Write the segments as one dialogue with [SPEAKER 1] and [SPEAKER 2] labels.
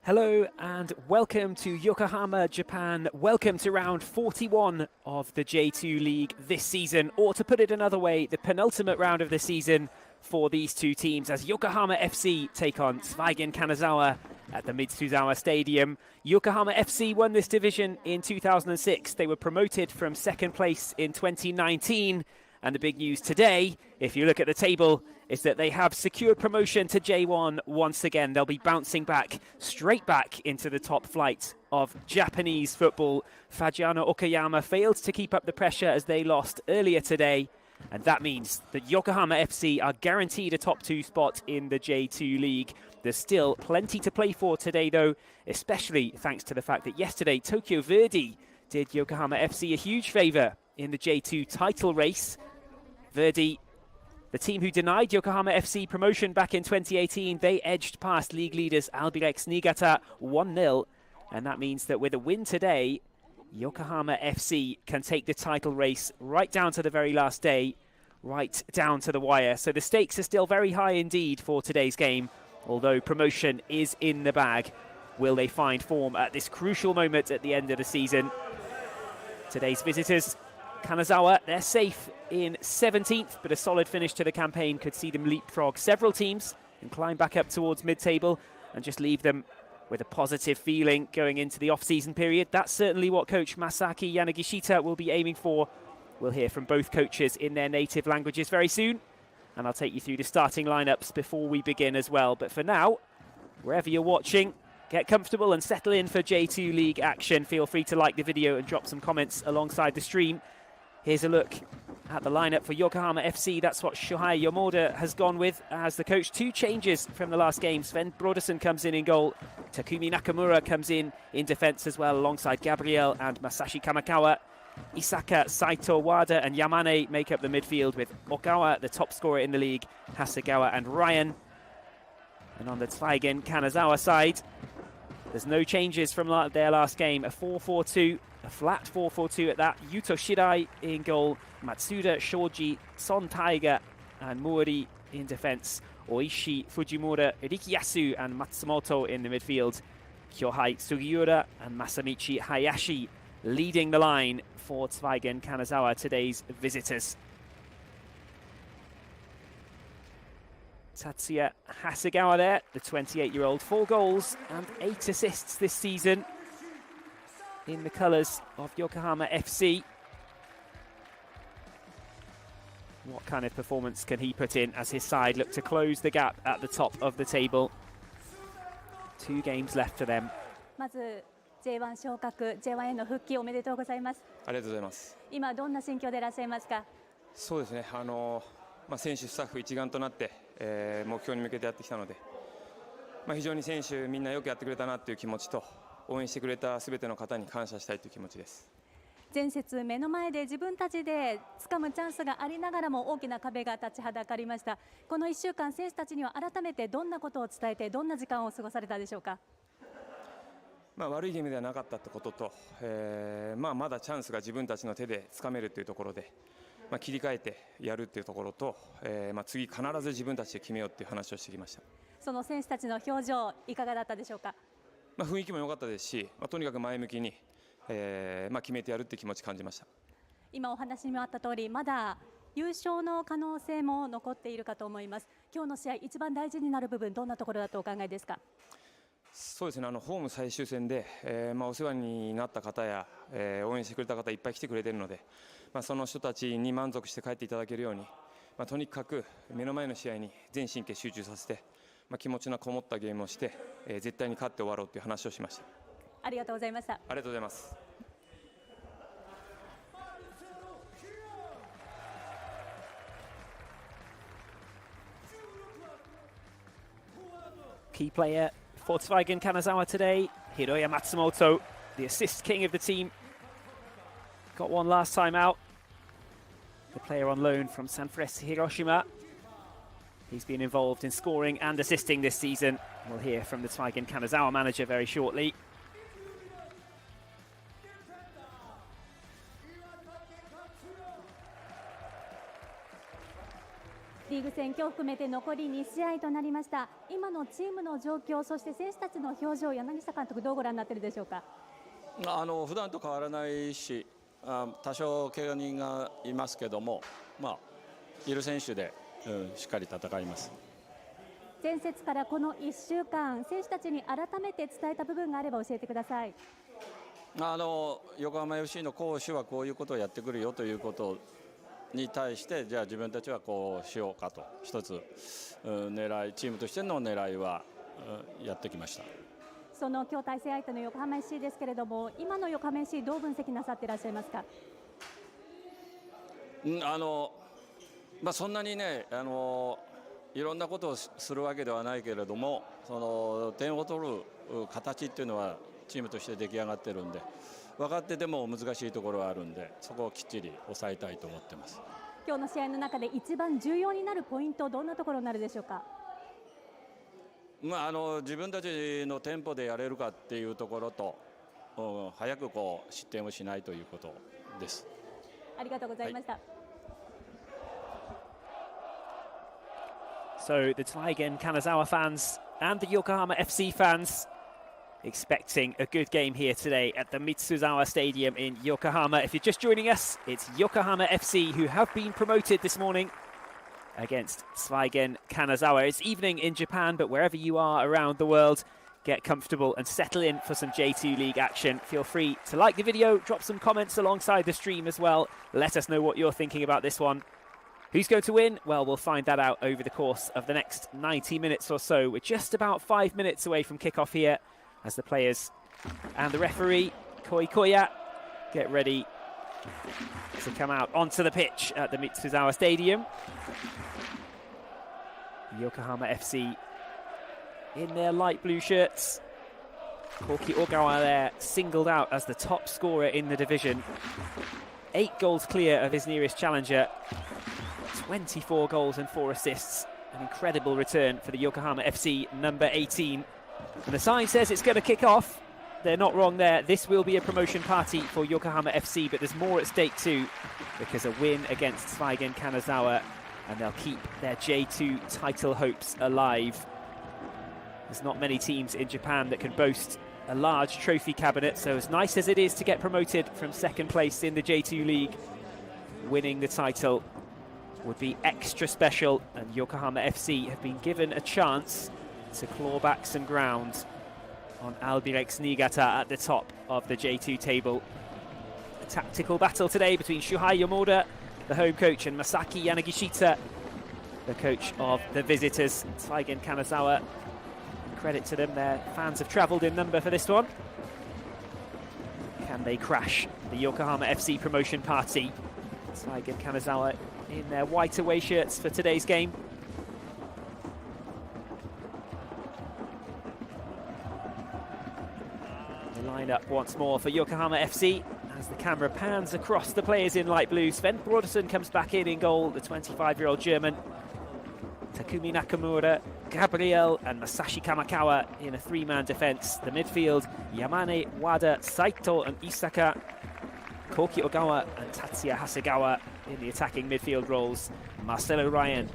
[SPEAKER 1] Hello and welcome to Yokohama, Japan. Welcome to round 41 of the J2 League this season, or to put it another way, the penultimate round of the season for these two teams as Yokohama FC take on Zweigen Kanazawa at the Mitsuzawa Stadium. Yokohama FC won this division in 2006. They were promoted from second place in 2019. And the big news today, if you look at the table, is that they have secured promotion to J1 once again. They'll be bouncing back, straight back into the top flight of Japanese football. Fagiano Okayama failed to keep up the pressure as they lost earlier today. And that means that Yokohama FC are guaranteed a top 2 spot in the J2 League. There's still plenty to play for today, though, especially thanks to the fact that yesterday Tokyo Verdy did Yokohama FC a huge favour in the J2 title race. Verdy, the team who denied Yokohama FC promotion back in 2018, they edged past league leaders Albirex Niigata 1-0. And that means that with a win today, Yokohama FC can take the title race right down to the very last day, right down to the wire. So the stakes are still very high indeed for today's game, although promotion is in the bag. Will they find form at this crucial moment at the end of the season? Today's visitors, Kanazawa, they're safe in 17th, but a solid finish to the campaign could see them leapfrog several teams and climb back up towards mid-table and just leave them with a positive feeling going into the off-season period. That's certainly what coach Masaki Yanagishita will be aiming for. We'll hear from both coaches in their native languages very soon, and I'll take you through the starting lineups before we begin as well. But for now, wherever you're watching, get comfortable and settle in for J2 League action. Feel free to like the video and drop some comments alongside the stream. Here's a look at the lineup for Yokohama FC. That's what Shohei Yomoda has gone with as the coach. 2 changes from the last game. Sven Brodersen comes in goal. Takumi Nakamura comes in defence as well, alongside Gabriel and Masashi Kamakawa. Isaka, Saito, Wada and Yamane make up the midfield, with Okawa, the top scorer in the league, Hasegawa and Ryan. And on the Zweigen Kanazawa side, there's no changes from their last game. A 4-4-2. A flat 4-4-2 at that. Yuto Shirai in goal. Matsuda, Shoji, Son Taiga and Mori in defence. Oishi, Fujimura, Rikiyasu and Matsumoto in the midfield. Kyohei Sugiura and Masamichi Hayashi leading the line for Zweigen Kanazawa, today's visitors. Tatsuya Hasegawa there, the 28-year-old. 4 goals and 8 assists this season in the colours of Yokohama FC. What kind of performance can he put in as his side look to close the gap at the top of the table? 2 games left for them.
[SPEAKER 2] まず J1 昇格、J1 への復帰おめでとうございます。
[SPEAKER 3] ありがとうございます。
[SPEAKER 2] 今どんな心境でいらっしゃいますか？
[SPEAKER 3] そうですね。選手スタッフ一丸となって、目標に向けてやってきたので、非常に選手みんなよくやってくれたなという気持ちと、応援してくれたすべての方に感謝したいという気持ちです。
[SPEAKER 2] 前節目の前で自分たちで掴むチャンスがありながらも大きな壁が立ちはだかりました。この1週間選手たちには改めてどんなことを伝えて、どんな時間を過ごされたでしょうか？
[SPEAKER 3] 悪いゲームではなかったってことと、まだチャンスが自分たちの手で掴めるというところで、切り替えてやるっていうところと、次必ず自分たちで決めようっていう話をしてきました。
[SPEAKER 2] その選手たちの表情いかがだったでしょうか？
[SPEAKER 3] 雰囲気も良かったですし、とにかく前向きに、決めてやるって気持ち感じました。
[SPEAKER 2] 今お話にもあった通り、まだ優勝の可能性も残っているかと思います。今日の試合一番大事になる部分、どんなところだとお考えですか？
[SPEAKER 3] そうですね。ホーム最終戦で、お世話になった方や、応援してくれた方いっぱい来てくれているので、その人たちに満足して帰っていただけるように、とにかく目の前の試合に全神経集中させて、気持ちのこもったゲームをして、絶対に勝って終わろうという話をしました。
[SPEAKER 2] ありがとうございました。
[SPEAKER 3] ありがとうございます。
[SPEAKER 1] Key player for Zweigen Kanazawa today, Hiroya Matsumoto, the assist king of the team. Got one last time out. The player on loan from Sanfrecce Hiroshima. He's been involved in scoring and assisting this season. We'll hear from the Zweigen Kanazawa manager very shortly.
[SPEAKER 2] リーグ戦今日含めて残り2試合となりました。今のチームの状況、そして選手たちの表情、柳下監督どうご覧になっているでしょうか。
[SPEAKER 4] 普段と変わらないし、多少怪我人がいますけども、いる選手で、しっかり戦います。
[SPEAKER 2] 前節からこの1週間、選手たちに改めて伝えた部分があれば教えてください。
[SPEAKER 4] 横浜 FC の講師はこういうことをやってくるよということに対して、じゃあ自分たちはこうしようかと一つ狙い、チームとしての狙いはやってきました。
[SPEAKER 2] その今日対戦相手の横浜 FC ですけれども、今の横浜 FC どう分析なさっていらっしゃいますか。
[SPEAKER 4] そんなにね、いろんなことをするわけではないけれども、その点を取る形っていうのはチームとして出来上がってるんで、分かってても難しいところはあるんで、そこをきっちり抑えたいと思ってます。
[SPEAKER 2] 今日の試合の中で一番重要になるポイント、どんなところになるでしょうか。
[SPEAKER 4] 自分たちのテンポでやれるかっていうところと、早く失点をしないということです。
[SPEAKER 2] ありがとうございました。
[SPEAKER 1] So the Zweigen Kanazawa fans and the Yokohama FC fans expecting a good game here today at the Mitsuzawa Stadium in Yokohama. If you're just joining us, it's Yokohama FC who have been promoted this morning against Zweigen Kanazawa. It's evening in Japan, but wherever you are around the world, get comfortable and settle in for some J2 League action. Feel free to like the video, drop some comments alongside the stream as well. Let us know what you're thinking about this one. Who's going to win? Well, we'll find that out over the course of the next 90 minutes or so. We're just about 5 minutes away from kickoff here as the players and the referee, Koi Koya, get ready to come out onto the pitch at the Mitsuzawa Stadium. Yokohama FC in their light blue shirts. Koki Ogawa there singled out as the top scorer in the division. 8 goals clear of his nearest challenger. 24 goals and 4 assists. An incredible return for the Yokohama FC number 18. And the sign says it's going to kick off. They're not wrong there. This will be a promotion party for Yokohama FC, but there's more at stake too, because a win against Zweigen Kanazawa and they'll keep their J2 title hopes alive. There's not many teams in Japan that can boast a large trophy cabinet, so as nice as it is to get promoted from second place in the J2 League, winning the title would be extra special, and Yokohama FC have been given a chance to claw back some ground on Albirex Niigata at the top of the J2 table. A tactical battle today between Shuhei Yomoda, the home coach, and Masaki Yanagishita, the coach of the visitors, Zweigen Kanazawa. Credit to them, their fans have travelled in number for this one. Can they crash the Yokohama FC promotion party? Zweigen Kanazawa in their white away shirts for today's game. The lineup once more for Yokohama FC as the camera pans across the players in light blue. Sven Brodersen comes back in goal, the 25-year-old German. Takumi Nakamura, Gabriel and Masashi Kamakawa in a 3-man defence. The midfield, Yamane, Wada, Saito and Isaka. Koki Ogawa and Tatsuya Hasegawa in the attacking midfield roles. Marcelo Ryan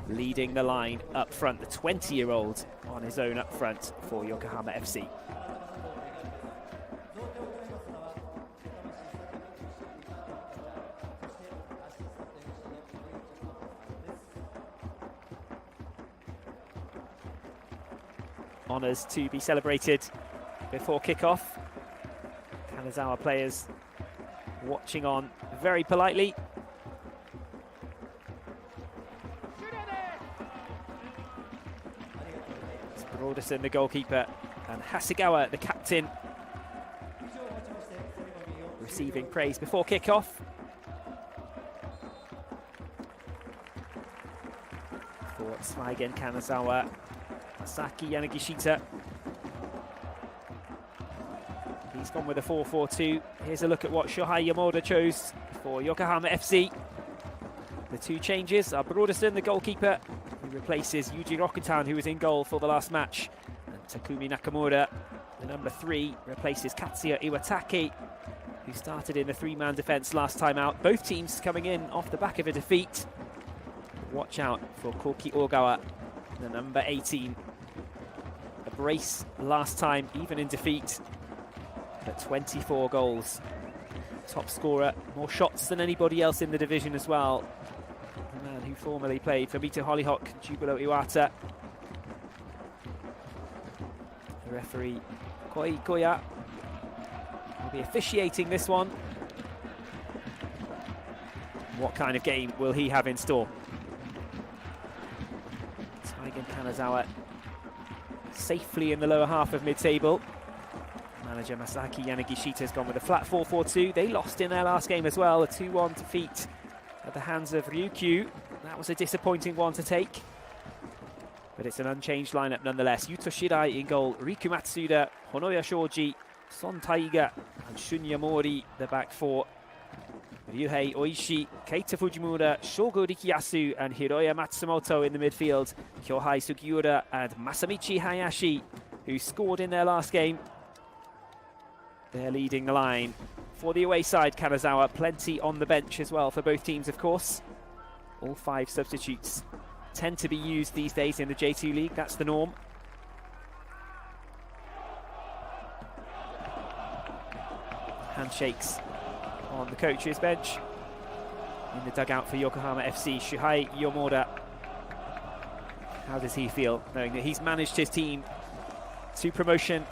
[SPEAKER 1] leading the line up front, the 20-year-old on his own up front for Yokohama FC. Honours to be celebrated before kickoff. Kanazawa players watching on very politely. It's Brodersen, the goalkeeper, and Hasegawa, the captain, receiving praise before kickoff. For Zweigen Kanazawa, Masaki Yanagishita. He's gone with a 4-4-2. Here's a look at what Shuhei Yomoda chose for Yokohama FC. The 2 changes are Brodersen, the goalkeeper, who replaces Yuji Rokutan, who was in goal for the last match. And Takumi Nakamura, the number 3, replaces Katsuya Iwatake, who started in the 3-man defence last time out. Both teams coming in off the back of a defeat. watch out for Koki Ogawa, the number 18. A brace last time, even in defeat, but 24 goals. Top scorer, more shots than anybody else in the division as well. The man who formerly played for Mito Hollyhock, Jubilo Iwata. The referee, Koi Koya, will be officiating this one. What kind of game will he have in store? Zweigen Kanazawa safely in the lower half of mid-table. Manager Masaki Yanagishita has gone with a flat 4-4-2. They lost in their last game as well, a 2-1 defeat at the hands of Ryukyu. That was a disappointing one to take, but it's an unchanged lineup nonetheless. Yuto Shirai in goal, Riku Matsuda, Honoya Shoji, Son Taiga and Shunya Mori, the back four. Ryuhei Oishi, Keita Fujimura, Shogo Rikiyasu and Hiroya Matsumoto in the midfield. Kyohei Sugiura and Masamichi Hayashi, who scored in their last game. They're leading the line. For the away side, Kanazawa, plenty on the bench as well for both teams, of course. All 5 substitutes tend to be used these days in the J2 League, that's the norm. Handshakes on the coach's bench. In the dugout for Yokohama FC, Shuhei Yomura. How does he feel knowing that he's managed his team to promotion?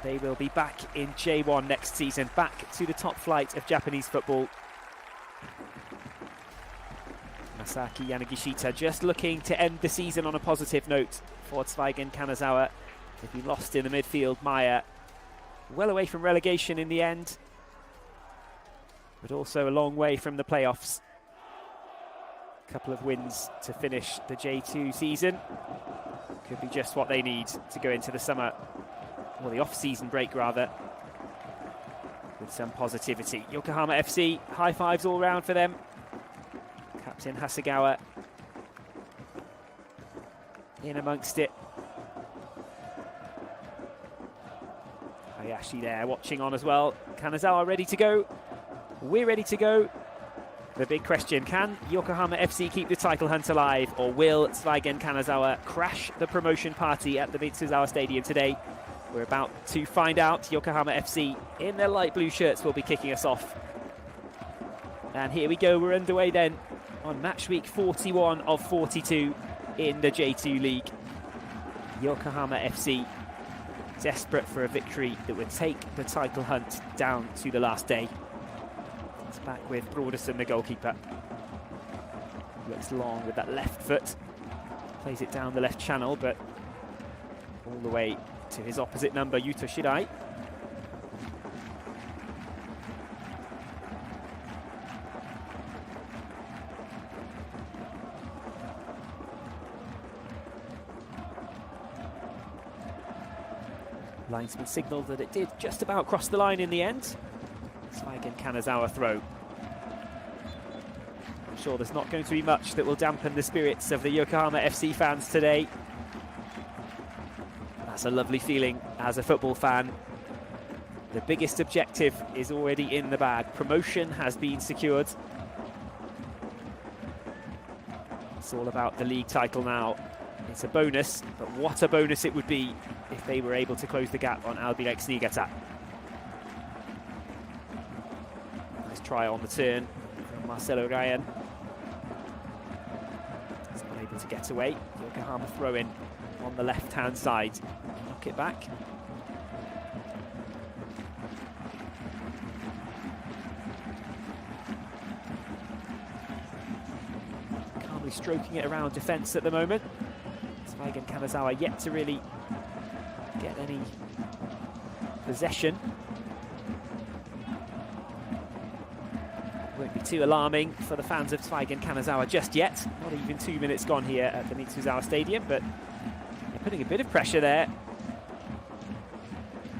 [SPEAKER 1] They will be back in J1 next season, back to the top flight of Japanese football. Masaki Yanagishita just looking to end the season on a positive note for Zweigen Kanazawa. They've been lost in the midfield. Maya well away from relegation in the end, but also a long way from the playoffs. A couple of wins to finish the J2 season. Could be just what they need to go into the summer, or the off-season break rather, with some positivity. Yokohama FC, high fives all round for them. Captain Hasegawa in amongst it. Hayashi there watching on as well. Kanazawa ready to go. We're ready to go. The big question, can Yokohama FC keep the title hunt alive, or will Zweigen Kanazawa crash the promotion party at the Mitsuzawa Stadium today? We're about to find out. Yokohama FC in their light blue shirts will be kicking us off. And here we go, we're underway then on match week 41 of 42 in the J2 League. Yokohama FC desperate for a victory that would take the title hunt down to the last day. It's back with Broderson, the goalkeeper. Looks long with that left foot. Plays it down the left channel, but all the way to his opposite number, Yuto Shirai. Linesman signalled that it did just about cross the line in the end. Zweigen Kanazawa throw. I'm sure there's not going to be much that will dampen the spirits of the Yokohama FC fans today. That's a lovely feeling as a football fan. The biggest objective is already in the bag. Promotion has been secured. It's all about the league title now. It's a bonus, but what a bonus it would be if they were able to close the gap on Albirex Niigata. Nice try on the turn from Marcelo Ryan. He's not able to get away. Yokohama throw in on the left-hand side. Knock it back. Calmly stroking it around defence at the moment. Zweigen Kanazawa yet to really get any possession. Won't be too alarming for the fans of Zweigen Kanazawa just yet. Not even 2 minutes gone here at the Mitsuzawa Stadium, but they're putting a bit of pressure there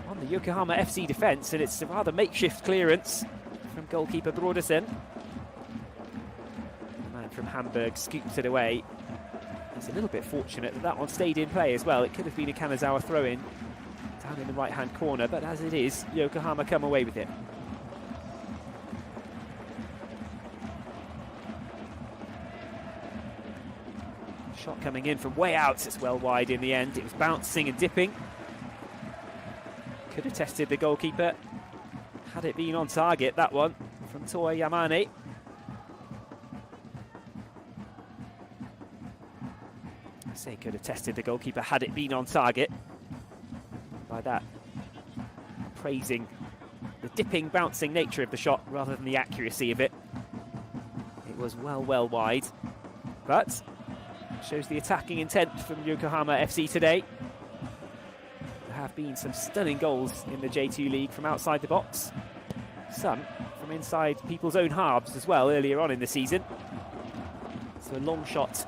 [SPEAKER 1] on the Yokohama FC defence, and it's a rather makeshift clearance from goalkeeper Broderson. The man from Hamburg scoops it away. He's a little bit fortunate that that one stayed in play as well. It could have been a Kanazawa throw-in down in the right-hand corner, but as it is, Yokohama come away with it. Shot coming in from way out, it's well wide in the end. It was bouncing and dipping. Could have tested the goalkeeper had it been on target, that one from Toa Yamane. I say could have tested the goalkeeper had it been on target. By that, praising the dipping, bouncing nature of the shot rather than the accuracy of it. It was well wide, but shows the attacking intent from Yokohama FC today. There have been some stunning goals in the J2 League from outside the box. Some from inside people's own halves as well earlier on in the season. So a long shot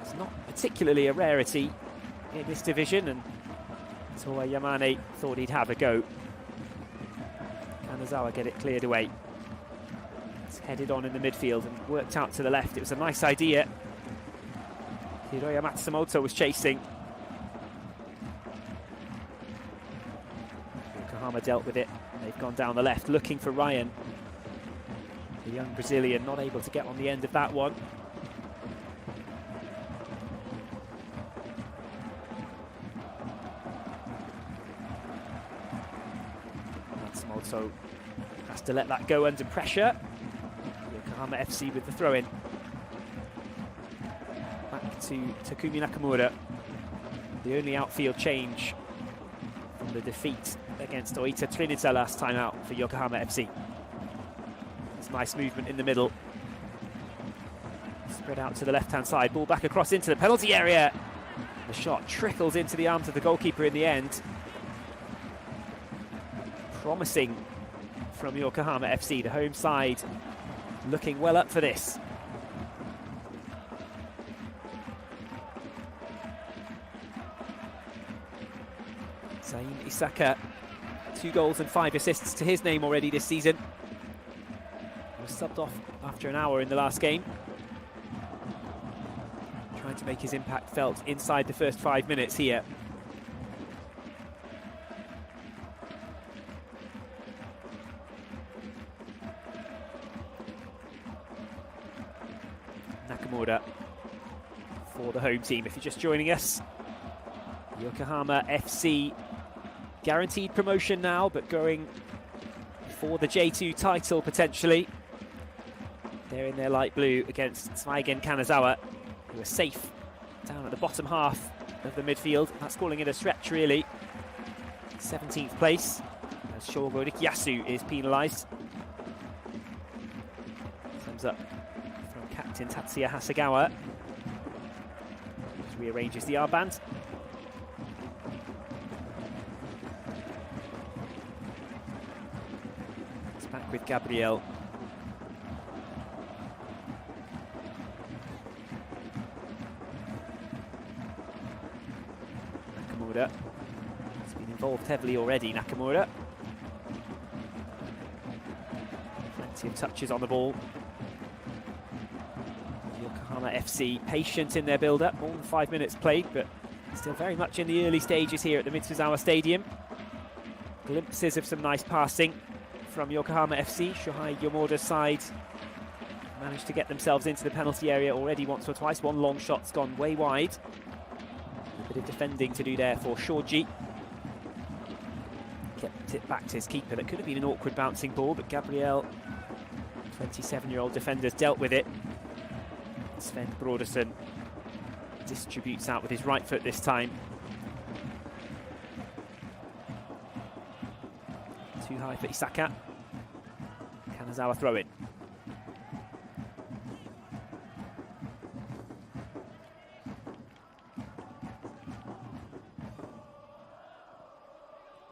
[SPEAKER 1] is not particularly a rarity in this division, and Toa Yamane thought he'd have a go. Kanazawa get it cleared away. It's headed on in the midfield and worked out to the left. It was a nice idea. Hiroya Matsumoto was chasing. Yokohama dealt with it. They've gone down the left looking for Ryan. The young Brazilian not able to get on the end of that one. Matsumoto has to let that go under pressure. Yokohama FC with the throw-in. Back to Takumi Nakamura. The only outfield change from the defeat against Oita Trinita last time out for Yokohama FC. It's nice movement in the middle. Spread out to the left-hand side. Ball back across into the penalty area. The shot trickles into the arms of the goalkeeper in the end. Promising from Yokohama FC, the home side looking well up for this. Zain Isaka, 2 goals and 5 assists to his name already this season. He was subbed off after an hour in the last game. Trying to make his impact felt inside the first 5 minutes here. Nakamura for the home team. If you're just joining us, Yokohama FC guaranteed promotion now, but going for the J2 title potentially. They're in their light blue against Zweigen Kanazawa, who are safe down at the bottom half of the midfield. That's calling it a stretch, really. 17th place, as Shogo Rikiyasu is penalised. Thumbs up from captain Tatsuya Hasegawa. Just rearranges the armband. It's back with Gabriel. Nakamura. He's been involved heavily already, Nakamura. Plenty of touches on the ball. Yokohama FC patient in their build-up, more than 5 minutes played, but still very much in the early stages here at the Mitsuzawa Stadium. Glimpses of some nice passing from Yokohama FC. Shohei Yomoda's side managed to get themselves into the penalty area already once or twice. One long shot's gone way wide. A bit of defending to do there for Shoji. Kept it back to his keeper. That could have been an awkward bouncing ball, but Gabriel, 27-year-old defenders, dealt with it. Sven Brodersen distributes out with his right foot this time. Too high for Isaka. Kanazawa throw in.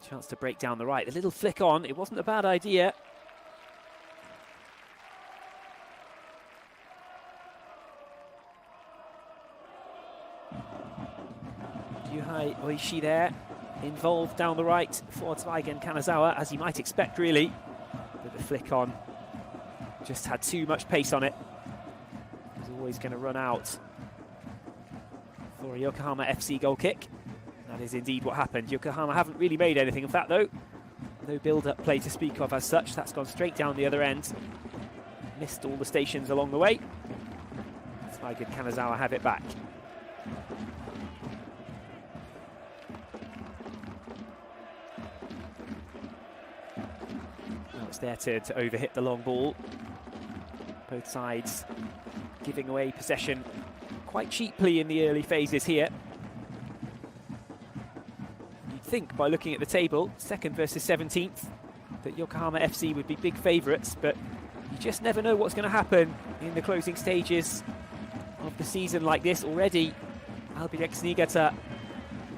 [SPEAKER 1] Chance to break down the right. A little flick on. It wasn't a bad idea. Yuhei Oishi there, involved down the right for Zweigen Kanazawa, as you might expect, really. But the flick on just had too much pace on it. It was always going to run out for a Yokohama FC goal kick. That is indeed what happened. Yokohama haven't really made anything of that, though. No build-up play to speak of as such. That's gone straight down the other end. Missed all the stations along the way. Zweigen Kanazawa have it back. Now it's their turn to overhit the long ball. Both sides giving away possession quite cheaply in the early phases here. You'd think by looking at the table, 2nd versus 17th, that Yokohama FC would be big favourites, but you just never know what's going to happen in the closing stages of the season like this. Already, Albirex Niigata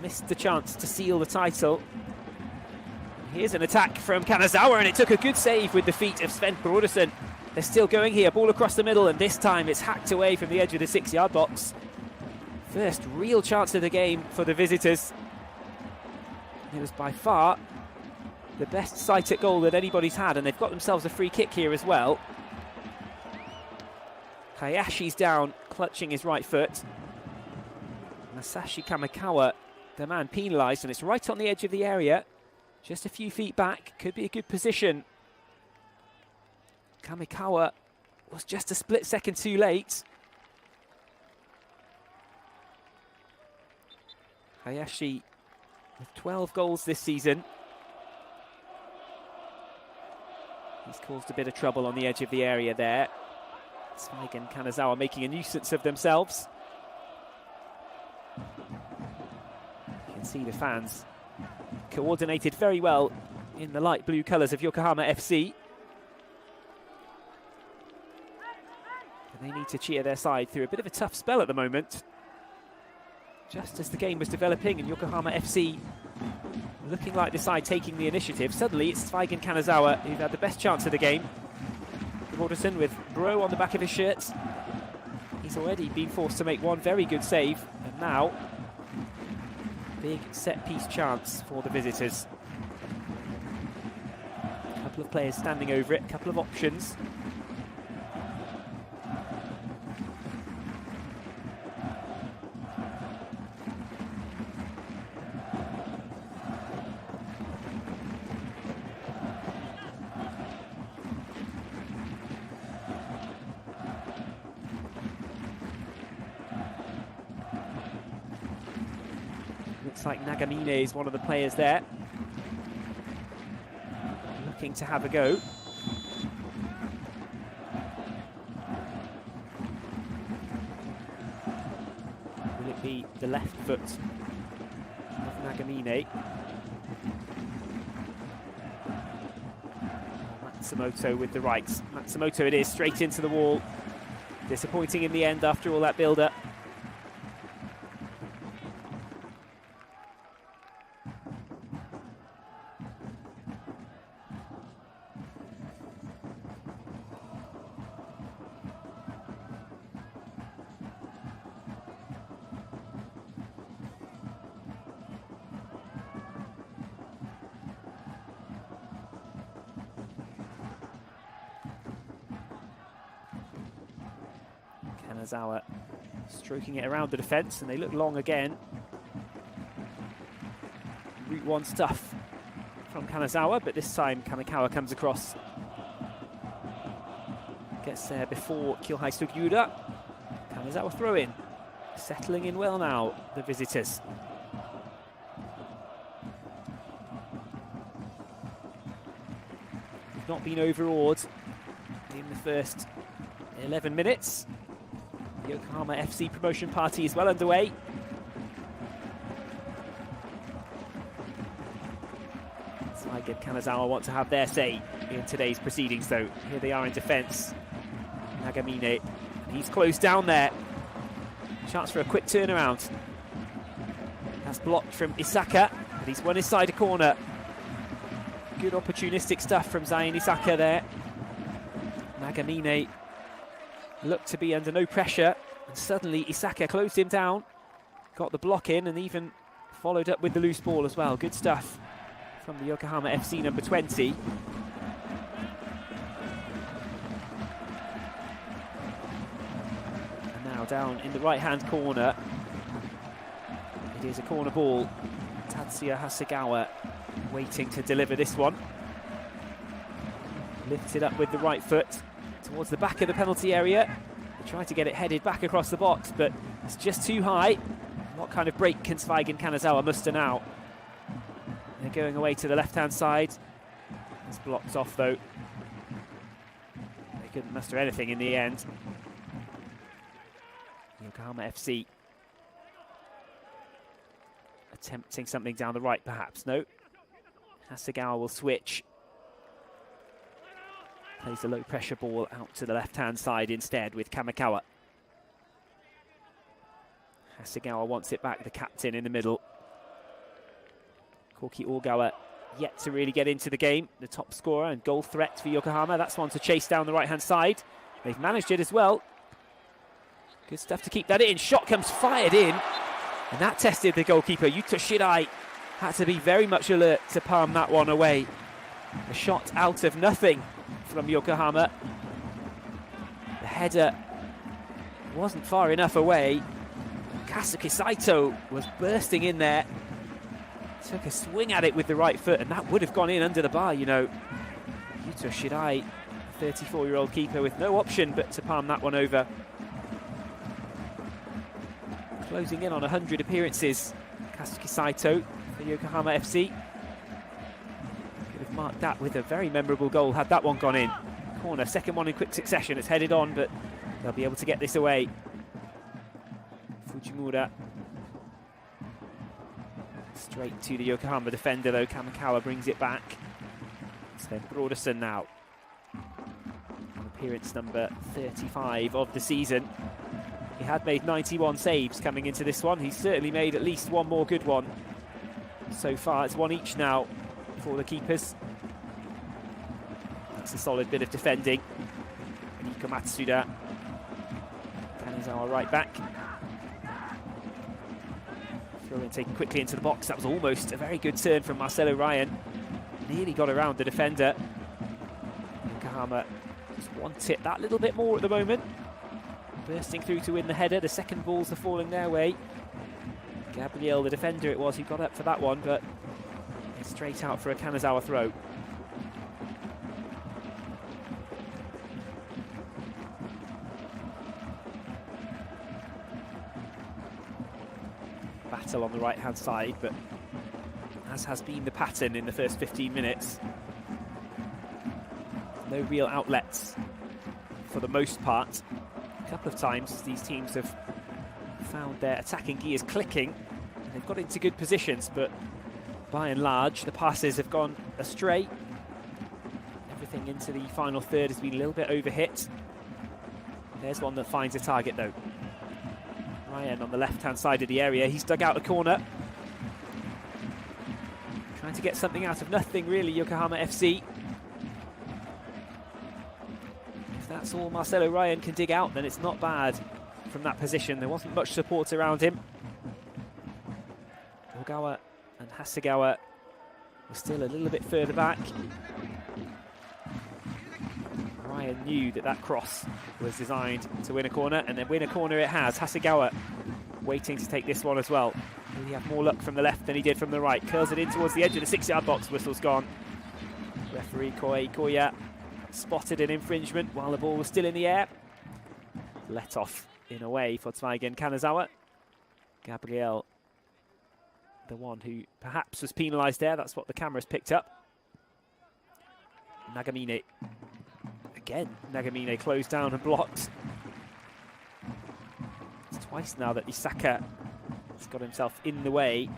[SPEAKER 1] missed the chance to seal the title. Here's an attack from Kanazawa, and it took a good save with the feet of Sven Brodersen. They're still going here, ball across the middle, and this time it's hacked away from the edge of the 6-yard box. First real chance of the game for the visitors. It was by far the best sight at goal that anybody's had, and they've got themselves a free kick here as well. Hayashi's down, clutching his right foot. Masashi Kamikawa, the man penalised, and it's right on the edge of the area. Just a few feet back, could be a good position. Kamikawa was just a split second too late. Hayashi with 12 goals this season. He's caused a bit of trouble on the edge of the area there. Zweigen Kanazawa making a nuisance of themselves. You can see the fans coordinated very well in the light blue colours of Yokohama FC. And they need to cheer their side through a bit of a tough spell at the moment. Just as the game was developing and Yokohama FC looking like the side taking the initiative, suddenly it's Zweigen Kanazawa who've had the best chance of the game. Brodersen with Bro on the back of his shirt. He's already been forced to make one very good save, and now big set-piece chance for the visitors. A couple of players standing over it, a couple of options. Looks like Nagamine is one of the players there, looking to have a go. Will it be the left foot of Nagamine? Matsumoto with the right. Matsumoto it is, straight into the wall. Disappointing in the end after all that build-up. Kanazawa stroking it around the defence, and they look long again. Route 1 stuff from Kanazawa, but this time Kamikawa comes across. Gets there before Kyohei Sugiura. Kanazawa throw in. Settling in well now, the visitors. Not been overawed in the first 11 minutes. The Yokohama FC promotion party is well underway. Zweigen Kanazawa want to have their say in today's proceedings, though. Here they are in defence. Nagamine, he's closed down there. Chance for a quick turnaround. That's blocked from Isaka, but he's won inside a corner. Good opportunistic stuff from Zain Isaka there. Nagamine looked to be under no pressure, and suddenly Isaka closed him down, got the block in, and even followed up with the loose ball as well. Good stuff from the Yokohama FC number 20. And now down in the right-hand corner, it is a corner ball. Tatsuya Hasegawa waiting to deliver this one. Lifts it up with the right foot towards the back of the penalty area. Try to get it headed back across the box, but it's just too high. What kind of break can Zweigen Kanazawa muster now? They're going away to the left-hand side. It's blocked off, though. They couldn't muster anything in the end. Yokohama FC attempting something down the right, perhaps. No. Hasegawa will switch. Plays a low-pressure ball out to the left-hand side instead with Kamikawa. Hasegawa wants it back, the captain in the middle. Koki Ogawa yet to really get into the game. The top scorer and goal threat for Yokohama. That's one to chase down the right-hand side. They've managed it as well. Good stuff to keep that in. Shot comes fired in. And that tested the goalkeeper. Yuto Shirai had to be very much alert to palm that one away. A shot out of nothing from Yokohama. The header wasn't far enough away. Kazuki Saito was bursting in there. Took a swing at it with the right foot, and that would have gone in under the bar, you know. Yuto Shirai, 34-year-old keeper with no option but to palm that one over. Closing in on 100 appearances, Kazuki Saito for Yokohama FC. Could have marked that with a very memorable goal had that one gone in. Corner, second one in quick succession. It's headed on, but they'll be able to get this away. Fujimura. Straight to the Yokohama defender, though. Kamikawa brings it back. It's then Broderson now. On appearance number 35 of the season. He had made 91 saves coming into this one. He's certainly made at least one more good one. So far, it's one each now for the keepers. That's a solid bit of defending. Nico Matsuda. Kanazawa right back. Throw in taken quickly into the box. That was almost a very good turn from Marcelo Ryan. Nearly got around the defender. Yokohama just want it that little bit more at the moment. Bursting through to win the header. The second balls are falling their way. Gabriel, the defender it was, who got up for that one, but it's straight out for a Kanazawa throw. Battle on the right-hand side, but as has been the pattern in the first 15 minutes, no real outlets for the most part. A couple of times these teams have found their attacking gears clicking. They've got into good positions, but by and large the passes have gone astray. Everything into the final third has been a little bit overhit. There's one that finds a target though. Ryan on the left-hand side of the area. He's dug out a corner. Trying to get something out of nothing really, Yokohama FC. If that's all Marcelo Ryan can dig out, then it's not bad from that position. There wasn't much support around him. Ogawa and Hasegawa were still a little bit further back. Ryan knew that that cross was designed to win a corner, and then win a corner it has. Hasegawa waiting to take this one as well. Will he have more luck from the left than he did from the right? Curls it in towards the edge of the 6-yard box. Whistle's gone. Referee Koei Koya spotted an infringement while the ball was still in the air. Let off in a way for Zweigen Kanazawa. Gabriel, the one who perhaps was penalised there. That's what the cameras picked up. Nagamine. Again, Nagamine closed down and blocked. It's twice now that Isaka has got himself in the way.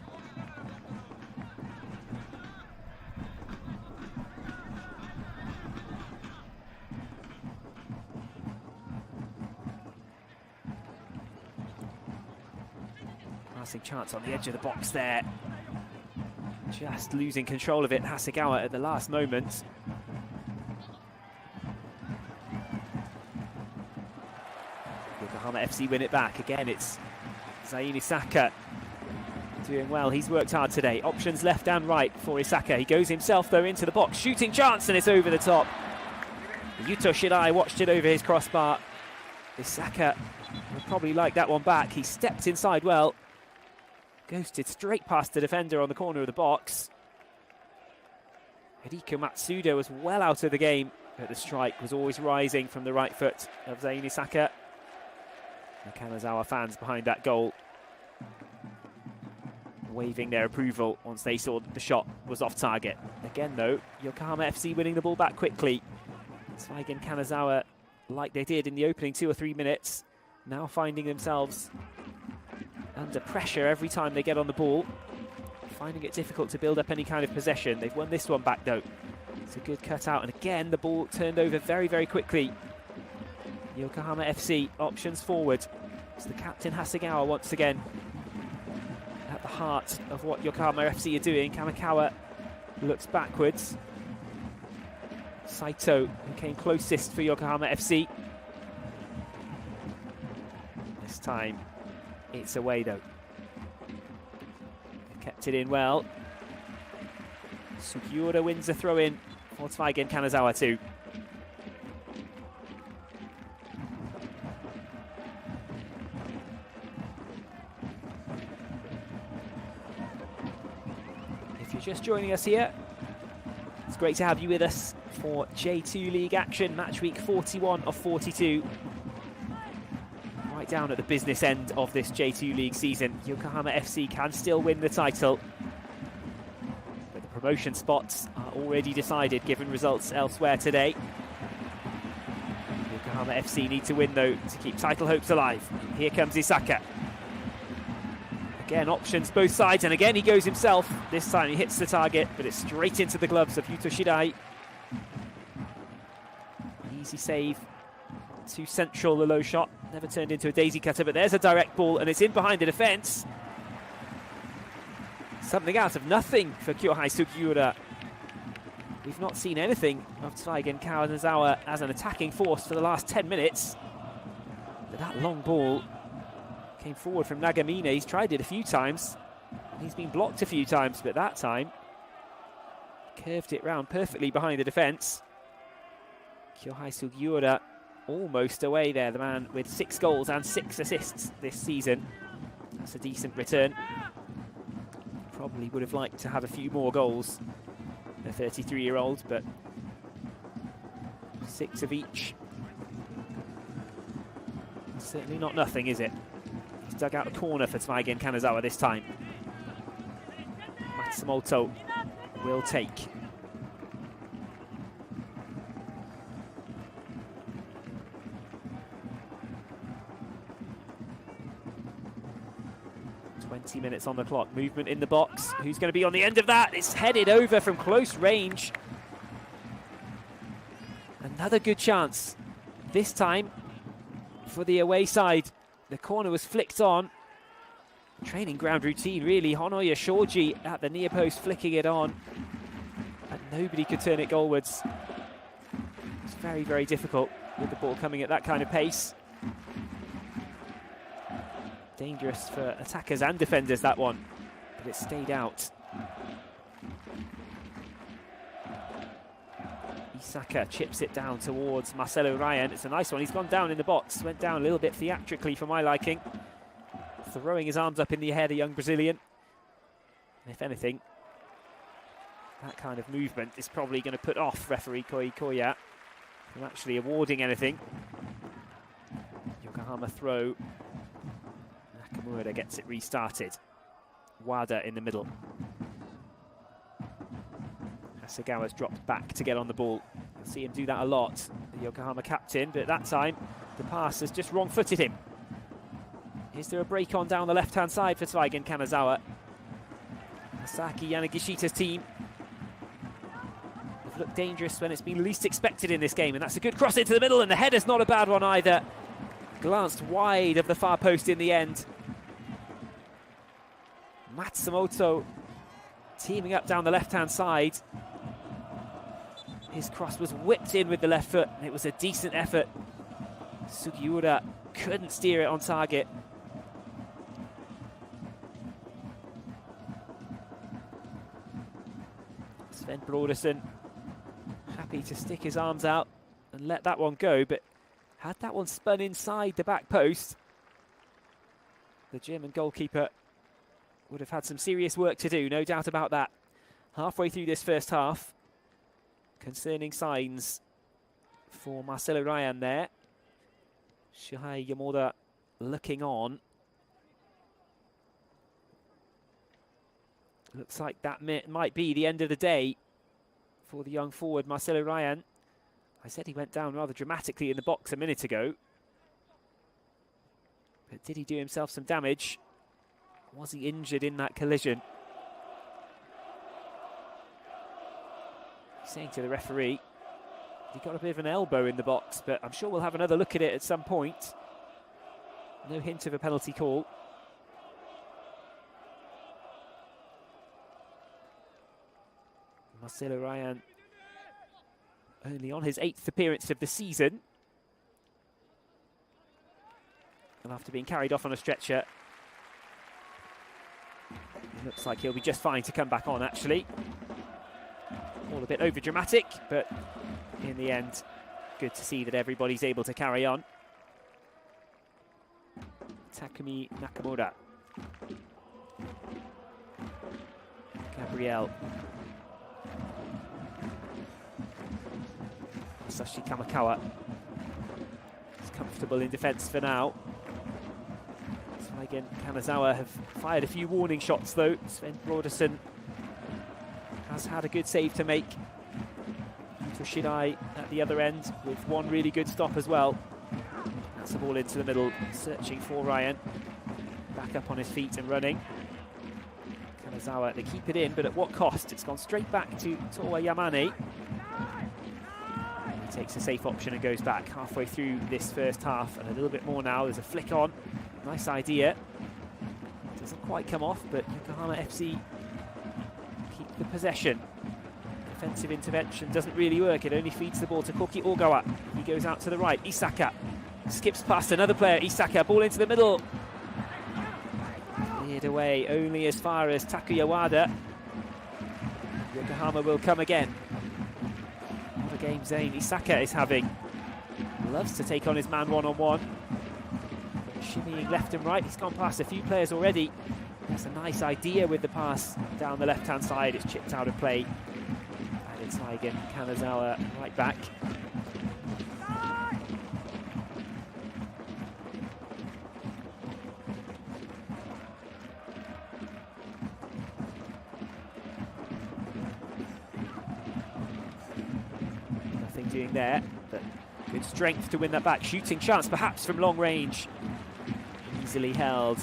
[SPEAKER 1] Passing chance on the edge of the box there. Just losing control of it, Hasegawa at the last moment. Yokohama FC win it back. Again, it's Zain Isaka doing well. He's worked hard today. Options left and right for Isaka. He goes himself, though, into the box. Shooting chance, and it's over the top. Yuto Shirai watched it over his crossbar. Isaka would probably like that one back. He stepped inside well. Ghosted straight past the defender on the corner of the box. Hideko Matsuda was well out of the game, but the strike was always rising from the right foot of Zain Isaka. The Kanazawa fans behind that goal waving their approval once they saw that the shot was off target. Again though, Yokohama FC winning the ball back quickly. Zweigen Kanazawa, like they did in the opening 2 or 3 minutes, now finding themselves under pressure every time they get on the ball, finding it difficult to build up any kind of possession. They've won this one back though. It's a good cutout, and again the ball turned over very, very quickly. Yokohama FC options forward. It's the captain Hasegawa once again at the heart of what Yokohama FC are doing. Kamikawa looks backwards. Saito, who came closest for Yokohama FC. This time it's away though. Kept it in well. Sugiura wins a throw-in for Zweigen Kanazawa too. If you're just joining us here, it's great to have you with us for J2 League action, match week 41 of 42. Right down at the business end of this J2 League season. Yokohama FC can still win the title, but the promotion spots are already decided given results elsewhere today. Yokohama FC need to win though to keep title hopes alive. Here comes Isaka. Again, options both sides, and again he goes himself. This time he hits the target, but it's straight into the gloves of Yuto Shirai. Easy save. Too central, the low shot. Never turned into a daisy cutter, but there's a direct ball, and it's in behind the defence. Something out of nothing for Kyohei Sugiura. We've not seen anything of Zweigen Kanazawa as an attacking force for the last 10 minutes. But that long ball came forward from Nagamine. He's tried it a few times. He's been blocked a few times, but that time curved it round perfectly behind the defence. Kyohei Sugiura almost away there, the man with 6 goals and 6 assists this season. That's a decent return. Probably would have liked to have a few more goals, the 33-year-old, but 6 of each. Certainly not nothing, is it? He's dug out a corner for Zweigen Kanazawa this time. Matsumoto will take. Minutes on the clock. Movement in the box. Who's going to be on the end of that? It's headed over from close range. Another good chance. This time for the away side. The corner was flicked on. Training ground routine, really. Honoya Shoji at the near post, flicking it on. And nobody could turn it goalwards. It's very, very difficult with the ball coming at that kind of pace. Dangerous for attackers and defenders, that one, but it stayed out. Isaka chips it down towards Marcelo Ryan. It's a nice one. He's gone down in the box. Went down a little bit theatrically for my liking. Throwing his arms up in the air, the young Brazilian. And if anything, that kind of movement is probably going to put off referee Koi Koya from actually awarding anything. Yokohama throw. Nakamura gets it restarted. Wada in the middle. Hasegawa's dropped back to get on the ball. You'll see him do that a lot, the Yokohama captain, but that time the pass has just wrong-footed him. Is there a break on down the left-hand side for Zweigen Kanazawa? Masaki Yanagishita's team have looked dangerous when it's been least expected in this game, and that's a good cross into the middle, and the header's not a bad one either. Glanced wide of the far post in the end. Matsumoto teaming up down the left-hand side. His cross was whipped in with the left foot, and it was a decent effort. Sugiura couldn't steer it on target. Sven Brodersen happy to stick his arms out and let that one go, but had that one spun inside the back post, the German goalkeeper would have had some serious work to do, no doubt about that. Halfway through this first half, concerning signs for Marcelo Ryan there. Shuhei Yamoda looking on. Looks like that might be the end of the day for the young forward, Marcelo Ryan. I said he went down rather dramatically in the box a minute ago. But did he do himself some damage? Was he injured in that collision? Saying to the referee, he got a bit of an elbow in the box, but I'm sure we'll have another look at it at some point. No hint of a penalty call. Marcelo Ryan only on his 8th appearance of the season. And after being carried off on a stretcher, it looks like he'll be just fine to come back on, actually. All a bit over-dramatic, but in the end, good to see that everybody's able to carry on. Takumi Nakamura. Gabriel. Sashi Kamakawa is comfortable in defence for now. Zweigen Kanazawa have fired a few warning shots though. Sven Brodersen has had a good save to make. Shirai at the other end with one really good stop as well. That's the ball into the middle, searching for Ryan. Back up on his feet and running. Kanazawa, they keep it in, but at what cost? It's gone straight back to Towa Yamane. He takes a safe option and goes back halfway through this first half, and a little bit more now. There's a flick on. Nice idea. Doesn't quite come off, but Yokohama FC keep the possession. Defensive intervention doesn't really work. It only feeds the ball to Koki Ogawa. He goes out to the right. Isaka skips past another player. Isaka, ball into the middle. Cleared away only as far as Takuya Wada. Yokohama will come again. What a game Zane Isaka is having. Loves to take on his man one-on-one. Shimmying left and right. He's gone past a few players already. That's a nice idea with the pass down the left-hand side. It's chipped out of play. Zweigen Kanazawa right back. Nothing doing there, but good strength to win that back. Shooting chance perhaps from long range. Easily held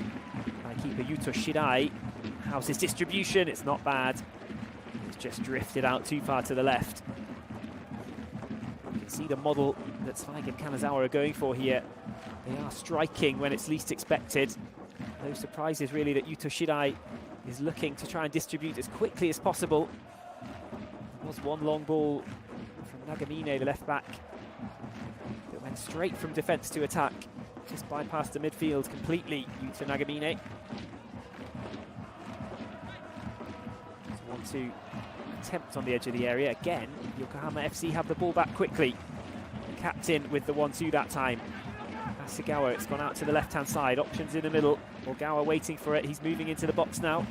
[SPEAKER 1] by keeper Yuto Shirai. How's his distribution? It's not bad. Just drifted out too far to the left. You can see the model that Zweigen Kanazawa are going for here. They are striking when it's least expected. No surprises really that Yuto Shirai is looking to try and distribute as quickly as possible. There was one long ball from Nagamine, the left back, that went straight from defence to attack. Just bypassed the midfield completely, Yuto Nagamine. 1-2 attempt on the edge of the area. Again, Yokohama FC have the ball back quickly. The captain with the 1-2 that time. Hasegawa, it's gone out to the left-hand side. Options in the middle. Ogawa waiting for it. He's moving into the box now.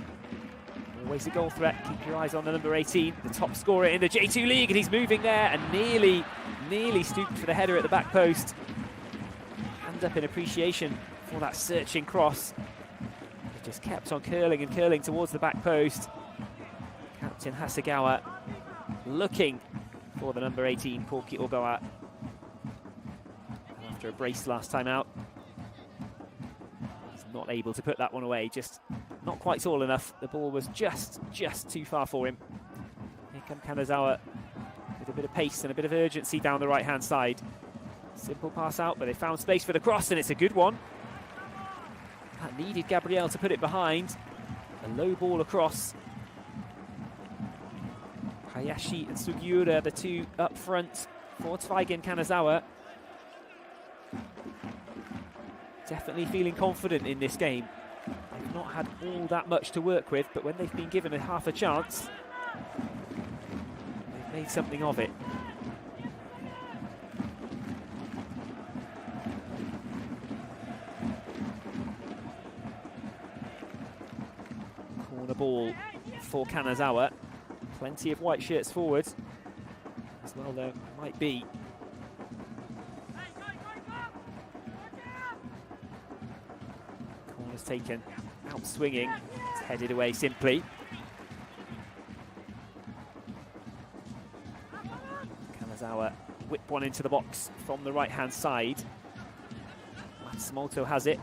[SPEAKER 1] Always a goal threat. Keep your eyes on the number 18, the top scorer in the J2 League, and he's moving there and nearly stooped for the header at the back post. Hand up in appreciation for that searching cross. It just kept on curling and curling towards the back post. Captain Hasegawa looking for the number 18, Koki Ogawa. And after a brace last time out, he's not able to put that one away, just not quite tall enough. The ball was just too far for him. Here come Kanazawa with a bit of pace and a bit of urgency down the right-hand side. Simple pass out, but they found space for the cross, and it's a good one. That needed Gabriel to put it behind. A low ball across. Hayashi and Sugiura, the two up front for Zweigen Kanazawa. Definitely feeling confident in this game. They've not had all that much to work with, but when they've been given half a chance, they've made something of it. Corner ball for Kanazawa. Plenty of white shirts forward as well, there might be. Corner's taken out swinging. It's headed away simply. Kanazawa whip one into the box from the right-hand side. Matsumoto has it.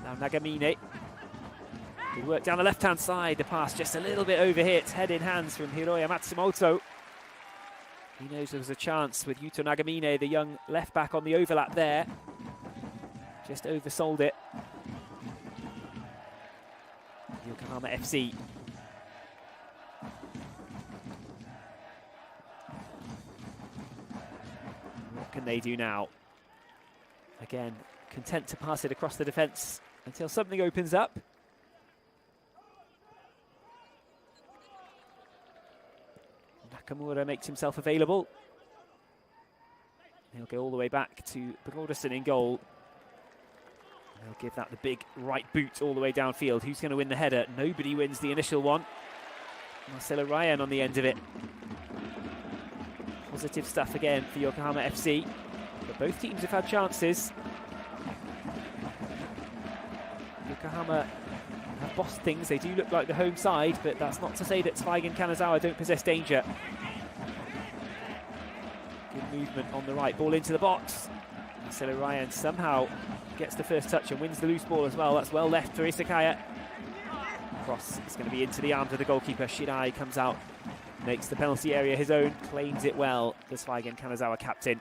[SPEAKER 1] Now Nagamine. Good work down the left-hand side. The pass just a little bit overhit. Head in hands from Hiroya Matsumoto. He knows there was a chance with Yuto Nagamine, the young left-back, on the overlap there. Just oversold it. Yokohama FC. What can they do now? Again, content to pass it across the defence until something opens up. Nakamura makes himself available. He'll go all the way back to Brodersen in goal. They'll give that the big right boot all the way downfield. Who's going to win the header? Nobody wins the initial one. Marcelo Ryan on the end of it. Positive stuff again for Yokohama FC. But both teams have had chances. Yokohama have bossed things. They do look like the home side, but that's not to say that Zweigen Kanazawa don't possess danger. Good movement on the right. Ball into the box. Marcelo Ryan somehow gets the first touch and wins the loose ball as well. That's well left for Isakaya. Cross is going to be into the arms of the goalkeeper. Shirai comes out, makes the penalty area his own, claims it well, the Zweigen Kanazawa captain.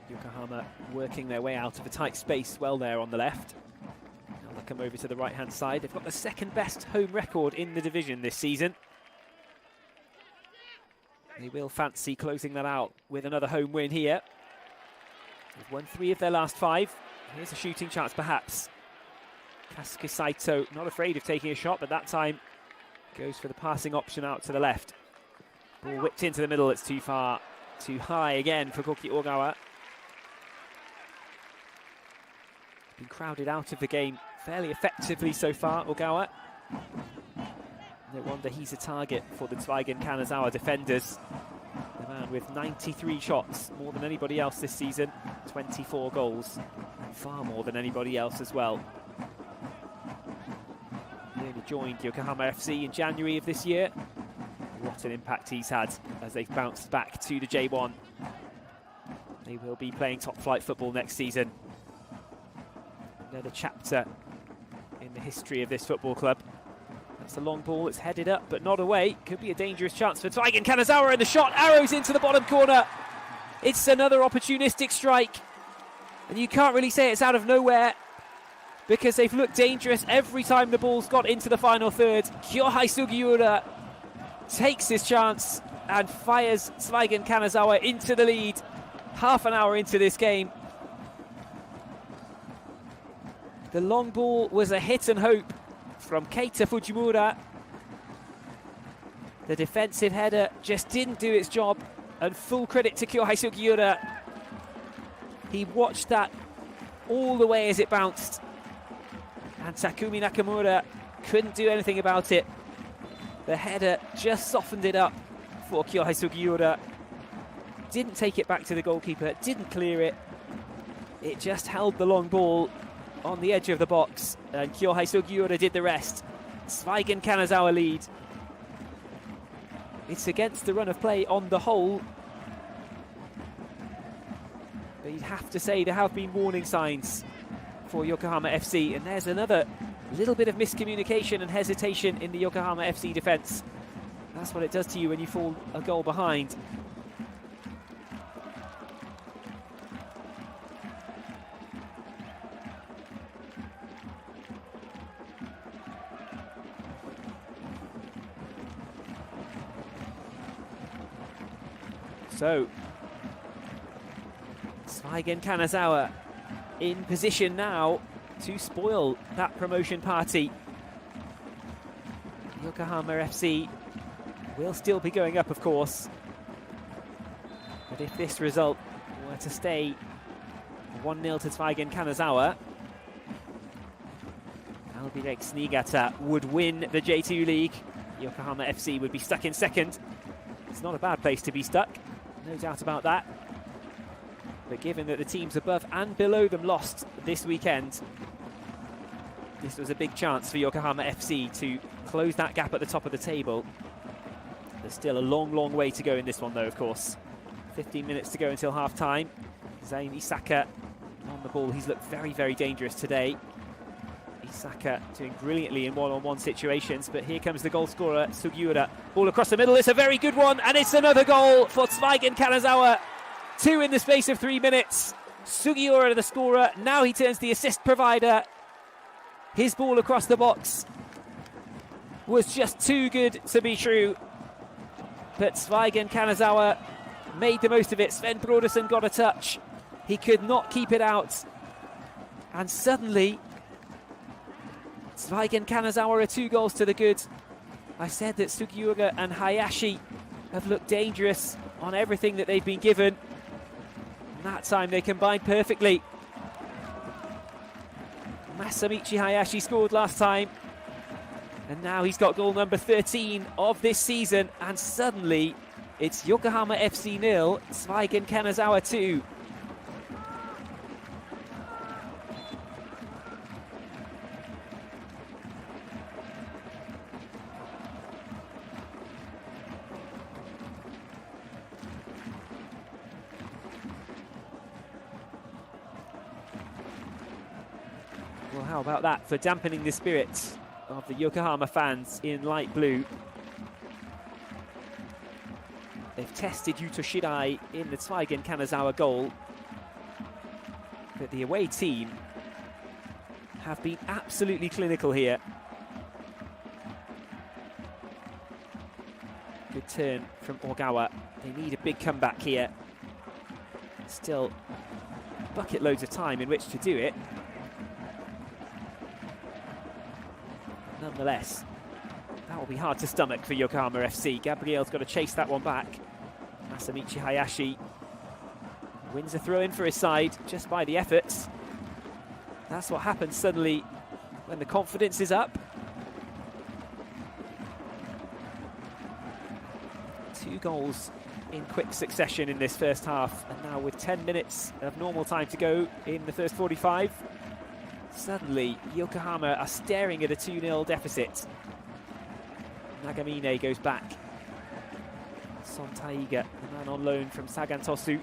[SPEAKER 1] Yokohama working their way out of a tight space well there on the left. Now they'll come over to the right-hand side. They've got the second best home record in the division this season. They will fancy closing that out with another home win here. They've won 3 of their last 5. Here's a shooting chance perhaps. Kasuke Saito not afraid of taking a shot, but that time goes for the passing option out to the left. Ball whipped into the middle. It's too far, too high again for Koki Ogawa. Been crowded out of the game fairly effectively so far, Ogawa. No wonder he's a target for the Zweigen Kanazawa defenders. The man with 93 shots, more than anybody else this season, 24 goals, far more than anybody else as well. He only joined Yokohama FC in January of this year. What an impact he's had as they've bounced back to the J1. They will be playing top flight football next season. Another chapter in the history of this football club. That's a long ball, it's headed up but not away. Could be a dangerous chance for Zweigen Kanazawa, and the shot arrows into the bottom corner. It's another opportunistic strike, and you can't really say it's out of nowhere because they've looked dangerous every time the ball's got into the final third. Kyohei Sugiura takes his chance and fires Zweigen Kanazawa into the lead half an hour into this game. The long ball was a hit and hope from Keita Fujimura. The defensive header just didn't do its job, and full credit to Kyohei Sugiura. He watched that all the way as it bounced, and Takumi Nakamura couldn't do anything about it. The header just softened it up for Kyohei Sugiura. Didn't take it back to the goalkeeper, didn't clear it. It just held the long ball on the edge of the box, and Kyohei Sugiura did the rest. Zweigen Kanazawa lead. It's against the run of play on the whole, but you'd have to say there have been warning signs for Yokohama FC, and there's another little bit of miscommunication and hesitation in the Yokohama FC defence. That's what it does to you when you fall a goal behind. So, Zweigen Kanazawa in position now to spoil that promotion party. Yokohama FC will still be going up, of course. But if this result were to stay 1-0 to Zweigen Kanazawa, Albirex Niigata would win the J2 League. Yokohama FC would be stuck in second. It's not a bad place to be stuck, no doubt about that. But given that the teams above and below them lost this weekend, this was a big chance for Yokohama FC to close that gap at the top of the table. There's still a long, long way to go in this one, though, of course. 15 minutes to go until half-time. Zain Isaka on the ball. He's looked very, very dangerous today. Isaka doing brilliantly in one-on-one situations, but here comes the goal scorer, Sugiura. Ball across the middle, it's a very good one, and it's another goal for Zweigen Kanazawa. 2 in the space of 3 minutes. Sugiura the scorer, now he turns the assist provider. His ball across the box was just too good to be true. But Zweigen Kanazawa made the most of it. Sven Brodersen got a touch. He could not keep it out. And suddenly, Zweigen Kanazawa are 2 goals to the good. I said that Sugiura and Hayashi have looked dangerous on everything that they've been given. And that time they combined perfectly. Masamichi Hayashi scored last time. And now he's got goal number 13 of this season. And suddenly, it's Yokohama FC 0, Zweigen Kanazawa 2. Well, how about that for dampening the spirits of the Yokohama fans in light blue. They've tested Yuto Shirai in the Zweigen Kanazawa goal, but the away team have been absolutely clinical here. Good turn from Ogawa. They need a big comeback here. Still bucket loads of time in which to do it. Nonetheless, that will be hard to stomach for Yokohama FC. Gabriel's got to chase that one back. Masamichi Hayashi wins a throw-in for his side just by the efforts. That's what happens suddenly when the confidence is up. 2 goals in quick succession in this first half, and now with 10 minutes of normal time to go in the first 45, suddenly Yokohama are staring at a 2-0 deficit. Nagamine goes back. Son Taiga, the man on loan from Sagan Tosu.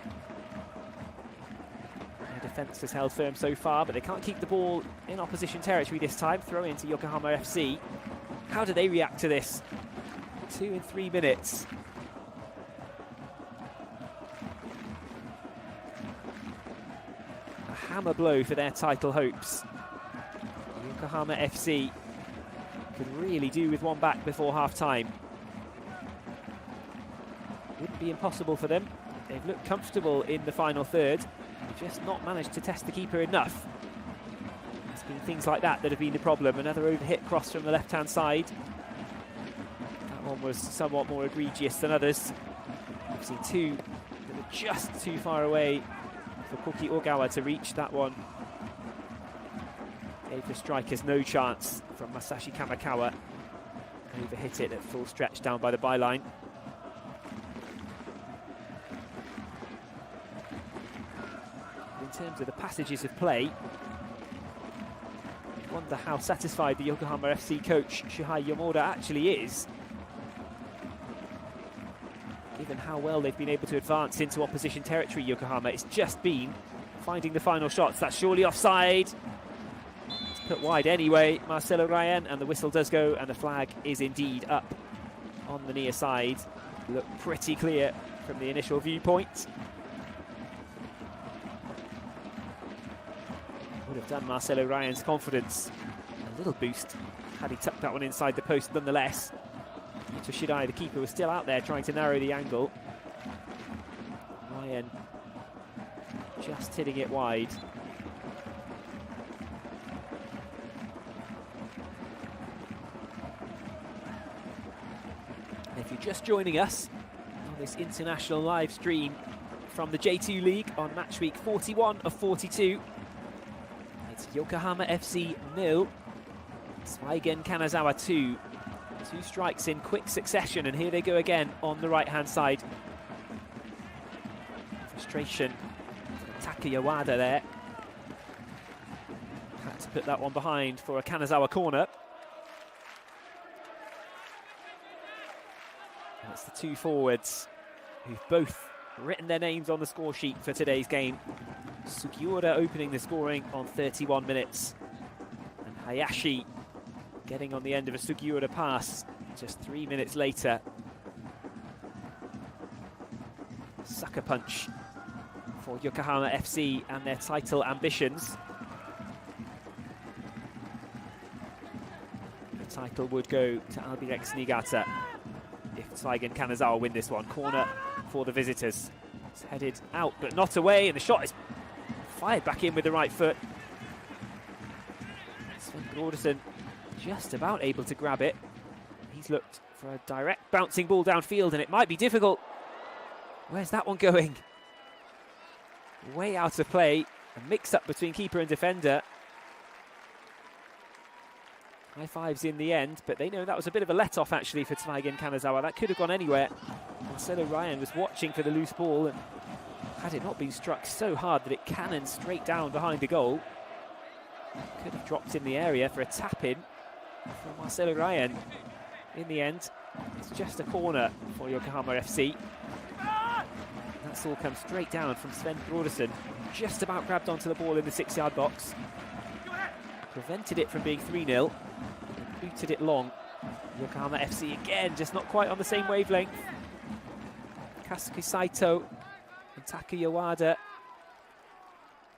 [SPEAKER 1] Their defence has held firm so far, but they can't keep the ball in opposition territory this time. Throw into Yokohama FC. How do they react to this? 2 in 3 minutes. A hammer blow for their title hopes. Yokohama FC could really do with one back before half-time. Wouldn't be impossible for them. They've looked comfortable in the final third. They've just not managed to test the keeper enough. It's been things like that that have been the problem. Another overhit cross from the left-hand side. That one was somewhat more egregious than others. We've seen 2 that were just too far away for Koki Ogawa to reach. That one gave the strikers no chance from Masashi Kamakawa. Overhit it at full stretch down by the byline. In terms of the passages of play, I wonder how satisfied the Yokohama FC coach Shuhei Yamada actually is, given how well they've been able to advance into opposition territory. Yokohama, it's just been finding the final shots. That's surely offside. It's put wide anyway, Marcelo Ryan, and the whistle does go, and the flag is indeed up on the near side. Looked pretty clear from the initial viewpoint. Would have done Marcelo Ryan's confidence a little boost had he tucked that one inside the post nonetheless. Yuto Shirai, the keeper, was still out there trying to narrow the angle. Ryan just hitting it wide. If you're just joining us on this international live stream from the J2 League on match week 41 of 42. It's Yokohama FC 0, Zweigen Kanazawa 2. 2 strikes in quick succession, and here they go again on the right-hand side. Frustration for Taka Yawada there. Had to put that one behind for a Kanazawa corner. And it's the 2 forwards who've both written their names on the score sheet for today's game. Sugiura opening the scoring on 31 minutes. And Hayashi getting on the end of a Sugiura pass just 3 minutes later. Sucker punch for Yokohama FC and their title ambitions. The title would go to Albirex Niigata if Zweigen Kanazawa win this one. Corner for the visitors. It's headed out but not away, and the shot is fired back in with the right foot. Sven Brodersen just about able to grab it. He's looked for a direct bouncing ball downfield, and it might be difficult. Where's that one going? Way out of play. A mix-up between keeper and defender. High fives in the end, but they know that was a bit of a let-off actually for Zweigen Kanazawa. That could have gone anywhere. Marcelo Ryan was watching for the loose ball, and had it not been struck so hard that it cannoned straight down behind the goal, could have dropped in the area for a tap-in from Marcelo Ryan. In the end, it's just a corner for Yokohama FC. That's all come straight down from Sven Brodersen. Just about grabbed onto the ball in the 6-yard box. Prevented it from being 3-0. Booted it long. Yokohama FC again, just not quite on the same wavelength. Kasuke Saito and Taka Yawada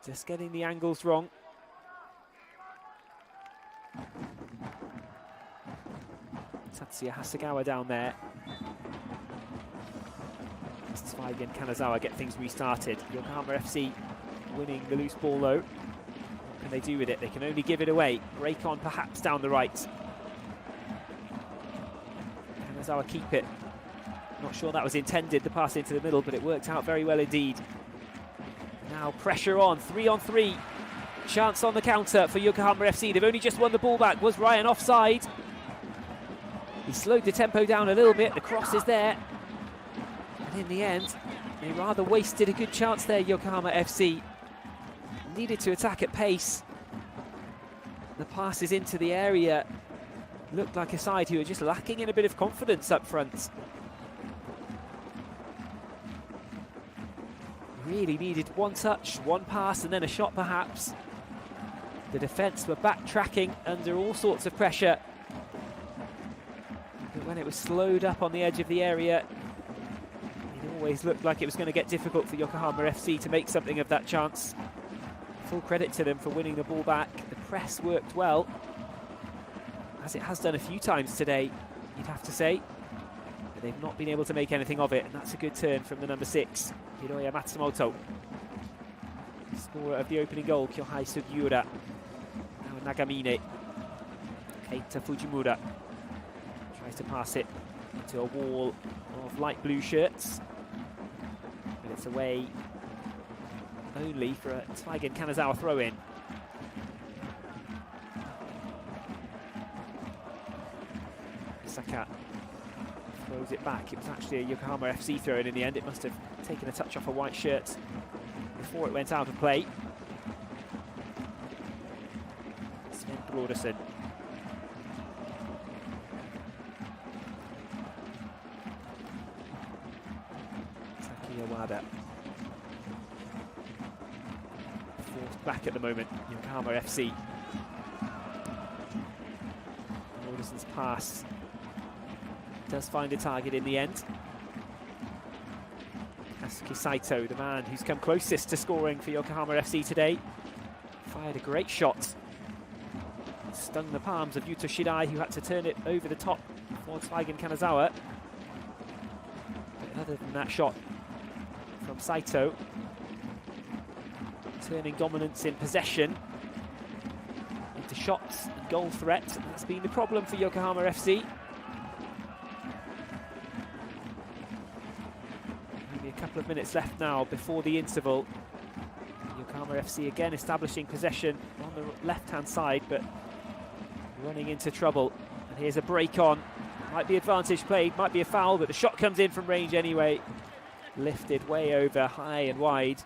[SPEAKER 1] just getting the angles wrong. Tatsuya Hasegawa down there. Zweigen Kanazawa get things restarted. Yokohama FC winning the loose ball though. What can they do with it? They can only give it away. Break on perhaps down the right. Kanazawa keep it. Not sure that was intended, the pass into the middle, but it worked out very well indeed. Now pressure on, 3-on-3. Chance on the counter for Yokohama FC. They've only just won the ball back. Was Ryan offside? He slowed the tempo down a little bit. The cross is there. And in the end, they rather wasted a good chance there, Yokohama FC. Needed to attack at pace. The passes into the area looked like a side who were just lacking in a bit of confidence up front. Really needed one touch, one pass, and then a shot perhaps. The defence were backtracking under all sorts of pressure. But when it was slowed up on the edge of the area, it always looked like it was going to get difficult for Yokohama FC to make something of that chance. Full credit to them for winning the ball back. The press worked well, as it has done a few times today, you'd have to say. But they've not been able to make anything of it, and that's a good turn from the number 6, Hiroya Matsumoto. Scorer of the opening goal, Kyohei Sugiura. Now Nagamine. Keita Fujimura tries to pass it into a wall of light blue shirts. But it's away only for a Zweigen Kanazawa throw-in. Saka throws it back. It was actually a Yokohama FC throw-in in the end. It must have taken a touch off a white shirt before it went out of play. Sven Brodersen. Taki Yawada. Forced back at the moment, Yokohama FC. Brodersen's pass does find a target in the end. Kasuke Saito, the man who's come closest to scoring for Yokohama FC today, fired a great shot. Stung the palms of Yuto Shirai, who had to turn it over the top for Zweigen Kanazawa. But other than that shot from Saito, turning dominance in possession into shots and goal threat, that's been the problem for Yokohama FC. couple of minutes left now before the interval. Yokohama FC again establishing possession on the left-hand side, but running into trouble. And here's a break on. Might be advantage played, might be a foul, but the shot comes in from range anyway. Lifted way over, high and wide.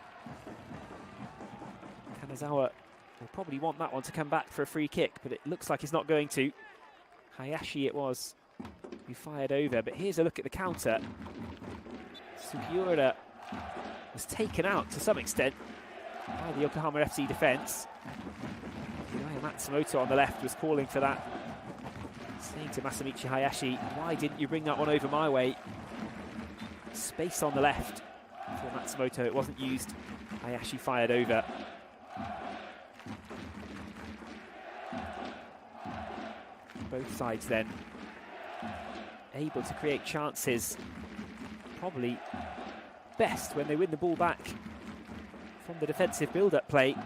[SPEAKER 1] Kanazawa will probably want that one to come back for a free kick, but it looks like he's not going to. Hayashi it was who fired over, but here's a look at the counter. Sugiura was taken out to some extent by the Yokohama FC defence. Matsumoto on the left was calling for that, saying to Masamichi Hayashi, why didn't you bring that one over my way? Space on the left for Matsumoto, it wasn't used. Hayashi fired over. Both sides then able to create chances, probably best when they win the ball back from the defensive build-up play.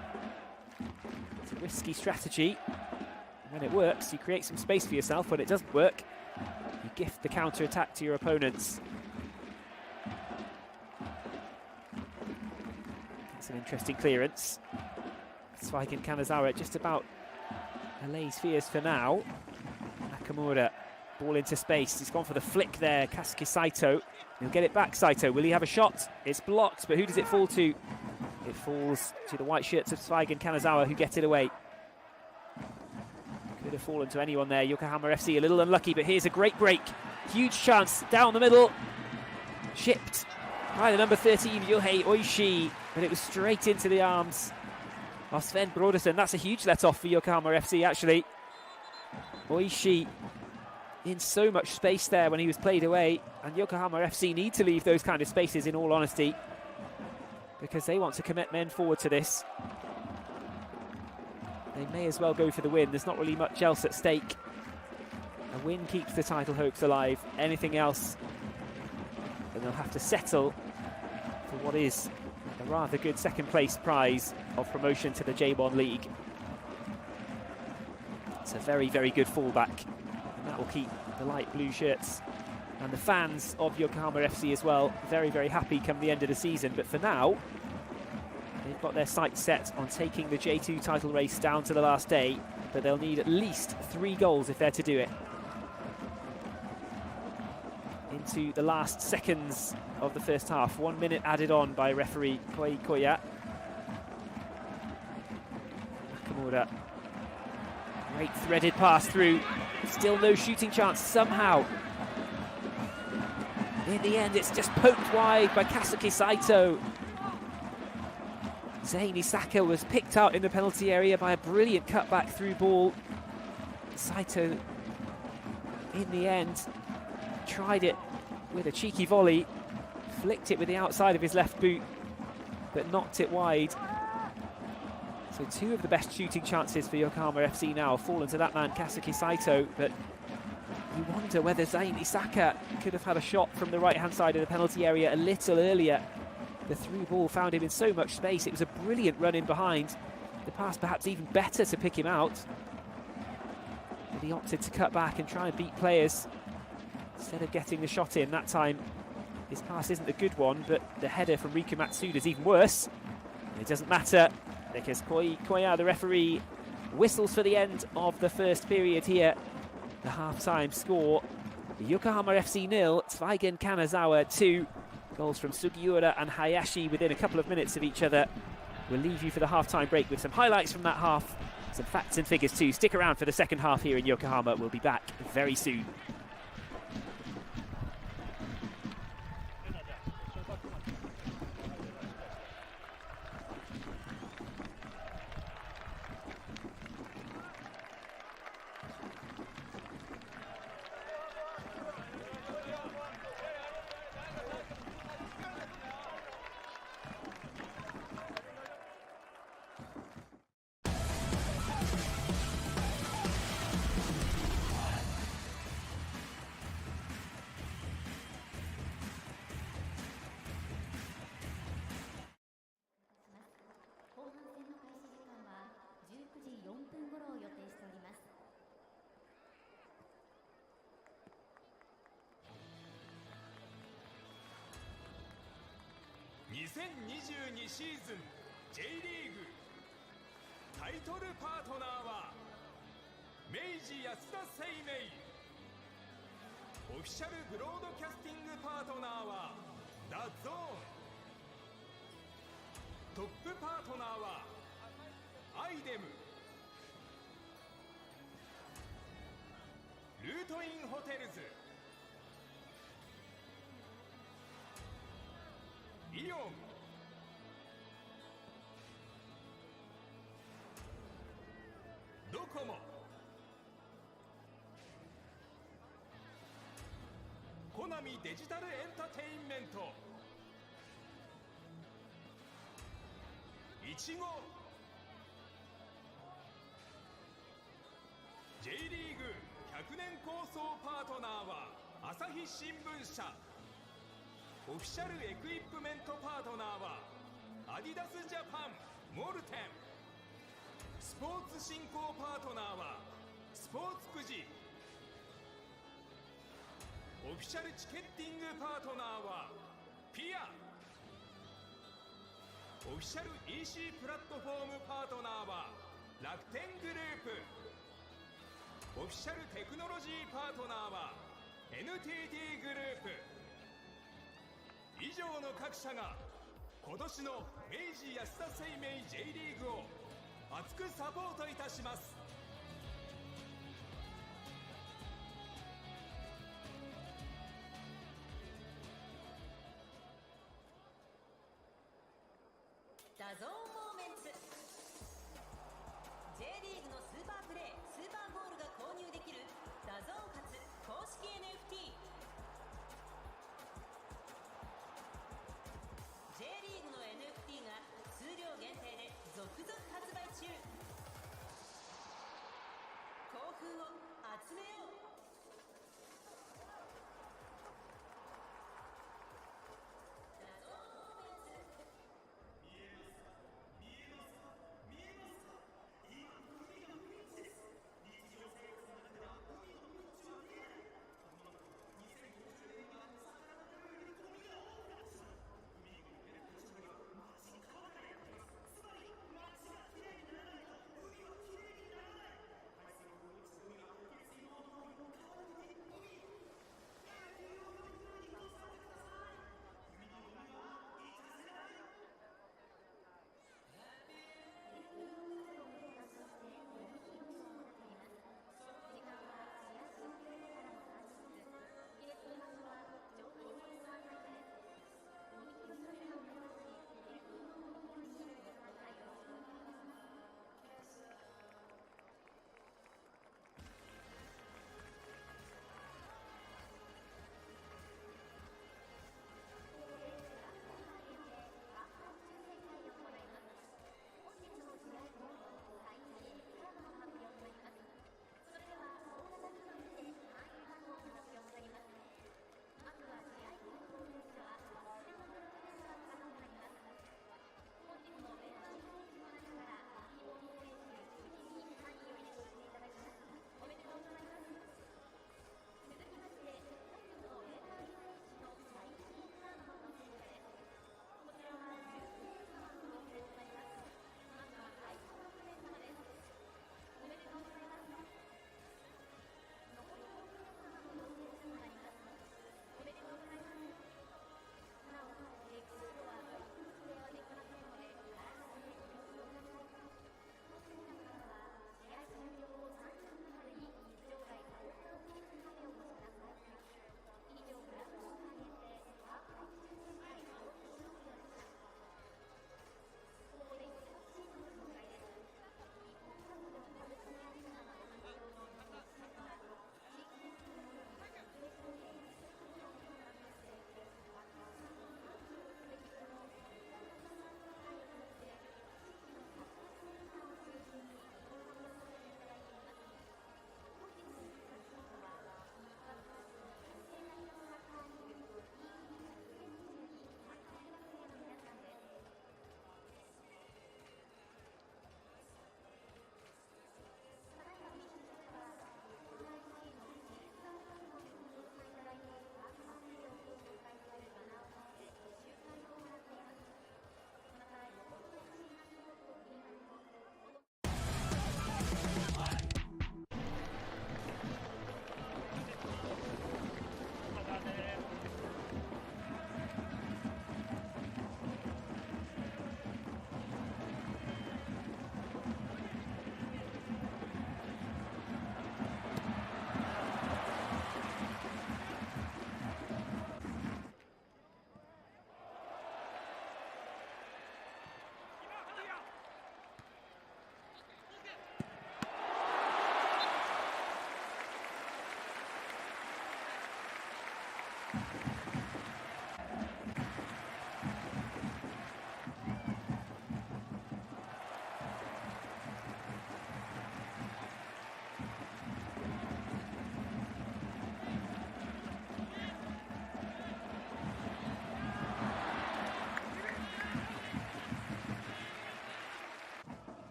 [SPEAKER 1] It's a risky strategy. When it works, you create some space for yourself. When it doesn't work, you gift the counter-attack to your opponents. It's an interesting clearance. Zweigen Kanazawa just about allays fears for now. Nakamura, ball into space. He's gone for the flick there. Kasuki Saito. He'll get it back, Saito. Will he have a shot? It's blocked, but who does it fall to? It falls to the white shirts of Zweigen Kanazawa, who get it away. Could have fallen to anyone there. Yokohama FC a little unlucky, but here's a great break. Huge chance down the middle. Chipped by the number 13, Yohei Oishi, but it was straight into the arms of Sven Brodersen. That's a huge let-off for Yokohama FC, actually. Oishi in so much space there when he was played away, and Yokohama FC need to leave those kind of spaces, in all honesty, because they want to commit men forward to this. They may as well go for the win. There's not really much else at stake. A win keeps the title hopes alive. Anything else, then they'll have to settle for what is a rather good second place prize of promotion to the J1 League. It's a very, very good fallback, and that will keep the light blue shirts and the fans of Yokohama FC as well very, very happy come the end of the season. But for now, they've got their sights set on taking the J2 title race down to the last day, but they'll need at least 3 goals if they're to do it. Into the last seconds of the first half. 1 minute added on by referee Koi Koya. Nakamura. Great threaded pass through. Still no shooting chance somehow. In the end, it's just poked wide by Kasuki Saito. Zain Isaka was picked out in the penalty area by a brilliant cutback through ball. Saito, in the end, tried it with a cheeky volley, flicked it with the outside of his left boot, but knocked it wide. So 2 of the best shooting chances for Yokohama FC now have fallen to that man, Kasuki Saito, but you wonder whether Zain Isaka could have had a shot from the right-hand side of the penalty area a little earlier. The through ball found him in so much space. It was a brilliant run in behind. The pass perhaps even better to pick him out. But he opted to cut back and try and beat players instead of getting the shot in. That time, his pass isn't a good one, but the header from Riku Matsuda is even worse. It doesn't matter, because Koya, the referee, whistles for the end of the first period here. The half-time score, Yokohama FC 0, Zweigen Kanazawa 2. Goals from Sugiura and Hayashi within a couple of minutes of each other. We'll leave you for the half-time break with some highlights from that half, some facts and figures too. Stick around for the second half here in Yokohama. We'll be back very soon.
[SPEAKER 5] 2022シーズン J リーグタイトルパートナーは明治安田生命。オフィシャルブロードキャスティングパートナーはダゾーン。トップパートナーはアイデム。ルートインホテルズ、イオン、ドコモ、コナミデジタルエンターテインメント、いちご、 J リーグ100年構想パートナーは朝日新聞社。オフィシャルエクイプメントパートナーはアディダスジャパンモルテン。スポーツ振興パートナーはスポーツくじ。オフィシャルチケッティングパートナーはピア。オフィシャル EC プラットフォームパートナーは楽天グループ。オフィシャルテクノロジーパートナーは NTT グループ。以上の各社が今年の明治安田生命 J リーグを熱くサポートいたします。
[SPEAKER 6] ダゾーンモーメンツ。 J リーグのスーパープレー、スーパーゴールが購入できるダゾーン初公式 NFT。 J リーグの NFT が数量限定で続々発売中。興奮を集めよう。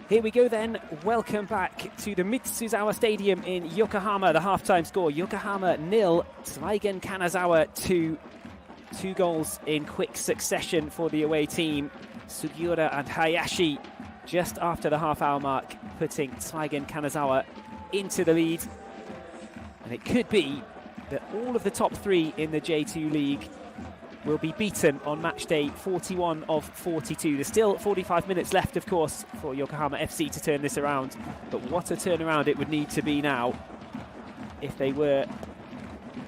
[SPEAKER 1] Here we go then. Welcome back to the Mitsuzawa Stadium in Yokohama. The halftime score, Yokohama 0, Zweigen Kanazawa 2. 2 goals in quick succession for the away team. Sugiura and Hayashi just after the half-hour mark, putting Zweigen Kanazawa into the lead. And it could be that all of the top 3 in the J2 League will be beaten on match day 41 of 42. There's still 45 minutes left, of course, for Yokohama FC to turn this around. But what a turnaround it would need to be now if they were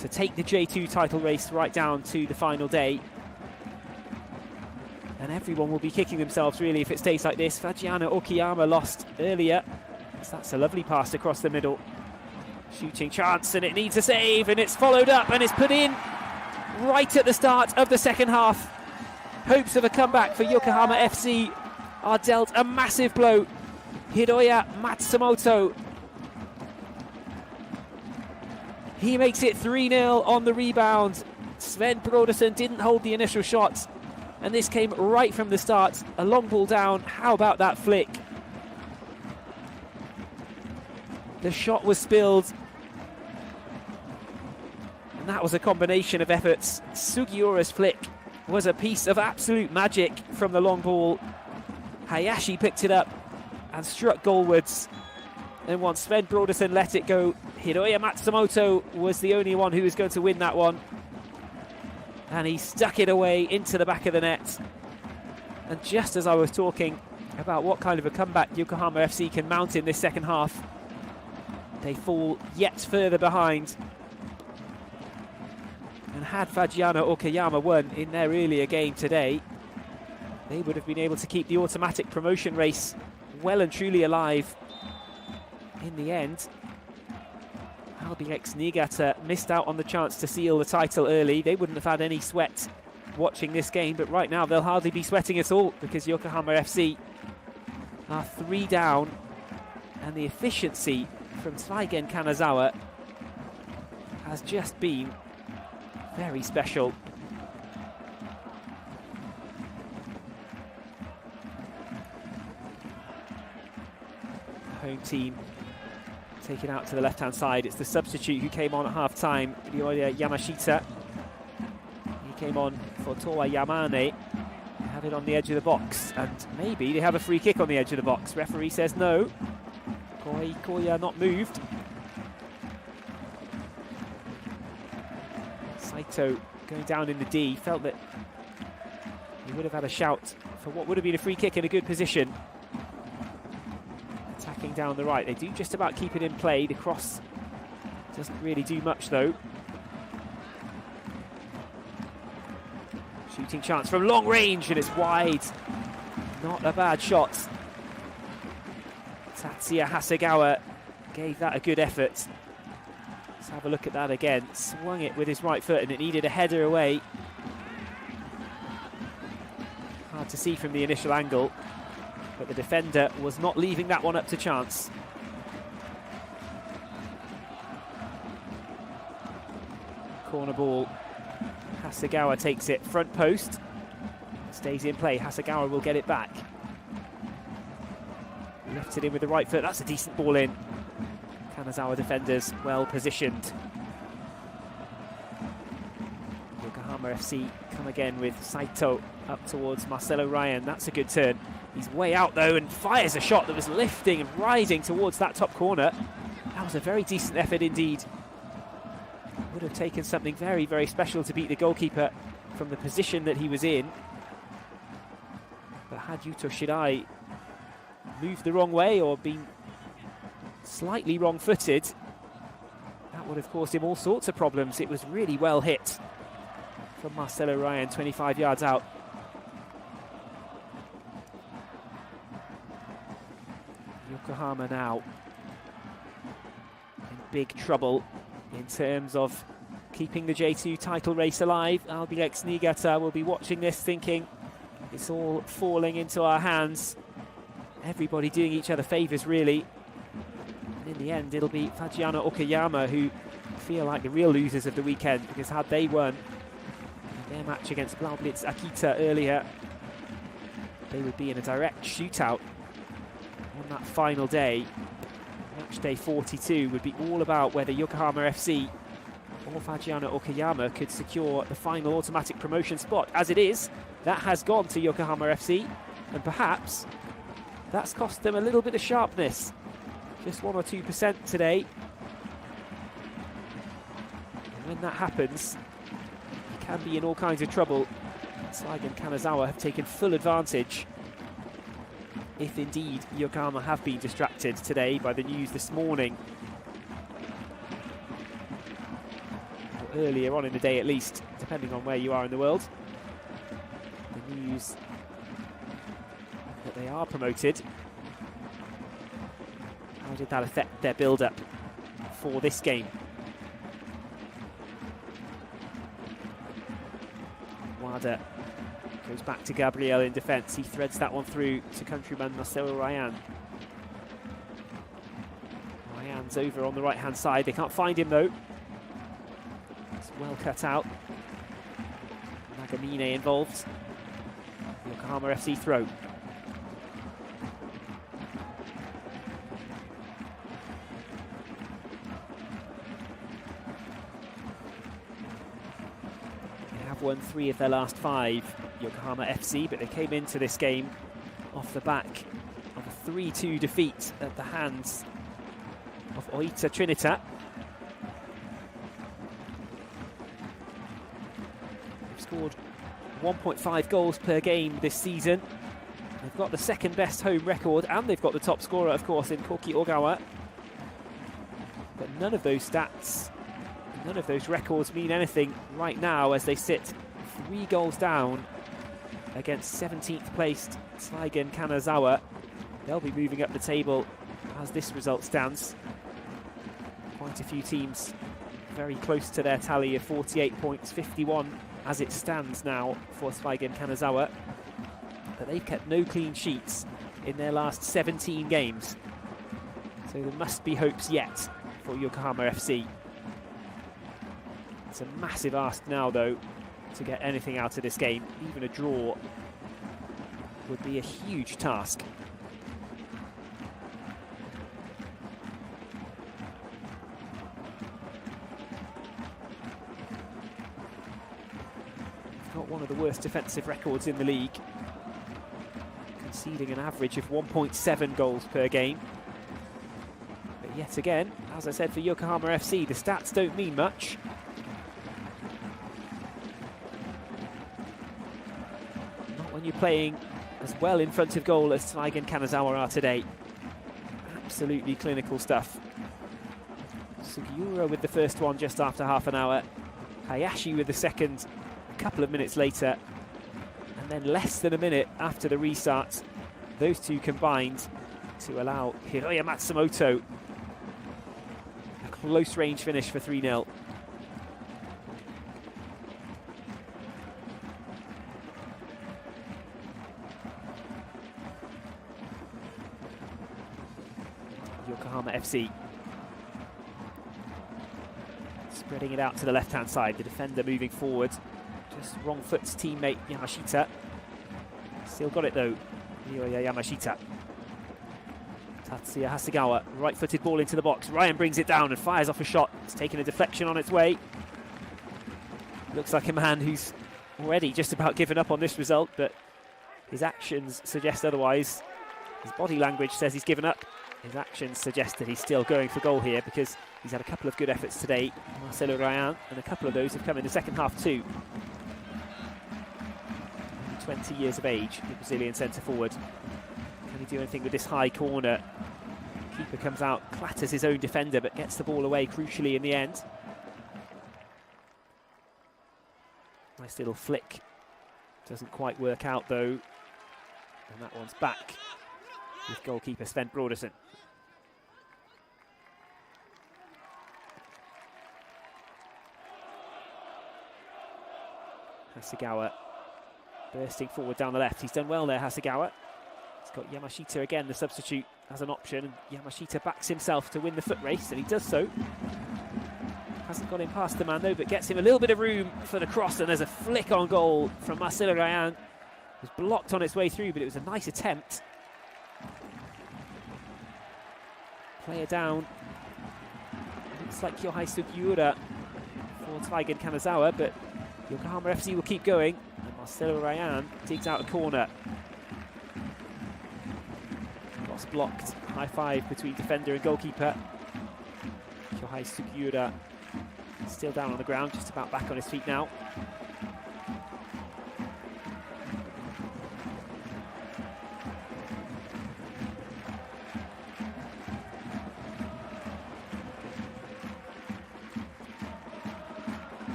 [SPEAKER 1] to take the J2 title race right down to the final day. And everyone will be kicking themselves, really, if it stays like this. Fagiano Okiyama lost earlier. So that's a lovely pass across the middle. Shooting chance, and it needs a save, and it's followed up, and it's put in right at the start of the second half. Hopes of a comeback for Yokohama FC are dealt a massive blow. Hiroya Matsumoto, he makes it 3-0 on the rebound. Sven Brodersen didn't hold the initial shot, and this came right from the start. A long ball down. How about that flick? The shot was spilled, and that was a combination of efforts. Sugiura's flick was a piece of absolute magic from the long ball. Hayashi picked it up and struck goalwards. And once Sven Brodersen let it go, Hiroya Matsumoto was the only one who was going to win that one. And he stuck it away into the back of the net. And just as I was talking about what kind of a comeback Yokohama FC can mount in this second half, they fall yet further behind. And had Fagiano Okayama won in their earlier game today, they would have been able to keep the automatic promotion race well and truly alive. In the end, Albirex Niigata missed out on the chance to seal the title early. They wouldn't have had any sweat watching this game, but right now they'll hardly be sweating at all because Yokohama FC are 3 down, and the efficiency from Zweigen Kanazawa has just been very special. Home team taken out to the left-hand side. It's the substitute who came on at half-time, Ryoya Yamashita. He came on for Towa Yamane. They have it on the edge of the box, and maybe they have a free kick on the edge of the box. Referee says no. Koya not moved. Saito going down in the D, felt that he would have had a shout for what would have been a free kick in a good position. Attacking down the right, they do just about keep it in play. The cross doesn't really do much though. Shooting chance from long range, and it's wide. Not a bad shot. Tatsuya Hasegawa gave that a good effort. Let's have a look at that again. Swung it with his right foot, and it needed a header away. Hard to see from the initial angle, but the defender was not leaving that one up to chance. Corner ball. Hasegawa takes it, front post. Stays in play. Hasegawa will get it back. Left it in with the right foot. That's a decent ball in. Kanazawa defenders well positioned. Yokohama FC come again with Saito up towards Marcelo Ryan. That's a good turn. He's way out though and fires a shot that was lifting and riding towards that top corner. That was a very decent effort indeed. Would have taken something very, very special to beat the goalkeeper from the position that he was in. But had Yuto Shirai moved the wrong way or been slightly wrong-footed, that would have caused him all sorts of problems. It was really well hit from Marcelo Ryan, 25 yards out. Yokohama now in big trouble in terms of keeping the J2 title race alive. Albirex Niigata will be watching this thinking it's all falling into our hands. Everybody doing each other favours, really. And in the end, it'll be Fagiano Okayama who feel like the real losers of the weekend, because had they won their match against Blaublitz Akita earlier, they would be in a direct shootout on that final day, match day 42, would be all about whether Yokohama FC or Fagiano Okayama could secure the final automatic promotion spot. As it is, that has gone to Yokohama FC, and perhaps that's cost them a little bit of sharpness. Just 1 or 2% today. And when that happens, you can be in all kinds of trouble. Zweigen Kanazawa have taken full advantage, if indeed Yokohama have been distracted today by the news this morning, or earlier on in the day at least, depending on where you are in the world. The news that they are promoted. How did that affect their build-up for this game? Wada goes back to Gabriel in defence. He threads that one through to countryman Marcelo Ryan. Ryan's over on the right-hand side. They can't find him though. It's well cut out. Nagamine involved. Yokohama FC throw. Won 3 of their last 5, Yokohama FC, but they came into this game off the back of a 3-2 defeat at the hands of Oita Trinita. They've scored 1.5 goals per game this season. They've got the second best home record, and they've got the top scorer, of course, in Koki Ogawa. But none of those stats, none of those records mean anything right now as they sit 3 goals down against 17th placed Zweigen Kanazawa. They'll be moving up the table as this result stands. Quite a few teams very close to their tally of 48 points, 51 as it stands now for Zweigen Kanazawa. But they've kept no clean sheets in their last 17 games. So there must be hopes yet for Yokohama FC. It's a massive ask now, though, to get anything out of this game. Even a draw would be a huge task. It's not one of the worst defensive records in the league, conceding an average of 1.7 goals per game. But yet again, as I said for Yokohama FC, the stats don't mean much. When you're playing as well in front of goal as Zweigen Kanazawa are today. Absolutely clinical stuff. Sugiura with the first one just after half an hour. Hayashi with the second a couple of minutes later. And then less than a minute after the restart, those two combined to allow Hiroya Matsumoto a close range finish for 3-0. Yokohama FC spreading it out to the left-hand side. The defender moving forward. Just wrong foot's teammate Yamashita. Still got it though. Ryoya Yamashita. Tatsuya Hasegawa, right-footed ball into the box. Ryan brings it down and fires off a shot. It's taken a deflection on its way. Looks like a man who's already just about given up on this result, but his actions suggest otherwise. His body language says he's given up. His actions suggest that he's still going for goal here because he's had a couple of good efforts today, Marcelo Ryan, and a couple of those have come in the second half too. 20 years of age, the Brazilian centre-forward. Can he do anything with this high corner? Keeper comes out, clatters his own defender, but gets the ball away crucially in the end. Nice little flick. Doesn't quite work out though. And that one's back with goalkeeper Sven Brodersen. Hasegawa bursting forward down the left. He's done well there, Hasegawa. He's got Yamashita again, the substitute, as an option. And Yamashita backs himself to win the foot race, and he does so. Hasn't got him past the man though, but gets him a little bit of room for the cross, and there's a flick on goal from Marcelo Ryan. It was blocked on its way through, but it was a nice attempt. Player down. Looks like Kyohei Sugiura for Zweigen Kanazawa, but Yokohama FC will keep going. And Marcelo Ryan digs out a corner. Cross blocked. High five between defender and goalkeeper. Kyohei Sugiura still down on the ground, just about back on his feet now.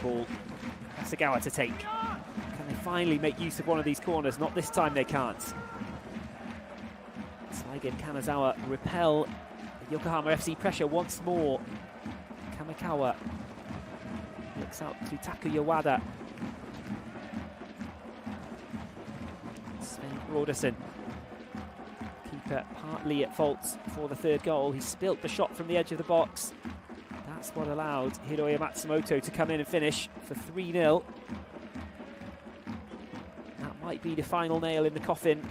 [SPEAKER 1] Ball, Kanazawa to take. Can they finally make use of one of these corners? Not this time, they can't. Zweigen Kanazawa repel the Yokohama FC pressure once more. Kamikawa looks out to Takuya Wada. Sven Brodersen, keeper partly at fault for the third goal. He spilt the shot from the edge of the box. That's what allowed Hiroya Matsumoto to come in and finish for 3-0. That might be the final nail in the coffin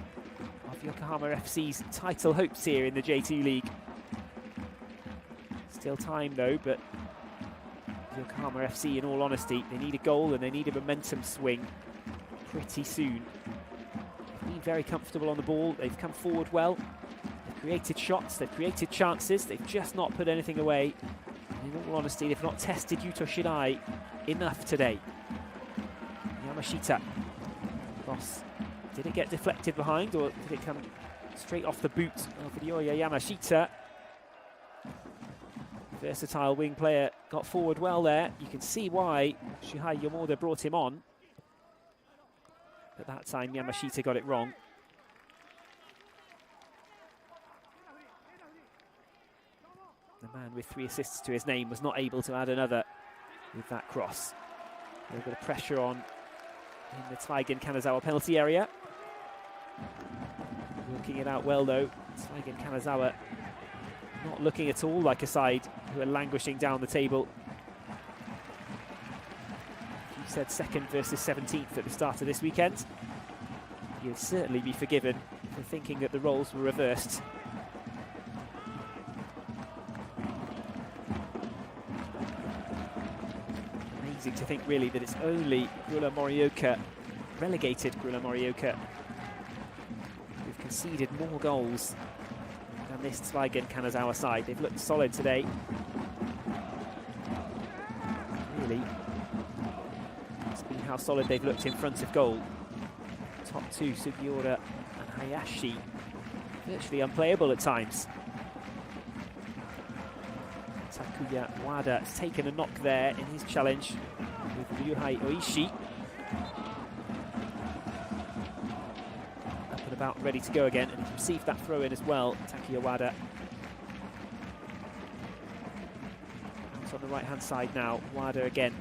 [SPEAKER 1] of Yokohama FC's title hopes here in the J2 League. Still time though, but Yokohama FC, in all honesty, they need a goal and they need a momentum swing pretty soon. They've been very comfortable on the ball, they've come forward well, they've created shots, they've created chances, they've just not put anything away. In all honesty, they've not tested Yuto Shirai enough today. Yamashita. Cross. Did it get deflected behind, or did it come straight off the boot of Ryoya Yamashita? Versatile wing player got forward well there. You can see why Shuhei Yomoda brought him on. But that time Yamashita got it wrong. The man with 3 assists to his name was not able to add another with that cross. A little bit of pressure on in the Zweigen Kanazawa penalty area. Working it out well though. Zweigen Kanazawa not looking at all like a side who are languishing down the table. You said second versus 17th at the start of this weekend. You'd certainly be forgiven for thinking that the roles were reversed. Amazing to think really that it's only Gula Morioka, relegated Gula Morioka, who've conceded more goals than this Zweigen Kanazawa side. They've looked solid today. Really, it's been how solid they've looked in front of goal. Top two, Sugiura and Hayashi, virtually unplayable at times. Takuya Wada has taken a knock there in his challenge with Ryuhei Oishi. Up and about, ready to go again, and he received that throw in as well, Takuya Wada. Out on the right hand side now, Wada again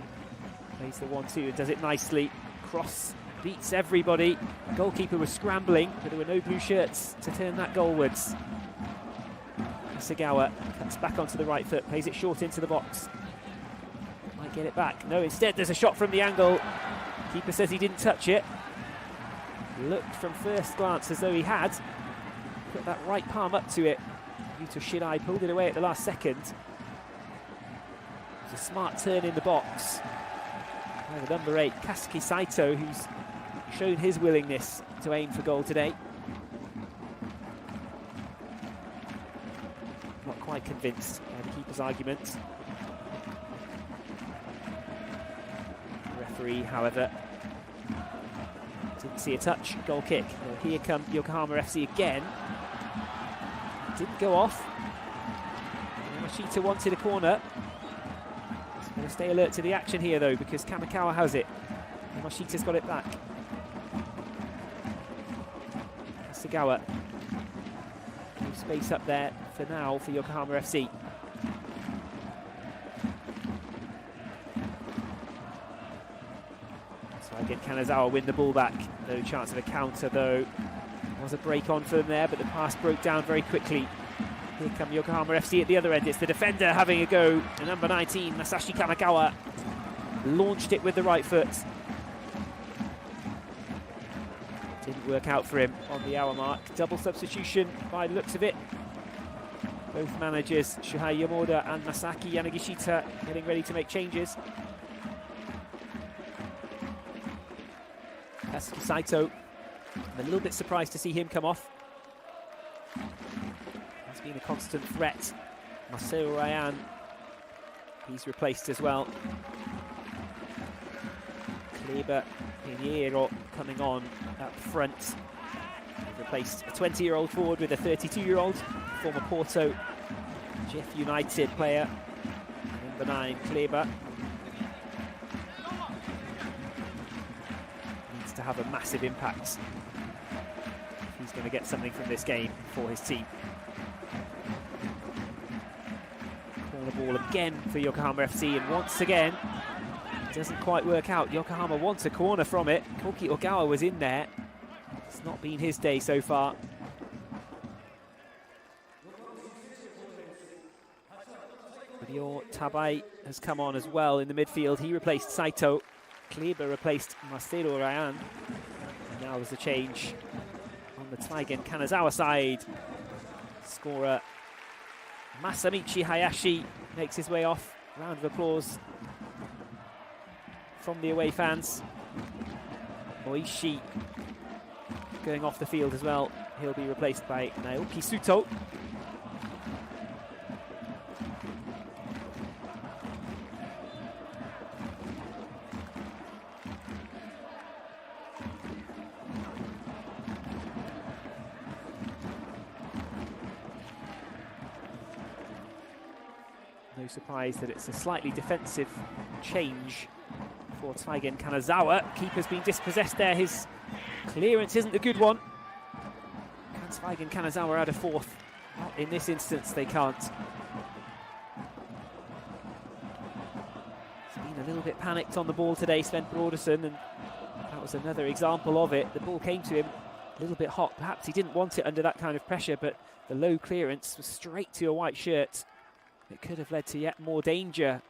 [SPEAKER 1] plays the 1-2 and does it nicely. Cross beats everybody. Goalkeeper was scrambling, but there were no blue shirts to turn that goalwards. Kanazawa cuts back onto the right foot, plays it short into the box. Might get it back. No, instead there's a shot from the angle. Keeper says he didn't touch it. Looked from first glance as though he had. Put that right palm up to it. Yuto Shirai pulled it away at the last second. It was a smart turn in the box by the number 8, Kasuki Saito, who's shown his willingness to aim for goal today. Not quite convinced by the keeper's argument. The referee, however, didn't see a touch. Goal kick. Well, here come Yokohama FC again. Didn't go off. Yamashita wanted a corner. He's going to stay alert to the action here though, because Kamikawa has it. Yamashita's got it back. Kanazawa. No space up there for now for Yokohama FC. So again, Kanazawa win the ball back. No chance of a counter though. There was a break on for them there, but the pass broke down very quickly. Here come Yokohama FC at the other end. It's the defender having a go. The number 19, Masashi Kamikawa, launched it with the right foot. Didn't work out for him on the hour mark. Double substitution by the looks of it. Both managers, Shuhei Yomoda and Masaki Yanagishita, getting ready to make changes. Katsuki Saito, I'm a little bit surprised to see him come off. He's been a constant threat. Maseo Ryan, he's replaced as well. Kleber Pinheiro coming on up front. They've replaced a 20-year-old forward with a 32-year-old, former Porto, Jeff United player. Number 9, Kleber. Needs to have a massive impact if he's going to get something from this game for his team. Corner ball again for Yokohama FC, and once again, it doesn't quite work out. Yokohama wants a corner from it. Koki Ogawa was in there. It's not been his day so far. Ryo Tabai has come on as well in the midfield. He replaced Saito. Kleber replaced Masaru Ryan. And now there's a change on the Zweigen Kanazawa side. Scorer Masamichi Hayashi makes his way off. Round of applause from the away fans. Oishi going off the field as well. He'll be replaced by Naoki Suto. No surprise that it's a slightly defensive change for Zweigen Kanazawa. Keeper's been dispossessed there. His clearance isn't a good one. Can Zweigen Kanazawa add a fourth? Not in this instance, they can't. He's been a little bit panicked on the ball today, Sven Brodersen, and that was another example of it. The ball came to him a little bit hot. Perhaps he didn't want it under that kind of pressure, but the low clearance was straight to a white shirt. It could have led to yet more danger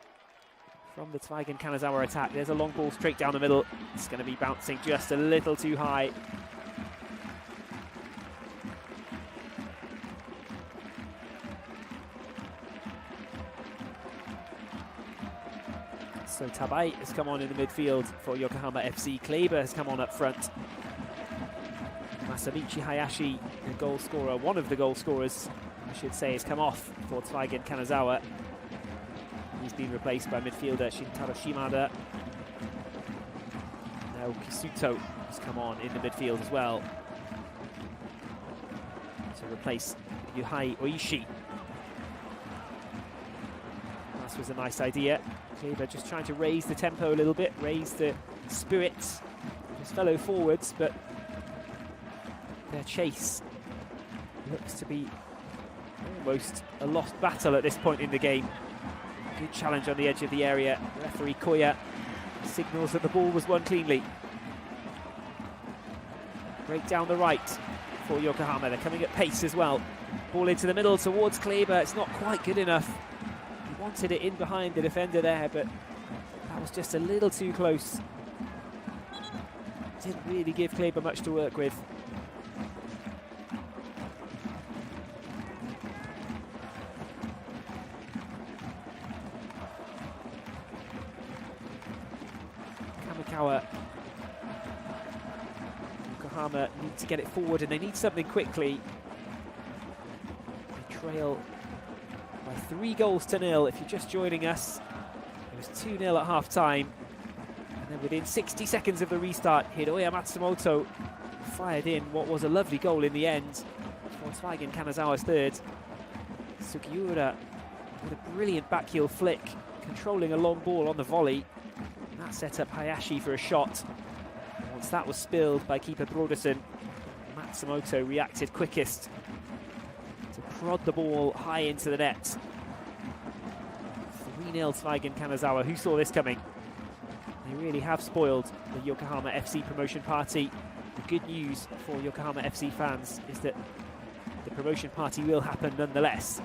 [SPEAKER 1] from the Zweigen Kanazawa attack. There's a long ball straight down the middle. It's going to be bouncing just a little too high. So Tabai has come on in the midfield for Yokohama FC. Kleber has come on up front. Masamichi Hayashi, the goal scorer, one of the goal scorers, I should say, has come off for Zweigen Kanazawa. He's been replaced by midfielder Shintaro Shimada. Now Kisuto has come on in the midfield as well to replace Yuhei Oishi. That was a nice idea. Kleber just trying to raise the tempo a little bit, raise the spirits of his fellow forwards, but their chase looks to be almost a lost battle at this point in the game. Good challenge on the edge of the area. Referee Koya signals that the ball was won cleanly. Break down the right for Yokohama. They're coming at pace as well. Ball into the middle towards Kleber. It's not quite good enough. He wanted it in behind the defender there, but that was just a little too close. Didn't really give Kleber much to work with. Yokohama need to get it forward, and they need something quickly. They trail by 3-0 if you're just joining us. It was 2-0 at half-time. And then within 60 seconds of the restart, Hiroya Matsumoto fired in what was a lovely goal in the end for Zweigen Kanazawa's third. Sugiura with a brilliant backheel flick, controlling a long ball on the volley. That set up Hayashi for a shot. Once that was spilled by keeper Brodersen, Matsumoto reacted quickest to prod the ball high into the net. 3-0 Zweigen Kanazawa. Who saw this coming? They really have spoiled the Yokohama FC promotion party. The good news for Yokohama FC fans is that the promotion party will happen nonetheless.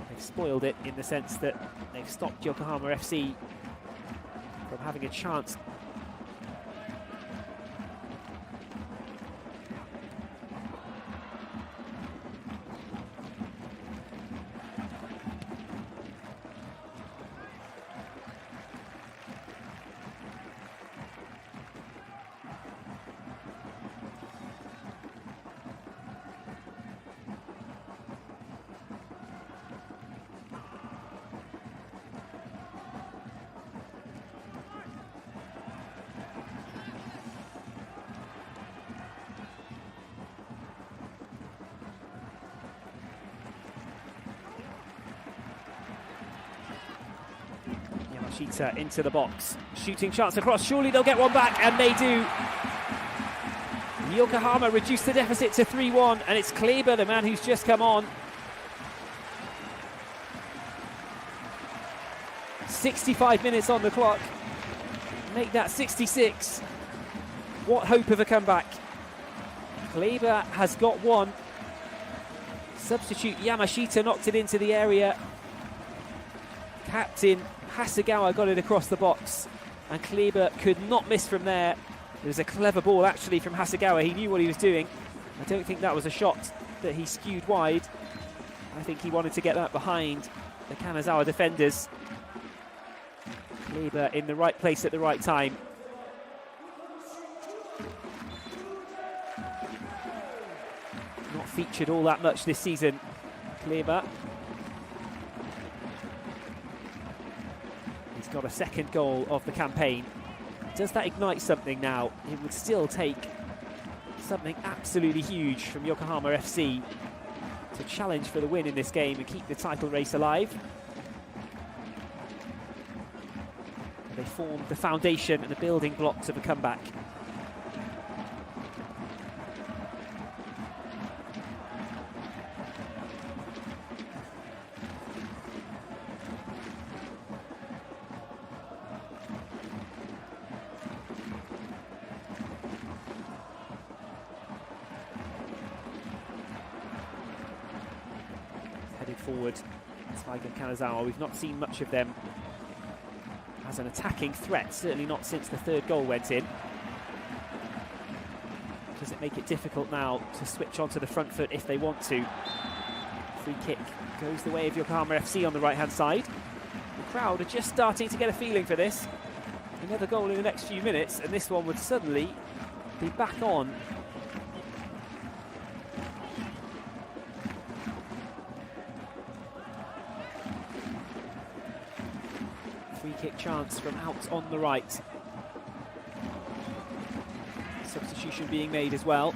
[SPEAKER 1] They've spoiled it in the sense that they've stopped Yokohama FC from having a chance. Yamashita into the box, shooting chance across, surely they'll get one back, and they do. Yokohama reduced the deficit to 3-1, and it's Kleber, the man who's just come on. 65 minutes on the clock, make that 66. What hope of a comeback. Kleber has got one. Substitute Yamashita knocked it into the area. Captain Hasegawa got it across the box, and Kleber could not miss from there. It was a clever ball actually from Hasegawa. He knew what he was doing. I don't think that was a shot that he skewed wide. I think he wanted to get that behind the Kanazawa defenders. Kleber in the right place at the right time. Not featured all that much this season, Kleber. He's got a second goal of the campaign. Does that ignite something now? It would still take something absolutely huge from Yokohama FC to challenge for the win in this game and keep the title race alive. They formed the foundation and the building blocks of a comeback. Headed forward, Zweigen Kanazawa. We've not seen much of them as an attacking threat, certainly not since the third goal went in. Does it make it difficult now to switch onto the front foot if they want to? Free kick goes the way of Yokohama FC on the right-hand side. The crowd are just starting to get a feeling for this. Another goal in the next few minutes, and this one would suddenly be back on. Free kick chance from out on the right. Substitution being made as well.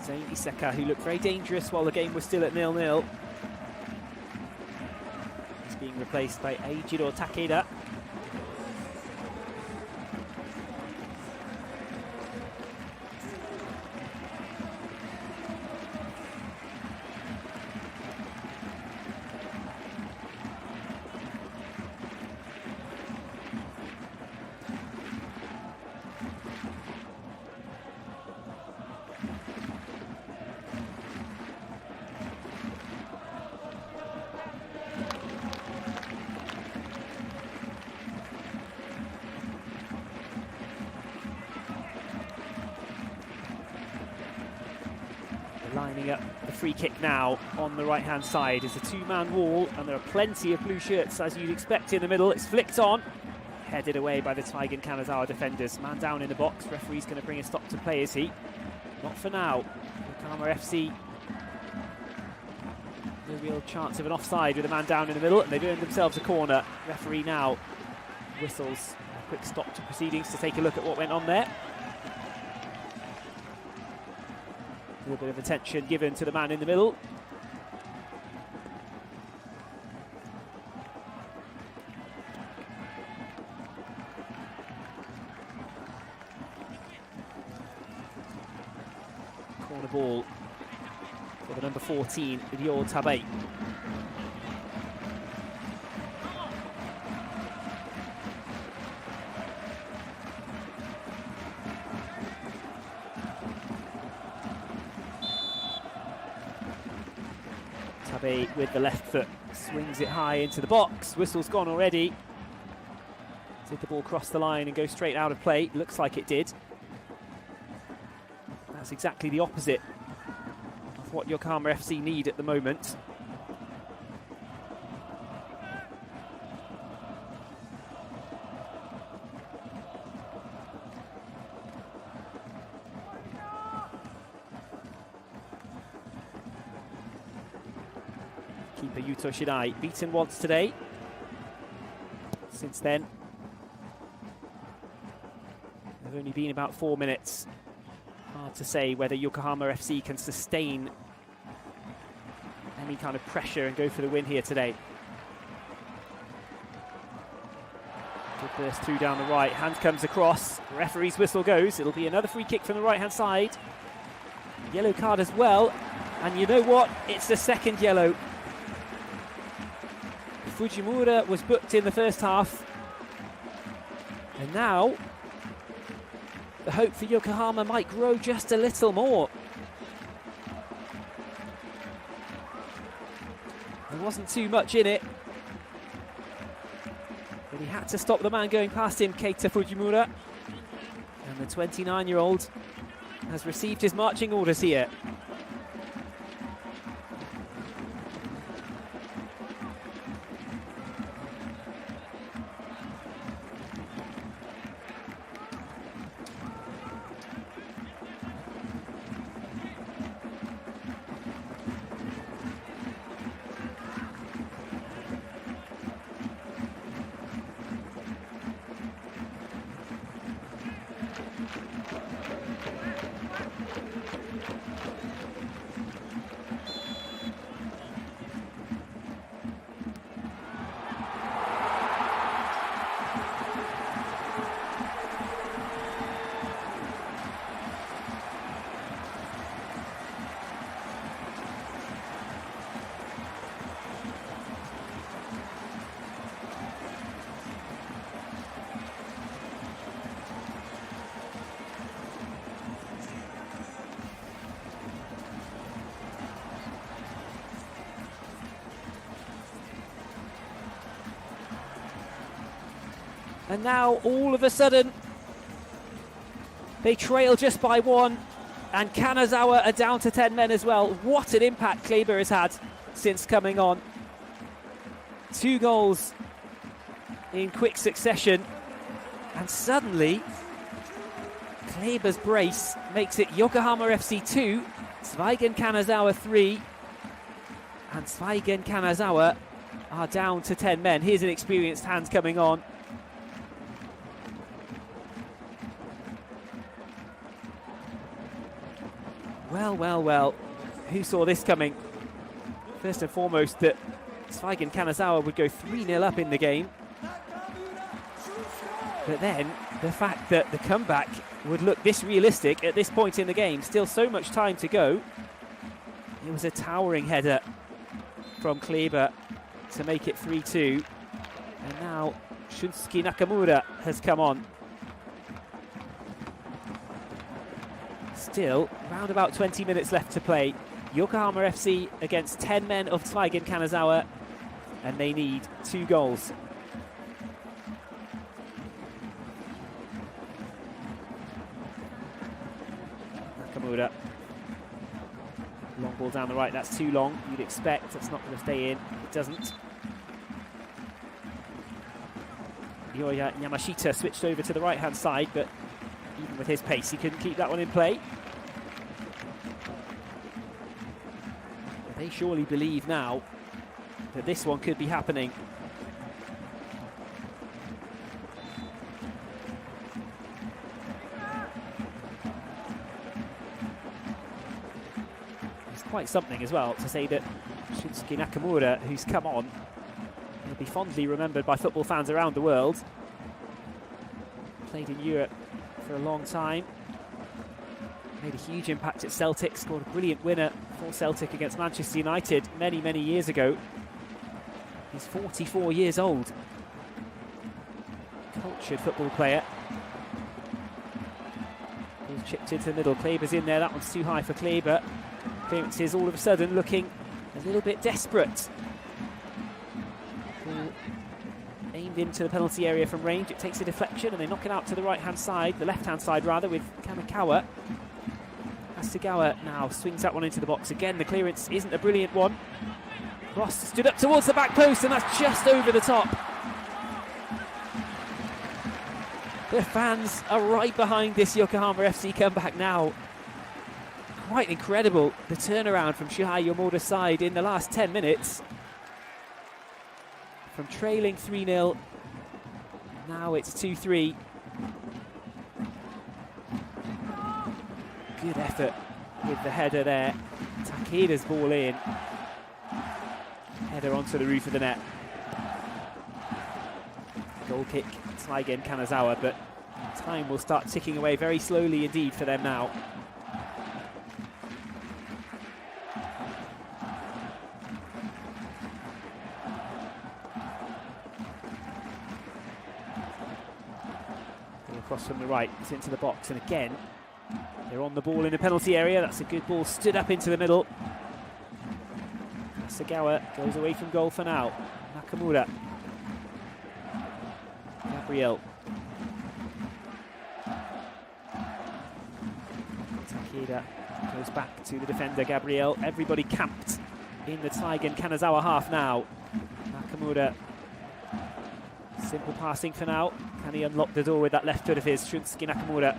[SPEAKER 1] Zain Iseka, who looked very dangerous while the game was still at 0-0. He's being replaced by Eijiro Takeda. Lining up the free kick now on the right-hand side. It's a two-man wall, and there are plenty of blue shirts, as you'd expect, in the middle. It's flicked on, headed away by the Zweigen Kanazawa defenders. Man down in the box. Referee's going to bring a stop to play, is he? Not for now. Yokohama FC, no real chance of an offside with a man down in the middle, and they've earned themselves a corner. Referee now whistles a quick stop to proceedings to take a look at what went on there. A little bit of attention given to the man in the middle. Corner ball for the number 14, Ryo Tabe. Tabe with the left foot swings it high into the box. Whistle's gone already. Did the ball cross the line and go straight out of play? Looks like it did. That's exactly the opposite of what Yokohama FC need at the moment. Keeper Yuto Shirai beaten once today. Since then, there've only been about 4 minutes. Hard to say whether Yokohama FC can sustain any kind of pressure and go for the win here today. Good burst through down the right. Hand comes across. Referee's whistle goes. It'll be another free kick from the right-hand side. Yellow card as well. And you know what? It's the second yellow. Fujimura was booked in the first half. And now, the hope for Yokohama might grow just a little more. There wasn't too much in it. But he had to stop the man going past him, Keita Fujimura. And the 29-year-old has received his marching orders here. And now, all of a sudden, they trail just by 1. And Kanazawa are down to 10 men as well. What an impact Kleber has had since coming on. 2 goals in quick succession. And suddenly, Kleber's brace makes it Yokohama FC 2, Zweigen Kanazawa 3. And Zweigen Kanazawa are down to 10 men. Here's an experienced hand coming on. Well, who saw this coming? First and foremost, that Zweigen Kanazawa would go 3-0 up in the game. But then, the fact that the comeback would look this realistic at this point in the game, still so much time to go. It was a towering header from Kleber to make it 3-2. And now, Shunsuke Nakamura has come on. Still, around about 20 minutes left to play. Yokohama FC against 10 men of Zweigen Kanazawa, and they need 2 goals. Nakamura. Long ball down the right, that's too long. You'd expect it's not going to stay in. It doesn't. Yoya Yamashita switched over to the right-hand side, but even with his pace, he couldn't keep that one in play. They surely believe now that this one could be happening. It's quite something as well to say that Shunsuke Nakamura, who's come on, will be fondly remembered by football fans around the world. Played in Europe for a long time. Made a huge impact at Celtic, scored a brilliant winner for Celtic against Manchester United many, many years ago. He's 44 years old. Cultured football player. Ball's chipped into the middle. Kleber's in there. That one's too high for Kleber. Clearances all of a sudden looking a little bit desperate. Ball aimed into the penalty area from range. It takes a deflection and they knock it out to the right-hand side, the left-hand side rather, with Kamikawa. Hasegawa now swings that one into the box. Again, the clearance isn't a brilliant one. Ross stood up towards the back post and that's just over the top. The fans are right behind this Yokohama FC comeback now. Quite incredible, the turnaround from Shuhei Yomoda's side in the last 10 minutes. From trailing 3-0, now it's 2-3. Good effort with the header there. Takeda's ball in. Header onto the roof of the net. Goal kick, Zweigen Kanazawa, but time will start ticking away very slowly indeed for them now. Across from the right, it's into the box, and again, they're on the ball in the penalty area. That's a good ball, stood up into the middle. Hasegawa goes away from goal for now. Nakamura. Gabriel. Takeda goes back to the defender, Gabriel. Everybody camped in the Zweigen Kanazawa half now. Nakamura. Simple passing for now. Can he unlock the door with that left foot of his? Shunsuke Nakamura.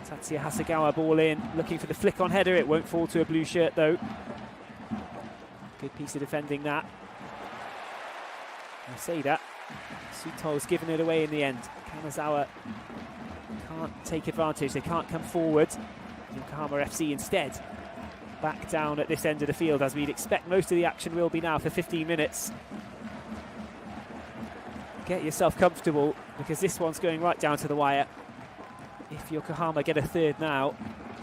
[SPEAKER 1] Tatsuya Hasegawa ball in, looking for the flick on header. It won't fall to a blue shirt though. Good piece of defending that. I say that. Suto's given it away in the end. Kanazawa can't take advantage. They can't come forward. Yokohama FC instead back down at this end of the field, as we'd expect most of the action will be now for 15 minutes. Get yourself comfortable, because this one's going right down to the wire. If Yokohama get a third now,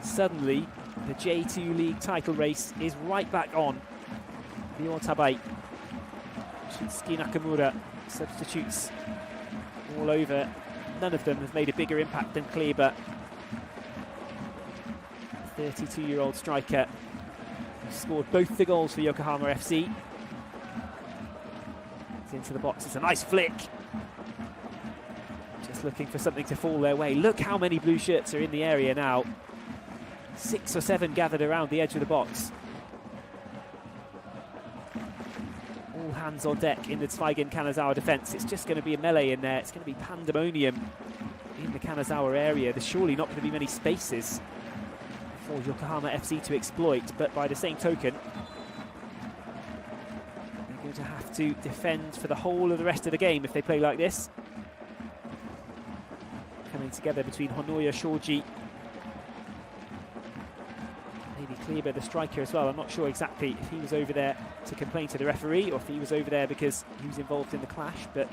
[SPEAKER 1] suddenly the J2 League title race is right back on. Ryo Tabai, Shunsuke Nakamura, substitutes all over. None of them have made a bigger impact than Kleber. 32-year-old striker who scored both the goals for Yokohama FC. It's into the box, it's a nice flick. Just looking for something to fall their way. Look how many blue shirts are in the area now. 6 or 7 gathered around the edge of the box. All hands on deck in the Zweigen Kanazawa defence. It's just going to be a melee in there. It's going to be pandemonium in the Kanazawa area. There's surely not going to be many spaces for Yokohama FC to exploit, but by the same token, they're going to have to defend for the whole of the rest of the game if they play like this. Coming together between Honoya, Shoji, maybe Kleber, the striker as well. I'm not sure exactly if he was over there to complain to the referee or if he was over there because he was involved in the clash, but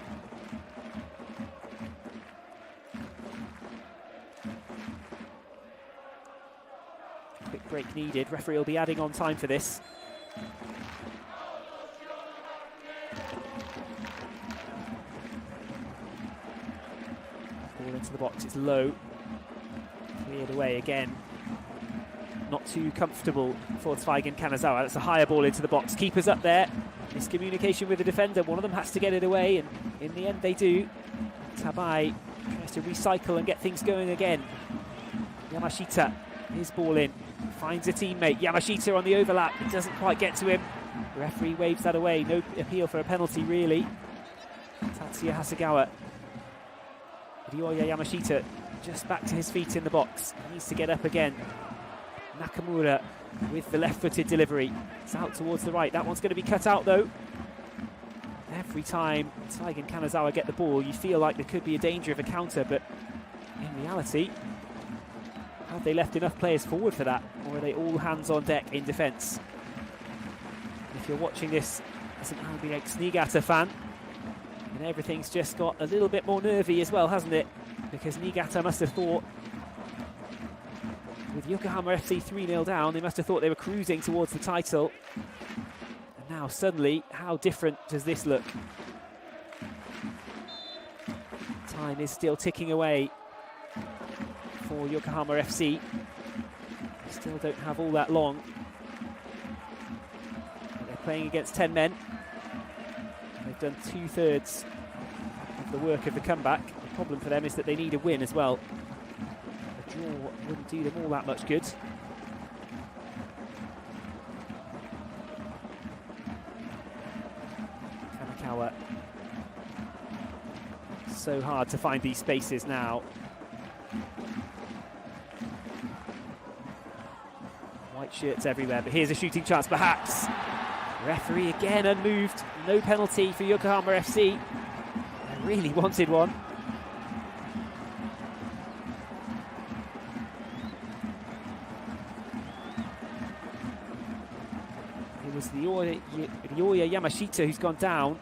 [SPEAKER 1] quick break needed. Referee will be adding on time for this. Ball into the box, it's low. Cleared away again. Not too comfortable for Zweigen Kanazawa. That's a higher ball into the box. Keeper's up there. Miscommunication with the defender. One of them has to get it away, and in the end they do. Tabai tries to recycle and get things going again. Yamashita, his ball in. Finds a teammate. Yamashita on the overlap. It doesn't quite get to him. The referee waves that away. No appeal for a penalty, really. Tatsuya Hasegawa. Ryoya Yamashita just back to his feet in the box. He needs to get up again. Nakamura with the left-footed delivery. It's out towards the right. That one's going to be cut out, though. Every time Zweigen Kanazawa get the ball, you feel like there could be a danger of a counter, but in reality, have they left enough players forward for that, or are they all hands on deck in defence? If you're watching this as an RBX Niigata fan, then everything's just got a little bit more nervy as well, hasn't it? Because Niigata must have thought, with Yokohama FC 3-0 down, they must have thought they were cruising towards the title. And now suddenly, how different does this look? Time is still ticking away for Yokohama FC. Still don't have all that long. But they're playing against 10 men. They've done 2/3 of the work of the comeback. The problem for them is that they need a win as well. A draw wouldn't do them all that much good. Kanakawa. So hard to find these spaces now. White shirts everywhere, but here's a shooting chance perhaps. Referee again unmoved. No penalty for Yokohama FC. They really wanted one. It was Ryoya Yamashita who's gone down.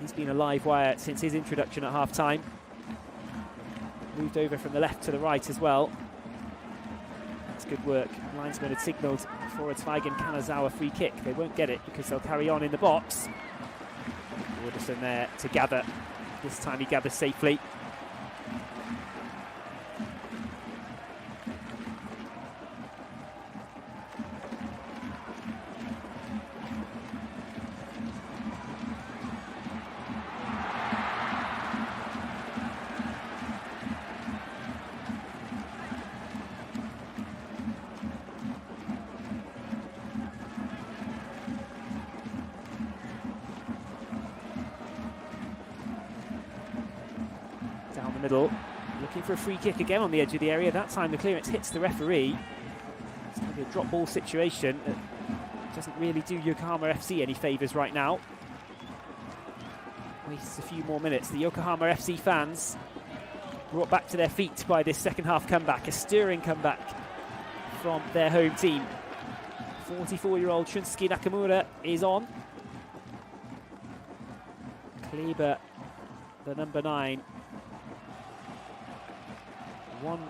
[SPEAKER 1] He's been a live wire since his introduction at half-time. Moved over from the left to the right as well. That's good work. Linesman had signalled for a Zweigen Kanazawa free kick. They won't get it because they'll carry on in the box. Wooderson there to gather. This time he gathers safely. Down the middle, looking for a free kick again on the edge of the area. That time the clearance hits the referee. It's going to be a drop ball situation that doesn't really do Yokohama FC any favours right now. Wastes a few more minutes. The Yokohama FC fans brought back to their feet by this second half comeback, a stirring comeback from their home team. 44-year-old Shunsuke Nakamura is on. Kleber, the number 9. One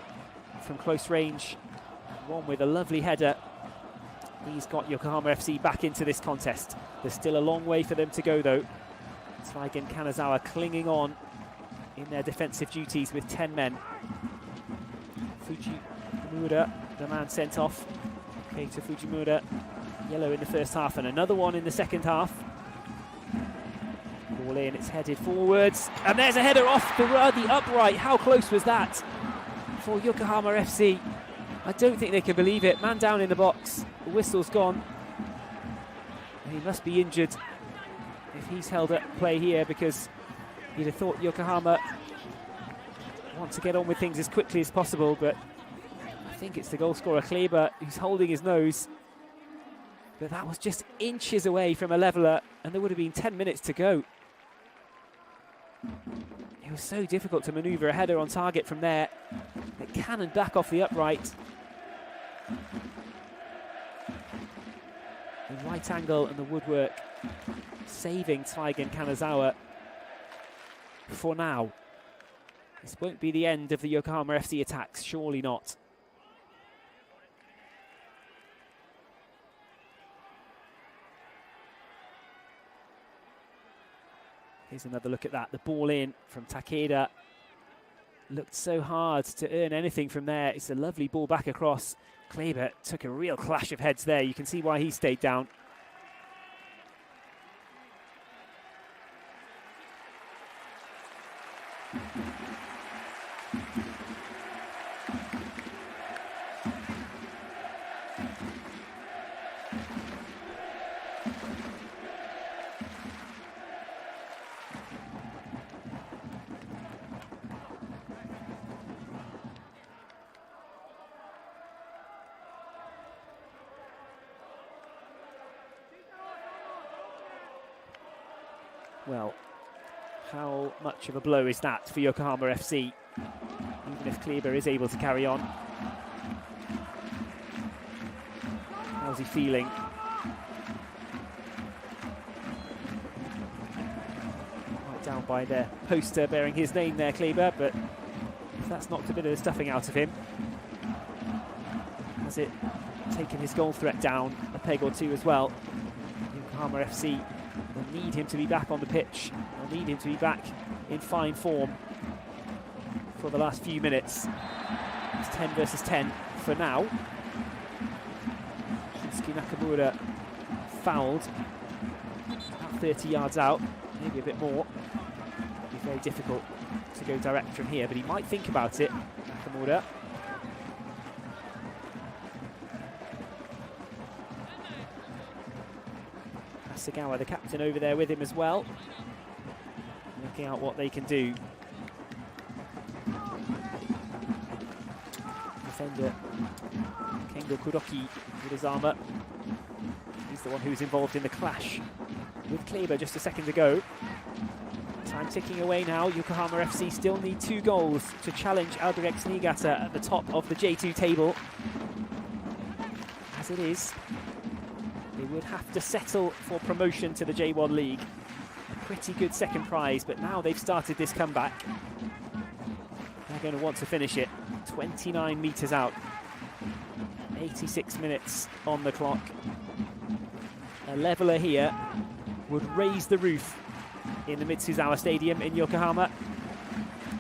[SPEAKER 1] from close range, one with a lovely header. He's got Yokohama FC back into this contest. There's still a long way for them to go though. Zweigen Kanazawa clinging on in their defensive duties with 10 men. Fujimura, the man sent off. Keita Fujimura, yellow in the first half and another one in the second half. Ball in, it's headed forwards. And there's a header off the upright. How close was that? For Yokohama FC. I don't think they can believe it. Man down in the box. The whistle's gone. And he must be injured if he's held up play here, because you'd have thought Yokohama want to get on with things as quickly as possible, but I think it's the goal scorer Kleber who's holding his nose. But that was just inches away from a leveller, and there would have been 10 minutes to go. It was so difficult to manoeuvre a header on target from there. It cannoned back off the upright. The right angle and the woodwork saving Zweigen Kanazawa for now. This won't be the end of the Yokohama FC attacks, surely not. Here's another look at that. The ball in from Takeda. Looked so hard to earn anything from there. It's a lovely ball back across. Kleber took a real clash of heads there. You can see why he stayed down. Well, how much of a blow is that for Yokohama FC? Even if Kleber is able to carry on. How's he feeling? Right down by their poster bearing his name there, Kleber, but that's knocked a bit of the stuffing out of him. Has it taken his goal threat down a peg or two as well? Yokohama FC will need him to be back on the pitch. They'll need him to be back in fine form for the last few minutes. It's 10 versus 10 for now. Shunsuke Nakamura fouled. about 30 yards out, maybe a bit more. It'll be very difficult to go direct from here, but he might think about it, Nakamura. Hasegawa, the captain, over there with him as well, working out what they can do. Defender Kengo Kuroki with his armour. He's the one who's involved in the clash with Kleber just a second ago. Time ticking away now. Yokohama FC still need 2 goals to challenge Albrechts Niigata at the top of the J2 table. As it is, they would have to settle for promotion to the J1 League. A pretty good second prize, but now they've started this comeback, they're going to want to finish it. 29 metres out. 86 minutes on the clock. A leveller here would raise the roof in the Mitsuzawa Stadium in Yokohama,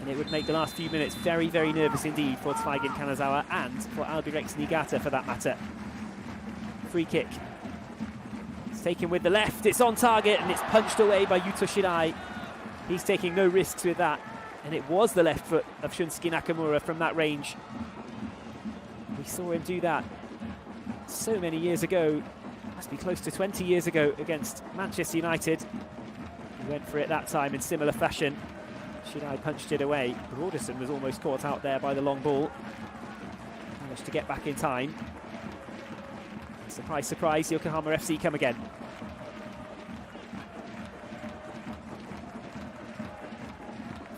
[SPEAKER 1] and it would make the last few minutes very, very nervous indeed for Zweigen Kanazawa and for Albrechts Niigata for that matter. Free kick. It's taken with the left, it's on target, and it's punched away by Yuto Shirai. He's taking no risks with that, and it was the left foot of Shunsuke Nakamura from that range. We saw him do that so many years ago, must be close to 20 years ago, against Manchester United. He went for it that time in similar fashion. Shirai punched it away. Broderson was almost caught out there by the long ball. Managed to get back in time. Surprise, surprise, Yokohama FC come again.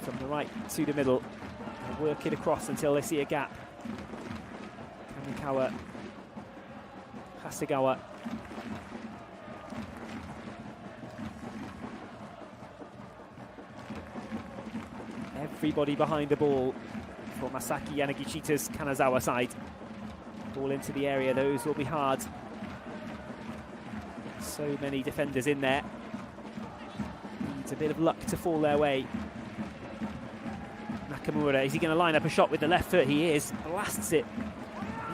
[SPEAKER 1] From the right to the middle. They'll work it across until they see a gap. Kamikawa. Hasegawa. Everybody behind the ball for Masaki Yanagichita's Kanazawa side. Ball into the area, those will be hard. So many defenders in there. Needs a bit of luck to fall their way. Nakamura, is he going to line up a shot with the left foot? He is. Blasts it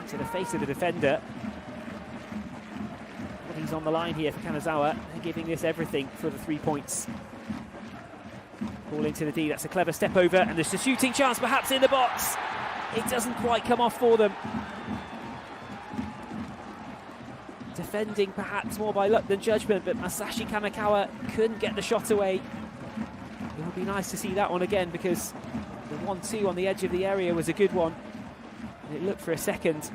[SPEAKER 1] into the face of the defender. But he's on the line here for Kanazawa. They're giving this everything for the 3 points. Ball into the D, that's a clever step over, and there's a shooting chance perhaps in the box. It doesn't quite come off for them. Defending perhaps more by luck than judgment, but Masashi Kamikawa couldn't get the shot away. It would be nice to see that one again, because the 1-2 on the edge of the area was a good one. And it looked for a second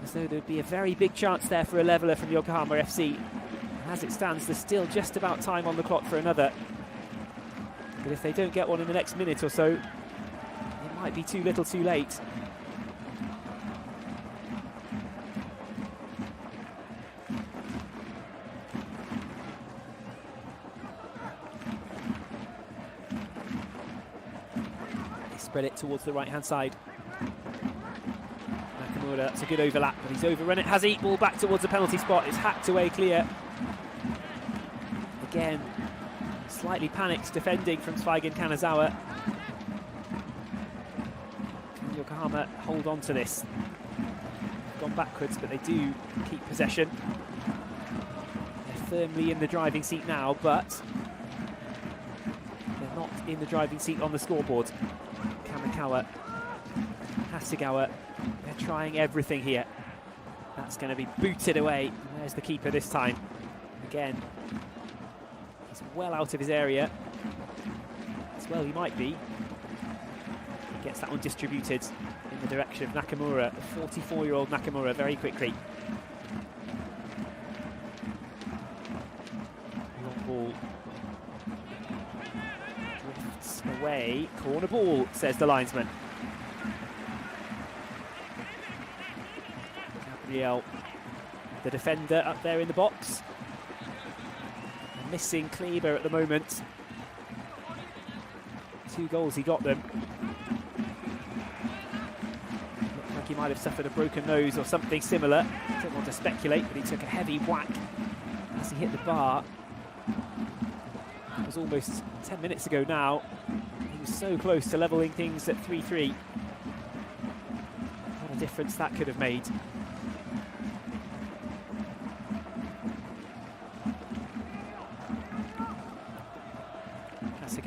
[SPEAKER 1] as though there'd be a very big chance there for a leveller from Yokohama FC. And as it stands, there's still just about time on the clock for another. But if they don't get one in the next minute or so, it might be too little too late. They spread it towards the right-hand side. Nakamura, that's a good overlap, but he's overrun it. Has he? Ball back towards the penalty spot. It's hacked away clear. Again, slightly panicked defending from Zweigen Kanazawa. Can Yokohama hold on to this? Gone backwards, but they do keep possession. They're firmly in the driving seat now, but they're not in the driving seat on the scoreboard. Kamikawa, Hasegawa, they're trying everything here. That's going to be booted away. There's the keeper this time. Again, well out of his area, as well he might be. He gets that one distributed in the direction of Nakamura, the 44-year-old Nakamura, very quickly. Long ball drifts away. Corner ball, says the linesman. Gabriel, the defender, up there in the box. Missing Kleber at the moment. 2 goals he got them. Looked like he might have suffered a broken nose or something similar. Don't want to speculate, but he took a heavy whack as he hit the bar. It was almost 10 minutes ago now. He was so close to levelling things at 3-3. What a difference that could have made.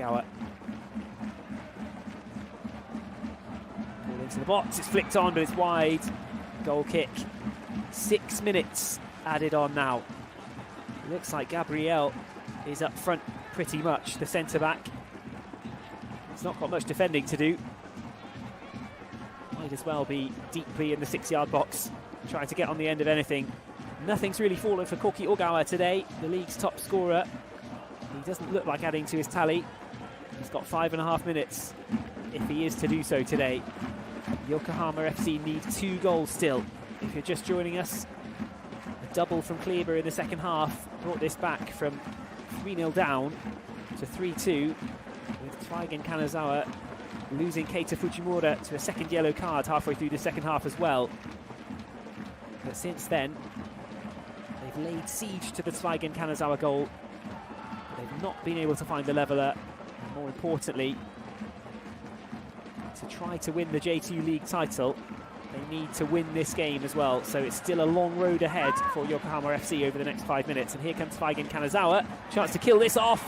[SPEAKER 1] Ogawa. Ball into the box, it's flicked on, but it's wide. Goal kick. 6 minutes added on now. Looks like Gabriel is up front pretty much, the centre-back. He's not got much defending to do. Might as well be deeply in the 6-yard box, trying to get on the end of anything. Nothing's really fallen for Koki Ogawa today, the league's top scorer. He doesn't look like adding to his tally. He's got 5.5 minutes if he is to do so today. Yokohama FC need 2 goals still. If you're just joining us, a double from Kleber in the second half brought this back from 3-0 down to 3-2, with Zweigen Kanazawa losing Keita Fujimura to a second yellow card halfway through the second half as well. But since then, they've laid siege to the Zweigen Kanazawa goal. They've not been able to find the leveller. And more importantly, to try to win the J2 League title, they need to win this game as well. So it's still a long road ahead for Yokohama FC over the next 5 minutes. And here comes Zweigen Kanazawa. Chance to kill this off.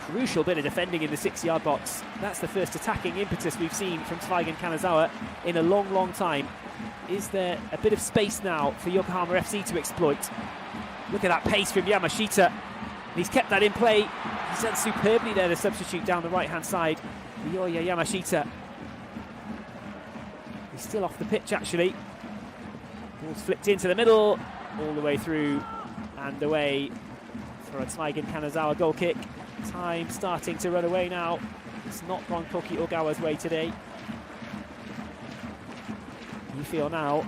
[SPEAKER 1] Crucial bit of defending in the 6-yard box. That's the first attacking impetus we've seen from Zweigen Kanazawa in a long, long time. Is there a bit of space now for Yokohama FC to exploit? Look at that pace from Yamashita. He's kept that in play. He's done superbly there, the substitute down the right-hand side. Ryoya Yamashita. He's still off the pitch, actually. Ball's flipped into the middle, all the way through and away for a Zweigen Kanazawa goal kick. Time starting to run away now. It's not gone Koki Ogawa's way today. You feel now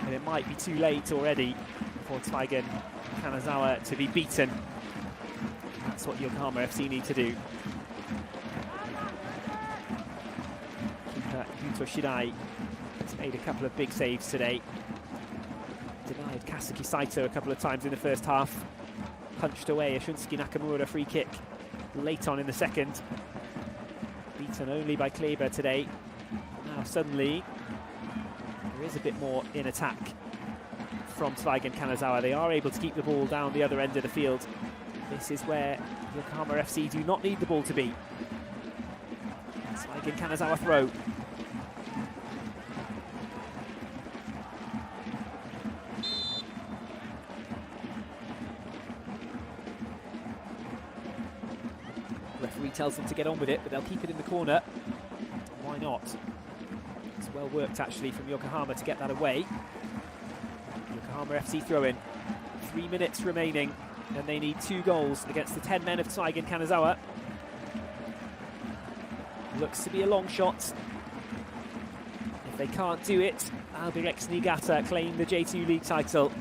[SPEAKER 1] that it might be too late already for Zweigen Kanazawa to be beaten. That's what Yokohama FC need to do. Keeper Yuto Shirai has made a couple of big saves today. Denied Kazuki Saito a couple of times in the first half. Punched away a Shunsuke Nakamura free kick late on in the second. Beaten only by Kleber today. Now suddenly there is a bit more in attack from Zweigen Kanazawa. They are able to keep the ball down the other end of the field. This is where Yokohama FC do not need the ball to be. Zweigen Kanazawa throw. Referee tells them to get on with it, but they'll keep it in the corner. Why not? It's well worked actually from Yokohama to get that away. Yokohama FC throw in. 3 minutes remaining, and they need 2 goals against the 10 men of Zweigen Kanazawa. Looks to be a long shot. If they can't do it, Albirex Niigata claim the J2 League title.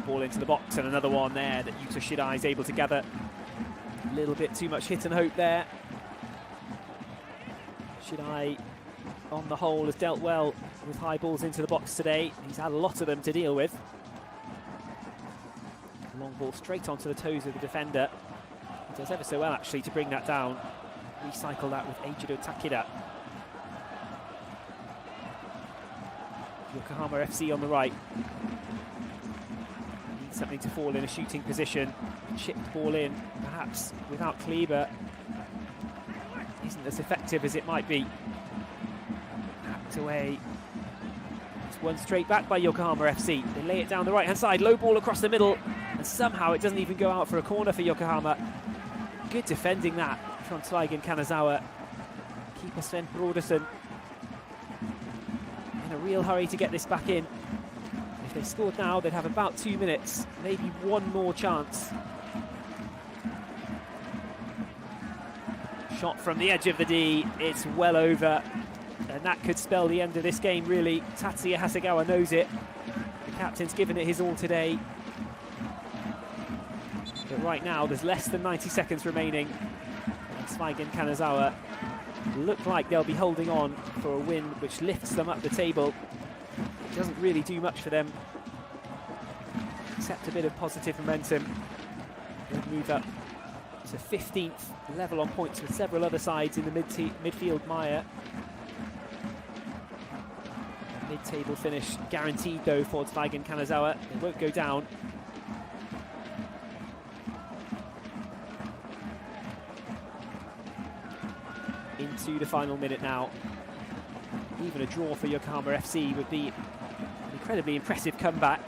[SPEAKER 1] Ball into the box, and another one there that Yuto Shirai is able to gather. A little bit too much hit and hope there. Shirai, on the whole, has dealt well with high balls into the box today. He's had a lot of them to deal with. Long ball straight onto the toes of the defender. He does ever so well, actually, to bring that down. Recycle that with Eiichiro Takeda. Yokohama FC on the right. Something to fall in a shooting position. Chipped ball in, perhaps without Kleber. Isn't as effective as it might be. Hacked away. It's one straight back by Yokohama FC. They lay it down the right hand side, low ball across the middle, and somehow it doesn't even go out for a corner for Yokohama. Good defending that from Zweigen Kanazawa. Keeper Sven Brodersen in a real hurry to get this back in. If they scored now, they'd have about 2 minutes, maybe one more chance. Shot from the edge of the D, it's well over, and that could spell the end of this game, really. Tatsuya Hasegawa knows it. The captain's given it his all today. But right now, there's less than 90 seconds remaining. And Zweigen Kanazawa look like they'll be holding on for a win which lifts them up the table. Doesn't really do much for them, except a bit of positive momentum. They've moved up to 15th, level on points with several other sides in the midfield mire. Mid-table finish guaranteed though for Zweigen Kanazawa. They won't go down. Into the final minute now. Even a draw for Yokohama FC would be an incredibly impressive comeback.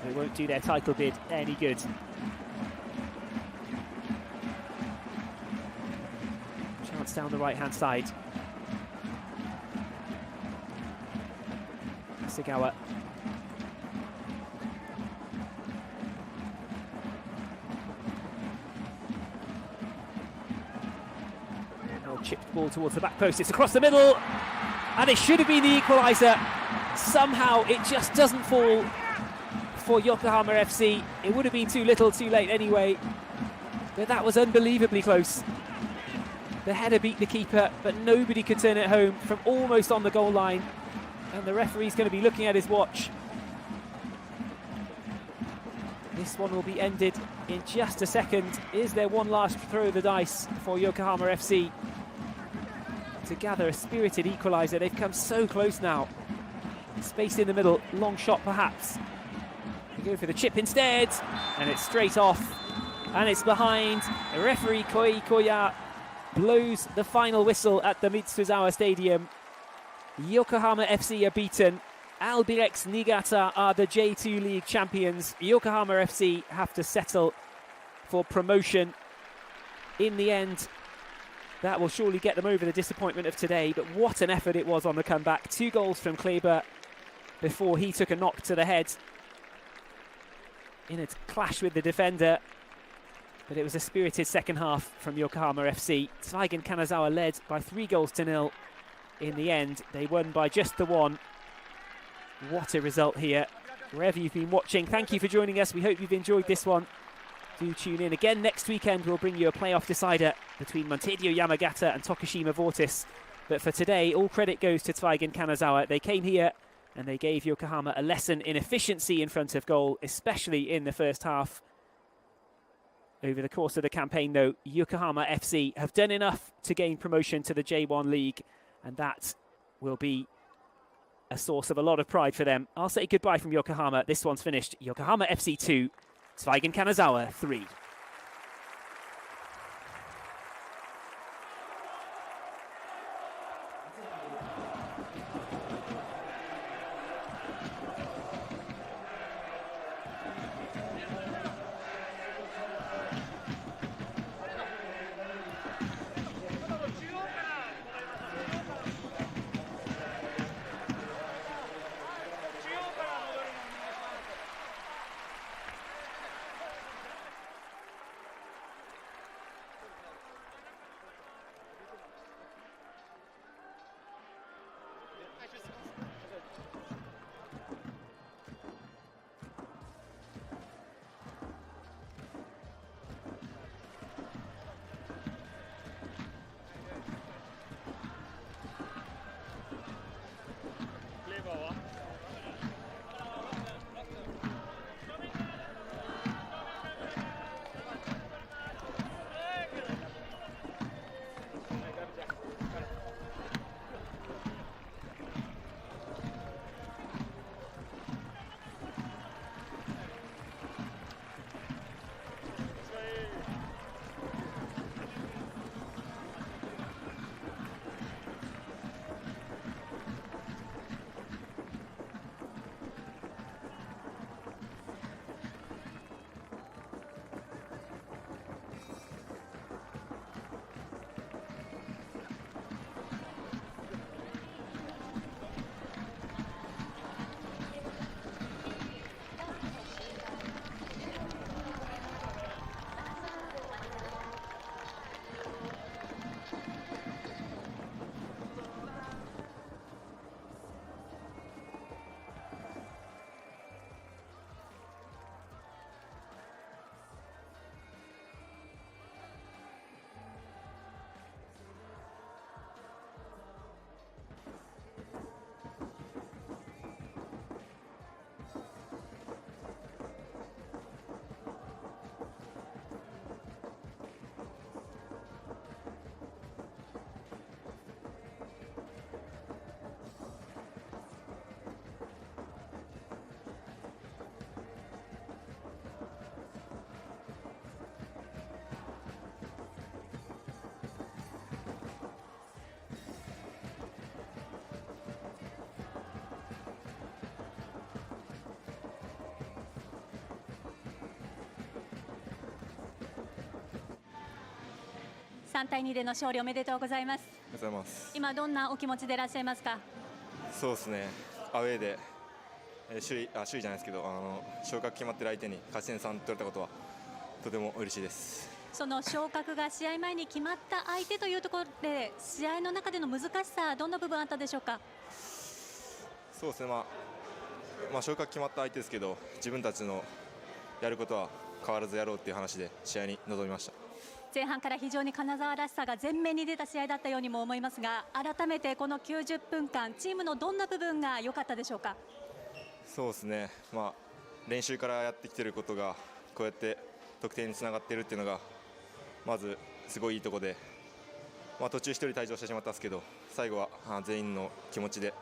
[SPEAKER 1] It won't do their title bid any good. Chance down the right-hand side. Sagawa. Chipped ball towards the back post. It's across the middle, and it should have been the equaliser. Somehow it just doesn't fall for Yokohama FC. It would have been too little, too late anyway. But that was unbelievably close. The header beat the keeper, but nobody could turn it home from almost on the goal line. And the referee's going to be looking at his watch. This one will be ended in just a second. Is there one last throw of the dice for Yokohama FC to gather a spirited equaliser? They've come so close now. Space in the middle, long shot perhaps. They go for the chip instead, and it's straight off, and it's behind. The referee Koi Koya blows the final whistle at the Mitsuzawa Stadium. Yokohama FC are beaten. Albirex Niigata are the J2 League champions. Yokohama FC have to settle for promotion. In the end, that will surely get them over the disappointment of today, but what an effort it was on the comeback. 2 goals from Kleber before he took a knock to the head in a clash with the defender. But it was a spirited second half from Yokohama FC. Zweigen Kanazawa led by 3-0. In the end, they won by just the 1. What a result here. Wherever you've been watching, thank you for joining us. We hope you've enjoyed this one. Do tune in again next weekend. We'll bring you a playoff decider between Montedio Yamagata and Tokushima Vortis. But for today, all credit goes to Zweigen Kanazawa. They came here and they gave Yokohama a lesson in efficiency in front of goal, especially in the first half. Over the course of the campaign, though, Yokohama FC have done enough to gain promotion to the J1 League, and that will be a source of a lot of pride for them. I'll say goodbye from Yokohama. This one's finished. Yokohama FC 2, Zweigen Kanazawa 3.
[SPEAKER 2] 3対2での勝利おめでとうございます。
[SPEAKER 7] ありがとうございます。
[SPEAKER 2] 今どんなお気持ちでいらっしゃいますか？
[SPEAKER 7] そうですね、アウェーで、首位じゃないですけど、昇格決まってる相手に勝ち点3取れたことはとても嬉しいです。
[SPEAKER 2] その昇格が試合前に決まった相手というところで、試合の中での難しさ、どんな部分あったでしょうか？
[SPEAKER 7] そうですね、昇格決まった相手ですけど、自分たちのやることは変わらずやろうっていう話で試合に臨みました。
[SPEAKER 2] 前半から非常に金沢らしさが前面に出た試合だったようにも思いますが、改めてこの90分間、チームのどんな部分が良かったでしょうか？
[SPEAKER 7] そうですね、練習からやってきてることがこうやって得点につながっているっていうのがまずすごいいいところで、途中1人退場してしまったんですけど、最後は全員の気持ちで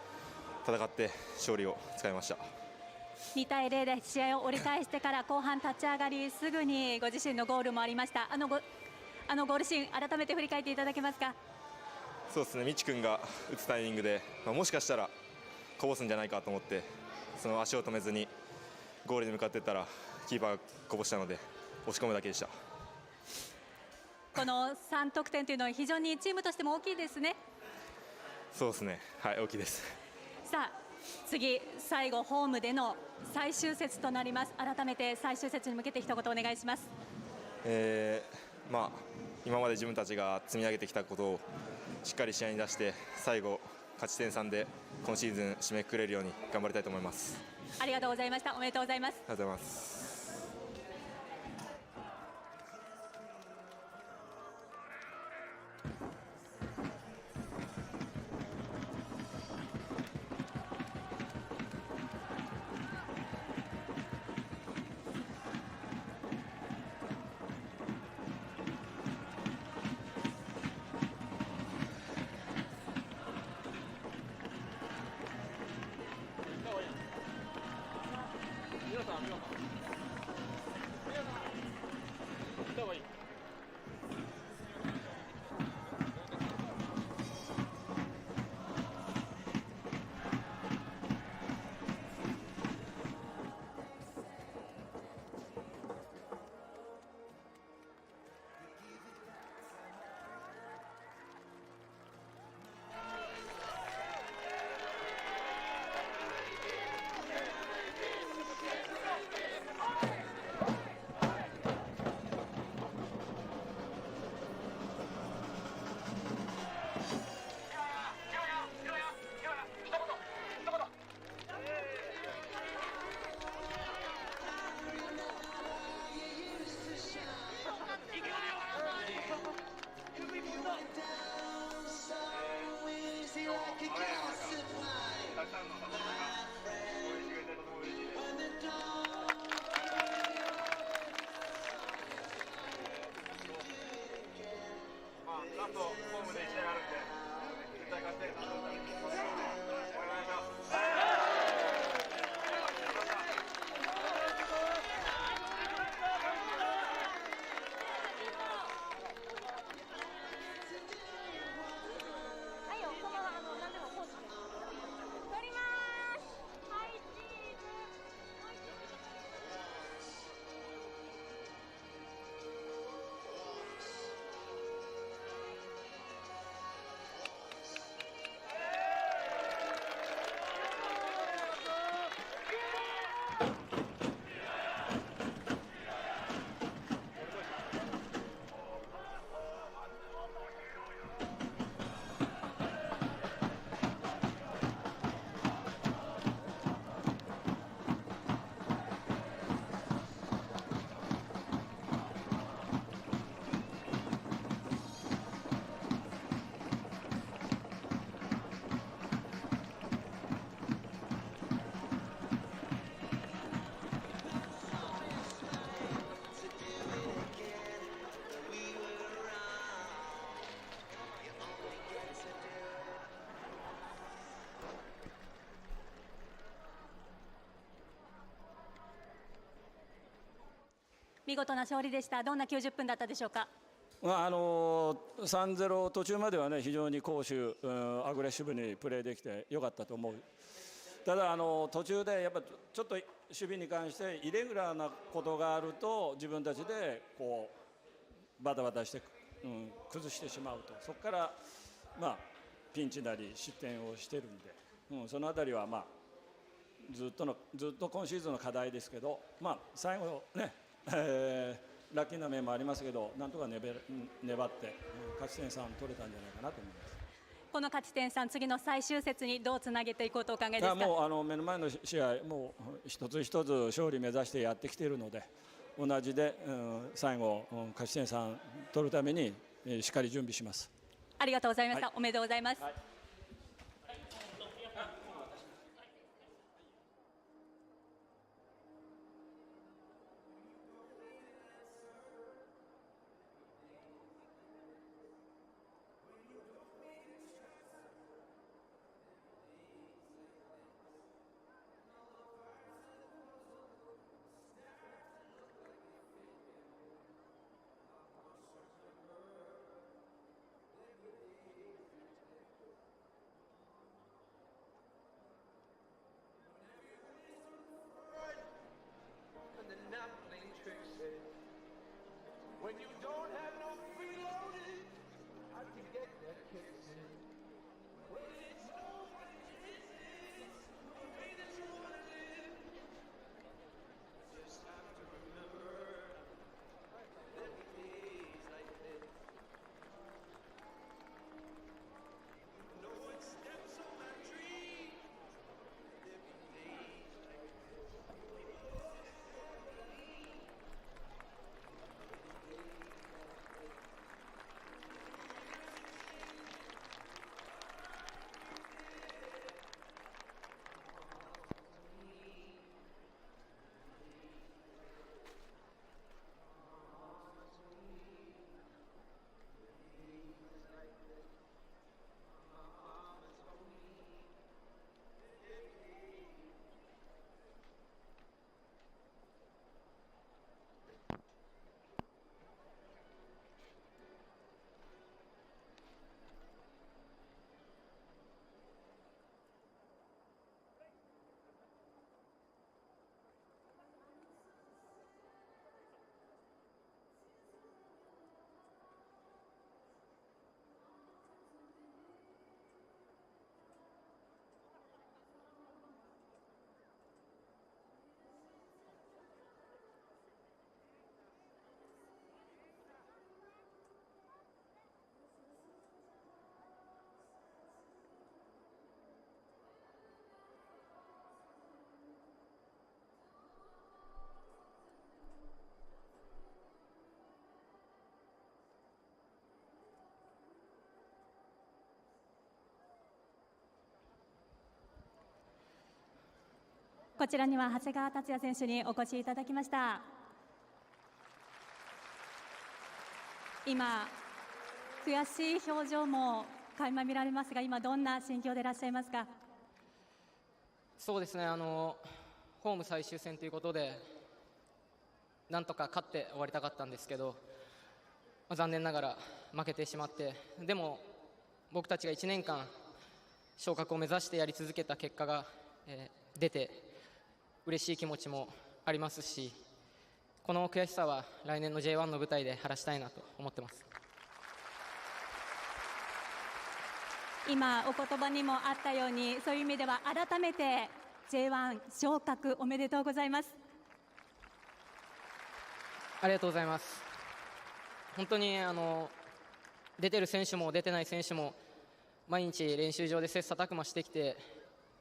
[SPEAKER 7] 戦って勝利をつかみました。
[SPEAKER 2] 2対0で試合を折り返してから後半立ち上がり、すぐにご自身のゴールもありました。あのゴールシーン、改めて振り返っていただけますか？
[SPEAKER 7] そうですね、みち君が打つタイミングで、もしかしたらこぼすんじゃないかと思って、その足を止めずにゴールに向かっていったらキーパーがこぼしたので押し込むだけでした。
[SPEAKER 2] この3得点というのは非常にチームとしても大きいですね。
[SPEAKER 7] そうですね、はい、大きいです。
[SPEAKER 2] さあ次、最後ホームでの最終節となります。改めて最終節に向けて一言お願いします。
[SPEAKER 7] 今まで自分たちが積み上げてきたことをしっかり試合に出して、最後勝ち点3で今シーズン締めくくれるように頑張りたいと思います。
[SPEAKER 2] ありがとうございました。おめでとうございます。
[SPEAKER 7] ありがとうございます。
[SPEAKER 2] 見事な勝利でした。どんな90分だったでしょうか。
[SPEAKER 4] 3-0途中まではね、非常に攻守アグレッシブにプレーできてよかったと思う。ただ途中でやっぱちょっと守備に関してイレギュラーなことがあると自分たちでこうバタバタして崩してしまうと、そこから、ピンチなり失点をしているんで、そのあたりは、ずっと今シーズンの課題ですけど、最後ね、ラッキーな面もありますけど、なんとか粘って、勝ち点3取れたんじゃないかなと思います。
[SPEAKER 2] この勝ち点3、次の最終節にどうつなげていこうとお考えですか？
[SPEAKER 4] もう目の前の試合、もう一つ一つ勝利目指してやってきているので、同じで、最後、勝ち点3取るために、しっかり準備します。
[SPEAKER 2] ありがとうございました。おめでとうございます。
[SPEAKER 8] When you don't have no freeloading, I can get that kick in. When it's nobody's business, the way that you wanna live. Just have to remember that days like this. No one steps on my tree. There be days like this.
[SPEAKER 2] こちらには長谷川達也選手にお越しいただきました。今、悔しい表情も垣間見られますが、今どんな心境でいらっしゃいますか？
[SPEAKER 9] そうですね、ホーム最終戦ということでなんとか勝って終わりたかったんですけど、残念ながら負けてしまって、でも僕たちが1年間昇格を目指してやり続けた結果が、出て嬉しい気持ちもありますし、この悔しさは来年の J1 の舞台で晴らしたいなと思ってます。
[SPEAKER 2] 今お言葉にもあったように、そういう意味では改めて J1 昇格おめでとうございます。
[SPEAKER 9] ありがとうございます。本当に出てる選手も出てない選手も毎日練習場で切磋琢磨してきて、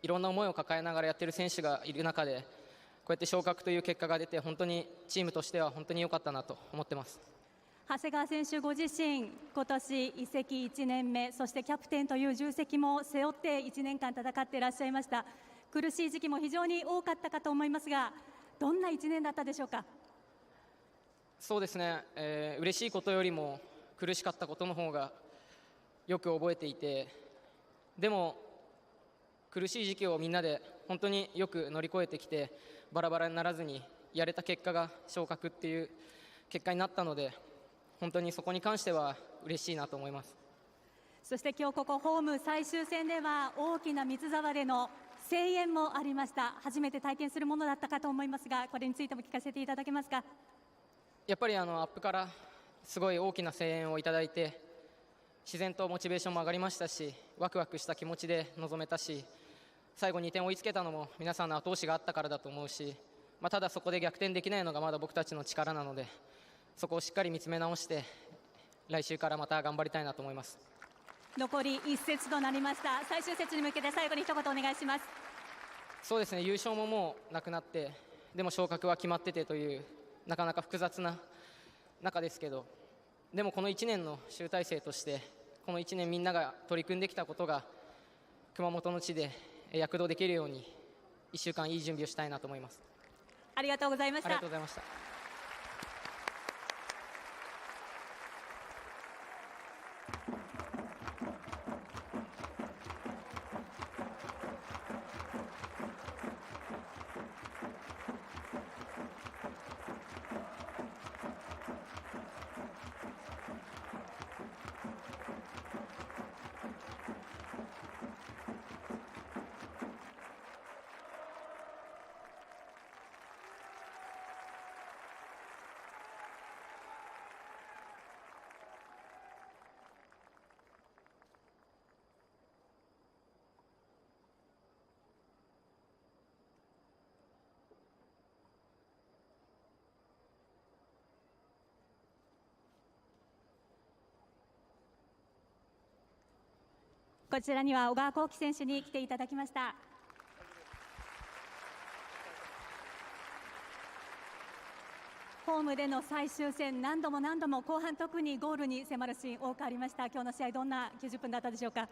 [SPEAKER 9] いろんな思いを抱えながらやってる選手がいる中で、こうやって昇格という結果が出て、本当にチームとしては本当に良かったなと思ってます。
[SPEAKER 2] 長谷川選手ご自身、今年移籍1年目、そしてキャプテンという重責も背負って1年間戦っていらっしゃいました。苦しい時期も非常に多かったかと思いますが、どんな1年だったでしょうか？
[SPEAKER 9] そうですね、嬉しいことよりも苦しかったことの方がよく覚えていて、でも苦しい時期をみんなで本当によく乗り越えてきて、バラバラにならずにやれた結果が昇格っていう結果になったので、本当にそこに関しては嬉しいなと思います。
[SPEAKER 2] そして今日ここホーム最終戦では大きな水沢での声援もありました。初めて体験するものだったかと思いますが、これについても聞かせていただけますか？
[SPEAKER 9] やっぱりアップからすごい大きな声援をいただいて、自然とモチベーションも上がりましたし、ワクワクした気持ちで臨めたし、最後2点追いつけたのも皆さんの後押しがあったからだと思うし、ただそこで逆転できないのがまだ僕たちの力なので、そこをしっかり見つめ直して来週からまた頑張りたいなと思います。
[SPEAKER 2] 残り1節となりました。最終節に向けて最後に一言お願いします。
[SPEAKER 9] そうですね、優勝ももうなくなって、でも昇格は決まっててというなかなか複雑な中ですけど、でもこの1年の集大成としてこの1年みんなが取り組んできたことが熊本の地で躍動できるように1週間いい準備をしたいなと思います。
[SPEAKER 2] ありがとうございました。
[SPEAKER 9] ありがとうございました。
[SPEAKER 2] こちらには小川幸輝選手に来ていただきました。ホームでの最終戦、何度も後半特にゴールに迫るシーン多くありました。今日の試合どんな90分だったでしょうか。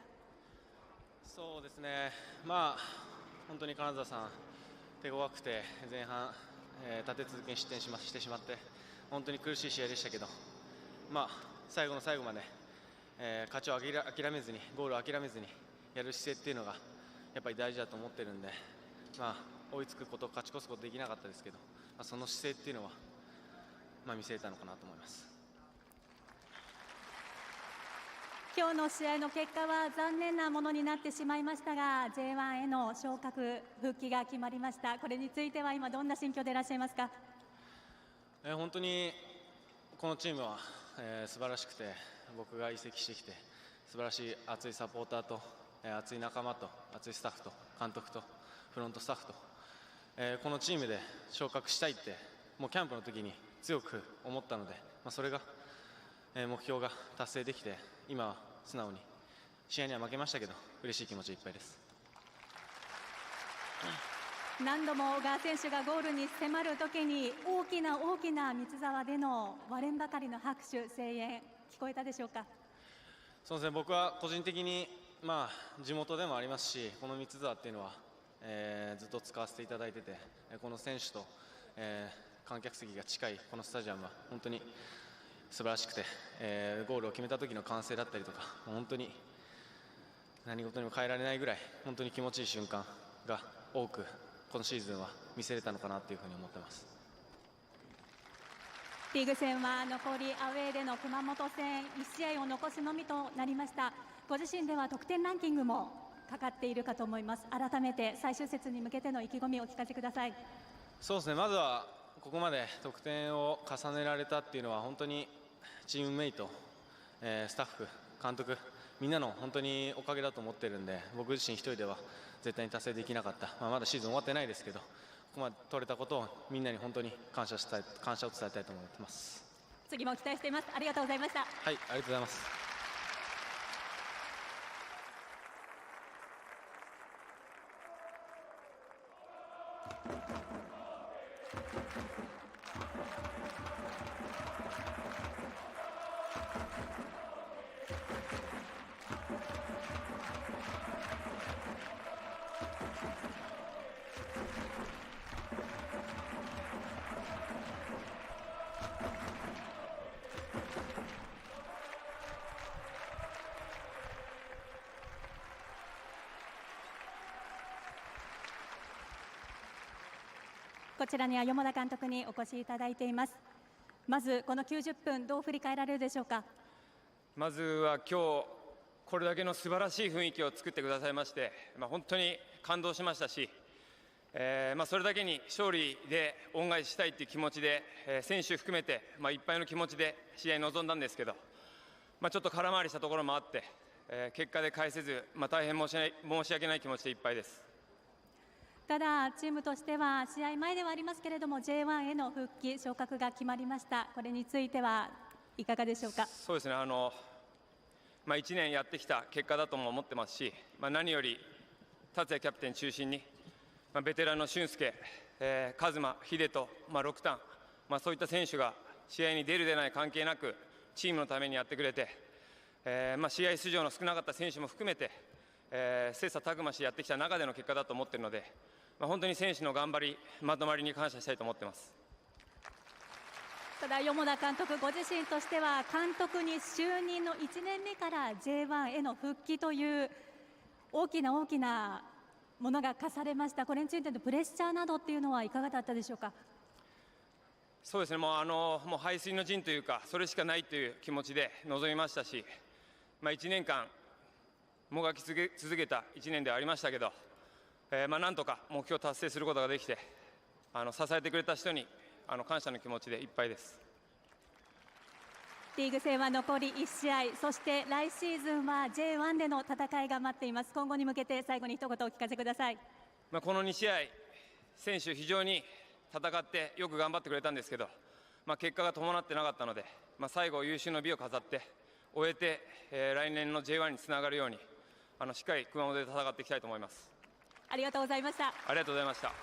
[SPEAKER 10] そうですね、本当に金沢さん手強くて前半、立て続けに失点してしまって本当に苦しい試合でしたけど、最後の最後まで、勝ちを諦めずにゴールを諦めずにやる姿勢っていうのがやっぱり大事だと思ってるんで、追いつくこと勝ち越すことできなかったですけど、その姿勢っていうのは、見せれたのかなと思います。
[SPEAKER 2] 今日の試合の結果は残念なものになってしまいましたが J1 への昇格復帰が決まりました。これについては今どんな心境でいらっしゃいますか。
[SPEAKER 10] 本当にこのチームは、素晴らしくて、僕が移籍してきて素晴らしい熱いサポーターと、熱い仲間と熱いスタッフと監督とフロントスタッフと、このチームで昇格したいってもうキャンプの時に強く思ったので、それが、目標が達成できて今は素直に試合には負けましたけど嬉しい気持ちいっぱいです。
[SPEAKER 2] 何度も小川選手がゴールに迫る時に大きな三沢での割れんばかりの拍手声援聞こえたでしょうか。
[SPEAKER 10] そうですね、僕は個人的に、地元でもありますし、この三沢っていうのは、ずっと使わせていただいてて、この選手と、観客席が近いこのスタジアムは本当に素晴らしくて、ゴールを決めた時の歓声だったりとか本当に何事にも変えられないぐらい本当に気持ちいい瞬間が多くこのシーズンは見せれたのかなというふうに思ってます。
[SPEAKER 2] リーグ戦は残りアウェーでの熊本戦1試合を残すのみとなりました。ご自身では得点ランキングもかかっているかと思います。改めて最終節に向けての意気込みをお聞かせください。
[SPEAKER 10] そうですね、まずはここまで得点を重ねられたっていうのは本当にチームメイト、スタッフ、監督みんなの本当におかげだと思ってるんで、僕自身一人では絶対に達成できなかった、まだシーズン終わってないですけど、ここまで取れたことをみんなに本当に感謝を伝えたいと思ってます。
[SPEAKER 2] 次も期待しています。ありがとうございました。
[SPEAKER 10] はい、ありがとうございます。
[SPEAKER 2] こちらには山田監督にお越しいただいています。まずこの90分どう振り返られるでしょうか。
[SPEAKER 3] まずは今日これだけの素晴らしい雰囲気を作ってくださいまして、本当に感動しましたし、それだけに勝利で恩返ししたいという気持ちで、選手含めて、いっぱいの気持ちで試合に臨んだんですけど、ちょっと空回りしたところもあって、結果で返せず、大変申し訳ない気持ちでいっぱいです。
[SPEAKER 2] ただチームとしては試合前ではありますけれども J1 への復帰昇格が決まりました。これについてはいかがでしょうか。
[SPEAKER 3] そうですね、1年やってきた結果だとも思ってますし、何より達也キャプテン中心に、ベテランの俊介、和馬、秀人、6ターン、そういった選手が試合に出る出ない関係なくチームのためにやってくれて、試合出場の少なかった選手も含めて、切磋琢磨してやってきた中での結果だと思っているので、本当に選手の頑張り、まとまりに感謝したいと思っています。
[SPEAKER 2] ただ米田監督ご自身としては監督に就任の1年目から J1 への復帰という大きなものが課されました。これについてのプレッシャーなどっていうのはいかがだったでしょうか。
[SPEAKER 3] そうですね、もう背水の陣というかそれしかないという気持ちで臨みましたし、1年間もがき続けた1年ではありましたけど、なんとか目標達成することができて、支えてくれた人に感謝の気持ちでいっぱいです。
[SPEAKER 2] リーグ戦は残り1試合、そして来シーズンは J1 での戦いが待っています。今後に向けて最後に一言お聞かせください。
[SPEAKER 3] この2試合選手非常に戦ってよく頑張ってくれたんですけど、結果が伴ってなかったので、最後優秀の美を飾って終えて、来年の J1 につながるようにしっかり熊本で戦っていきたいと思います。
[SPEAKER 2] ありがとうございました。
[SPEAKER 3] ありがとうございました。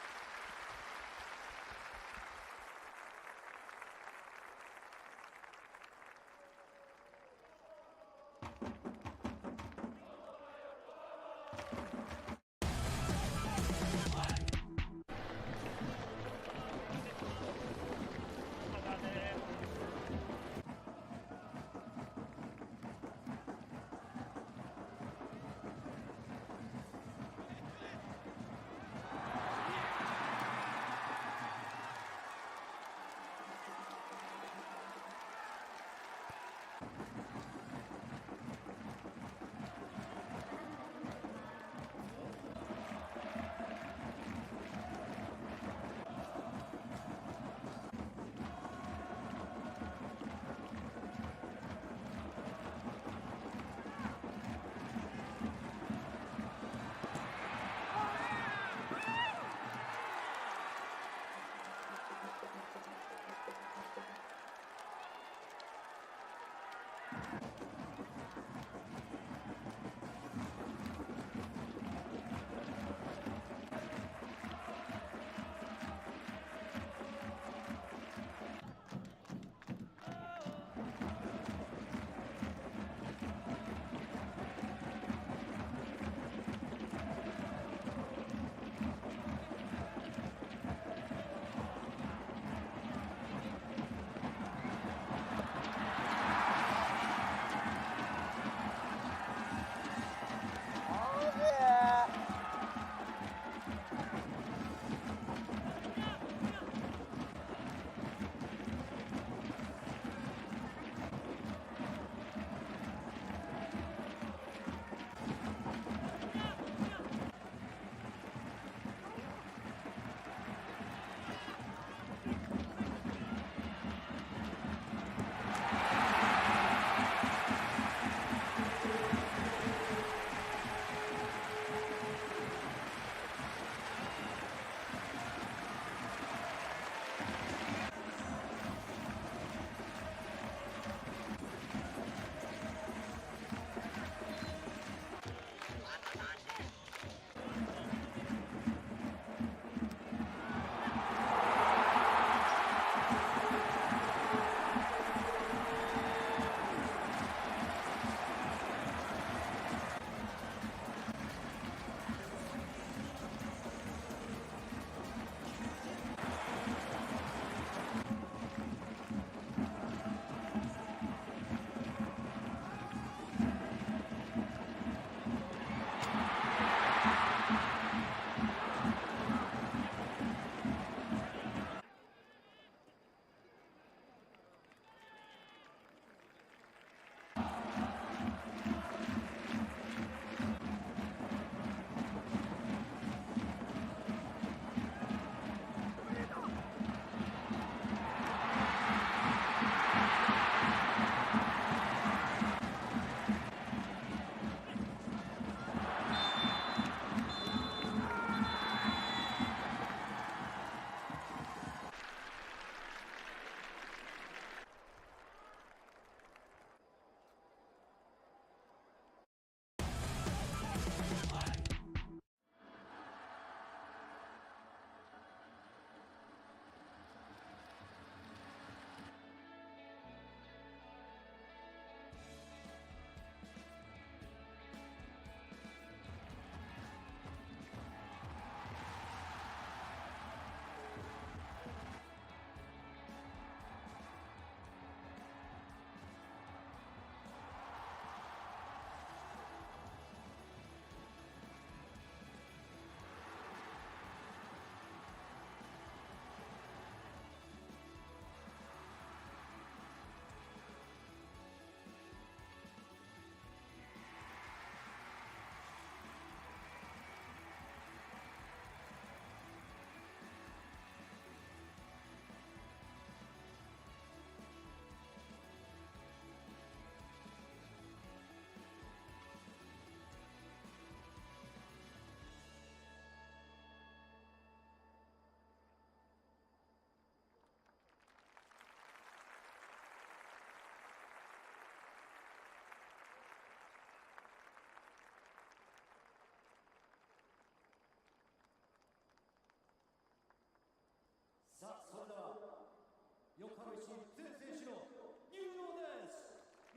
[SPEAKER 8] 横浜市全選手の入場です。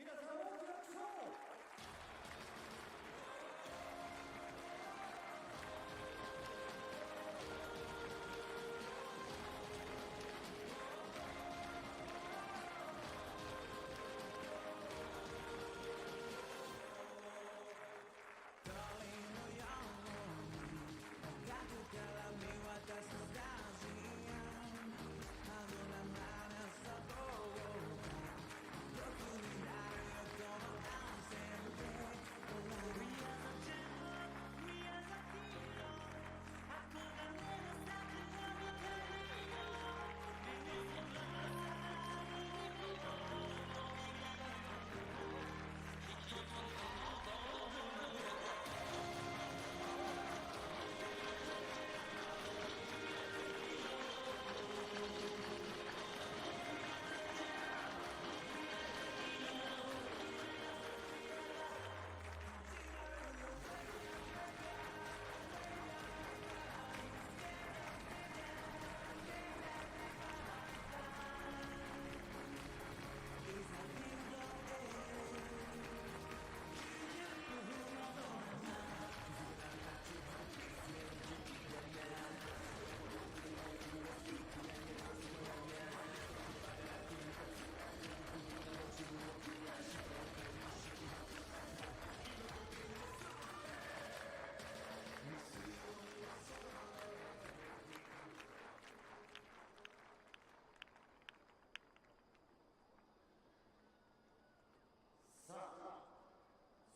[SPEAKER 8] 皆さん大きな拍手を。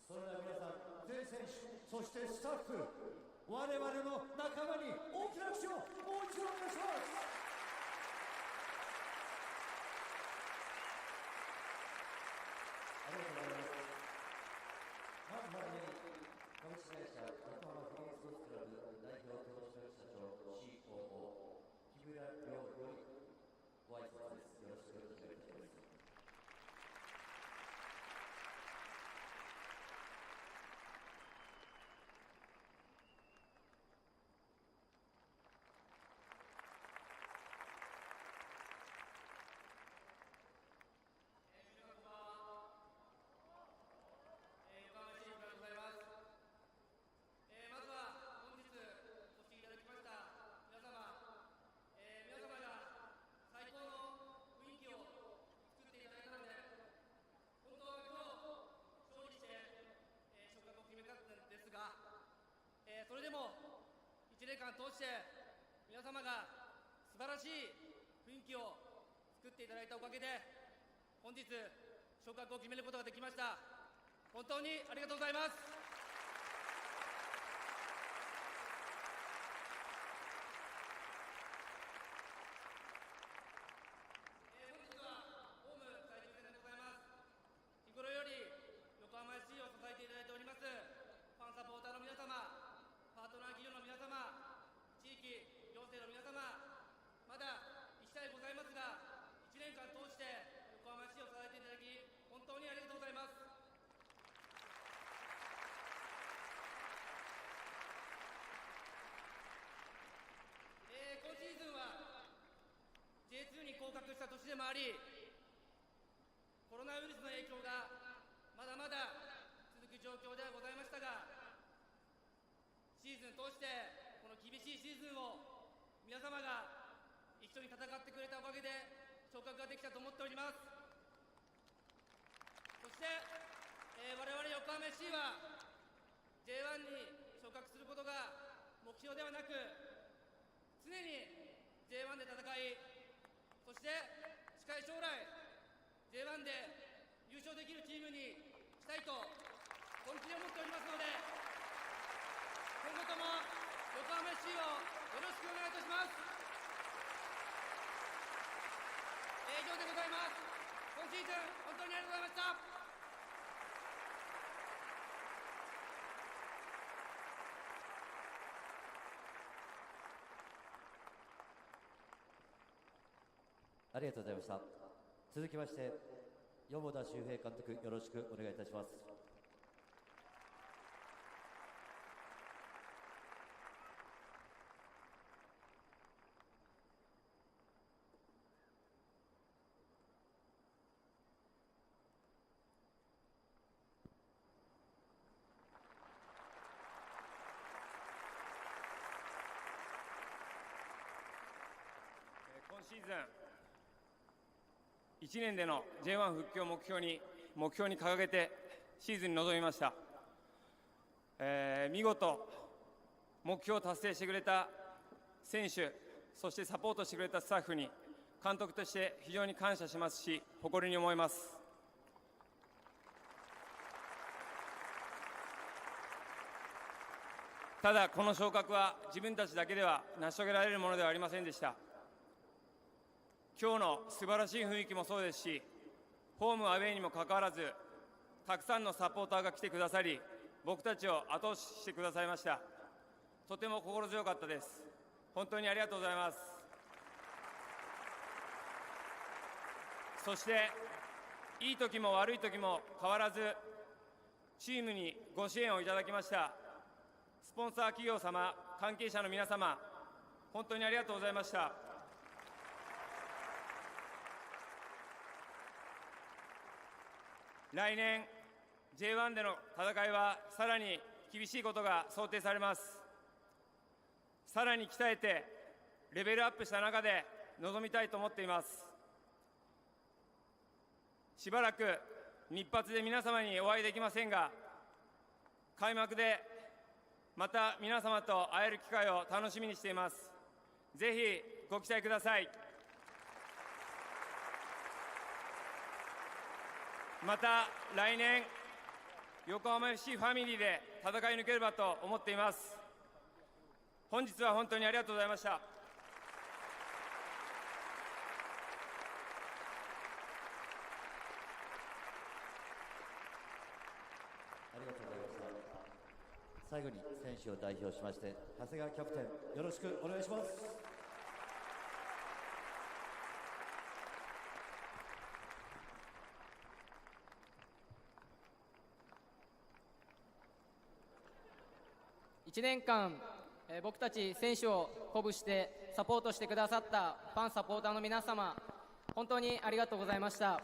[SPEAKER 8] それでは皆さん、全選手、そしてスタッフ、我々の仲間に大きな拍手をもう一度お願いします。ありがとうございます。まずはじめに株式会社横浜フリースポーツクラブ代表取締役社長 COO 木村亮よりご挨拶です。よろしくお願いいたします。
[SPEAKER 11] それでも1年間通して皆様が素晴らしい雰囲気を作っていただいたおかげで本日昇格を決めることができました。本当にありがとうございます。本日はホーム最終戦でございます。日頃より横浜 FC を支えていただいておりますファンサポーターの皆様、パートナー企業の皆様、地域行政の皆様、まだ1試合ございますが、1年間通して横浜市を支えていただき、本当にありがとうございます。今シーズンは J2 に降格した年でもあり、コロナウイルスの影響がまだまだ続く状況ではございましたが、シーズン通してこの厳しいシーズンを皆様が一緒に戦ってくれたおかげで昇格ができたと思っております。そして、我々横浜 FC は J1 に昇格することが目標ではなく、常に J1 で戦い、そして近い将来 J1 で優勝できるチームにしたいと本気で思っておりますので、今後とも横浜 FC をよろしくお願いいたします。以上でございます。今シーズン本当にありがとうございました。
[SPEAKER 12] ありがとうございました。続きまして米田修平監督、よろしくお願いいたします。
[SPEAKER 3] 今シーズン1年での J1 復帰を目標に掲げてシーズンに臨みました。見事目標を達成してくれた選手、そしてサポートしてくれたスタッフに監督として非常に感謝しますし、誇りに思います。ただこの昇格は自分たちだけでは成し遂げられるものではありませんでした。今日の素晴らしい雰囲気もそうですし、ホームアウェイにもかかわらずたくさんのサポーターが来てくださり、僕たちを後押ししてくださいました。とても心強かったです。本当にありがとうございます。そしていい時も悪い時も変わらずチームにご支援をいただきましたスポンサー企業様、関係者の皆様、本当にありがとうございました。来年 J1 での戦いはさらに厳しいことが想定されます。さらに鍛えてレベルアップした中で臨みたいと思っています。しばらく日発で皆様にお会いできませんが、開幕でまた皆様と会える機会を楽しみにしています。ぜひご期待ください。また来年横浜 FC ファミリーで戦い抜ければと思っています。本日は本当にありがとうございました。
[SPEAKER 12] ありがとうございました。最後に選手を代表しまして長谷川キャプテン、よろしくお願いします。
[SPEAKER 9] 1年間、僕たち選手を鼓舞してサポートしてくださったファンサポーターの皆様、本当にありがとうございました。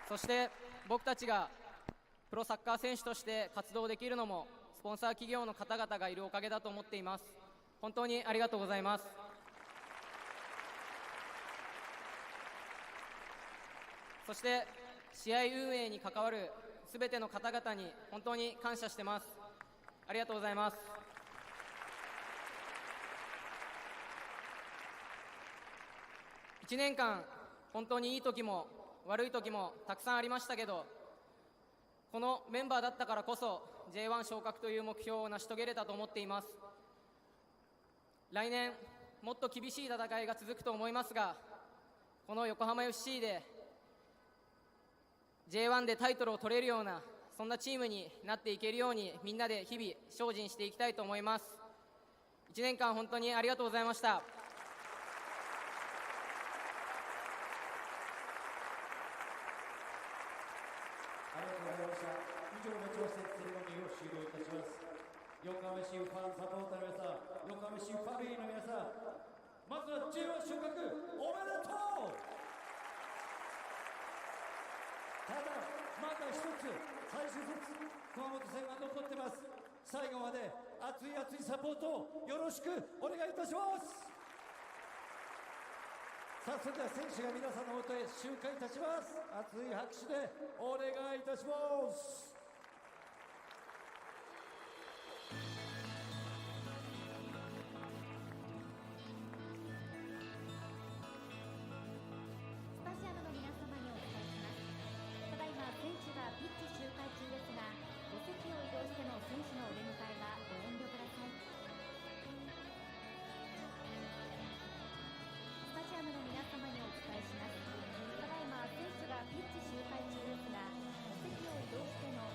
[SPEAKER 9] そして僕たちがプロサッカー選手として活動できるのもスポンサー企業の方々がいるおかげだと思っています。本当にありがとうございます。そして試合運営に関わるすべての方々に本当に感謝してます。ありがとうございます。1年間本当にいい時も悪い時もたくさんありましたけど、このメンバーだったからこそ J1 昇格という目標を成し遂げれたと思っています。来年もっと厳しい戦いが続くと思いますが、この横浜 FC でJ1 でタイトルを取れるようなそんなチームになっていけるように、みんなで日々精進していきたいと思います。1年間本当にありがとうございました。
[SPEAKER 12] ありがとうございました。以上の調整セレモニーを終了いたします。横浜 FC ファンサポーターの皆さん、横浜 FC ファミリーの皆さん、まずは J1 昇格おめでとう。ただまだ一つ最終節、熊本戦が残ってます。最後まで熱い熱いサポートをよろしくお願いいたします。さあ、それでは選手が皆さんのもとへ集会いたします。熱い拍手でお願いいたします。
[SPEAKER 13] スタジアムの皆様にお伝えします。ただいま選手がピッチ周回中ですが、お席を移動しての選手のお出迎えはご遠慮ください。スタジアムの皆様にお伝えします。ただいま選手がピッチ周回中ですが、お席を移動しての